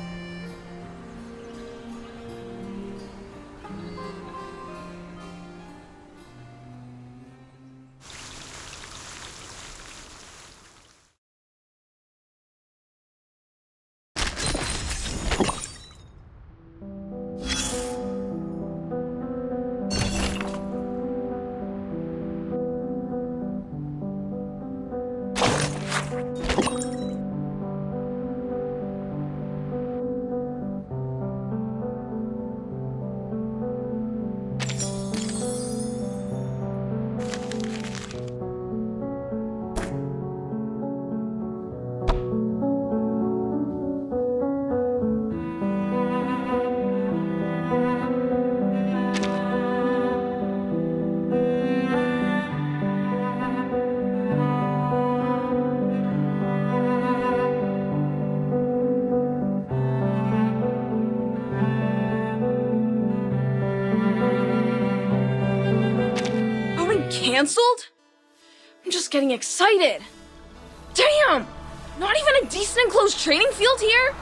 cancelled? I'm just getting excited. Damn! Not even a decent enclosed training field here?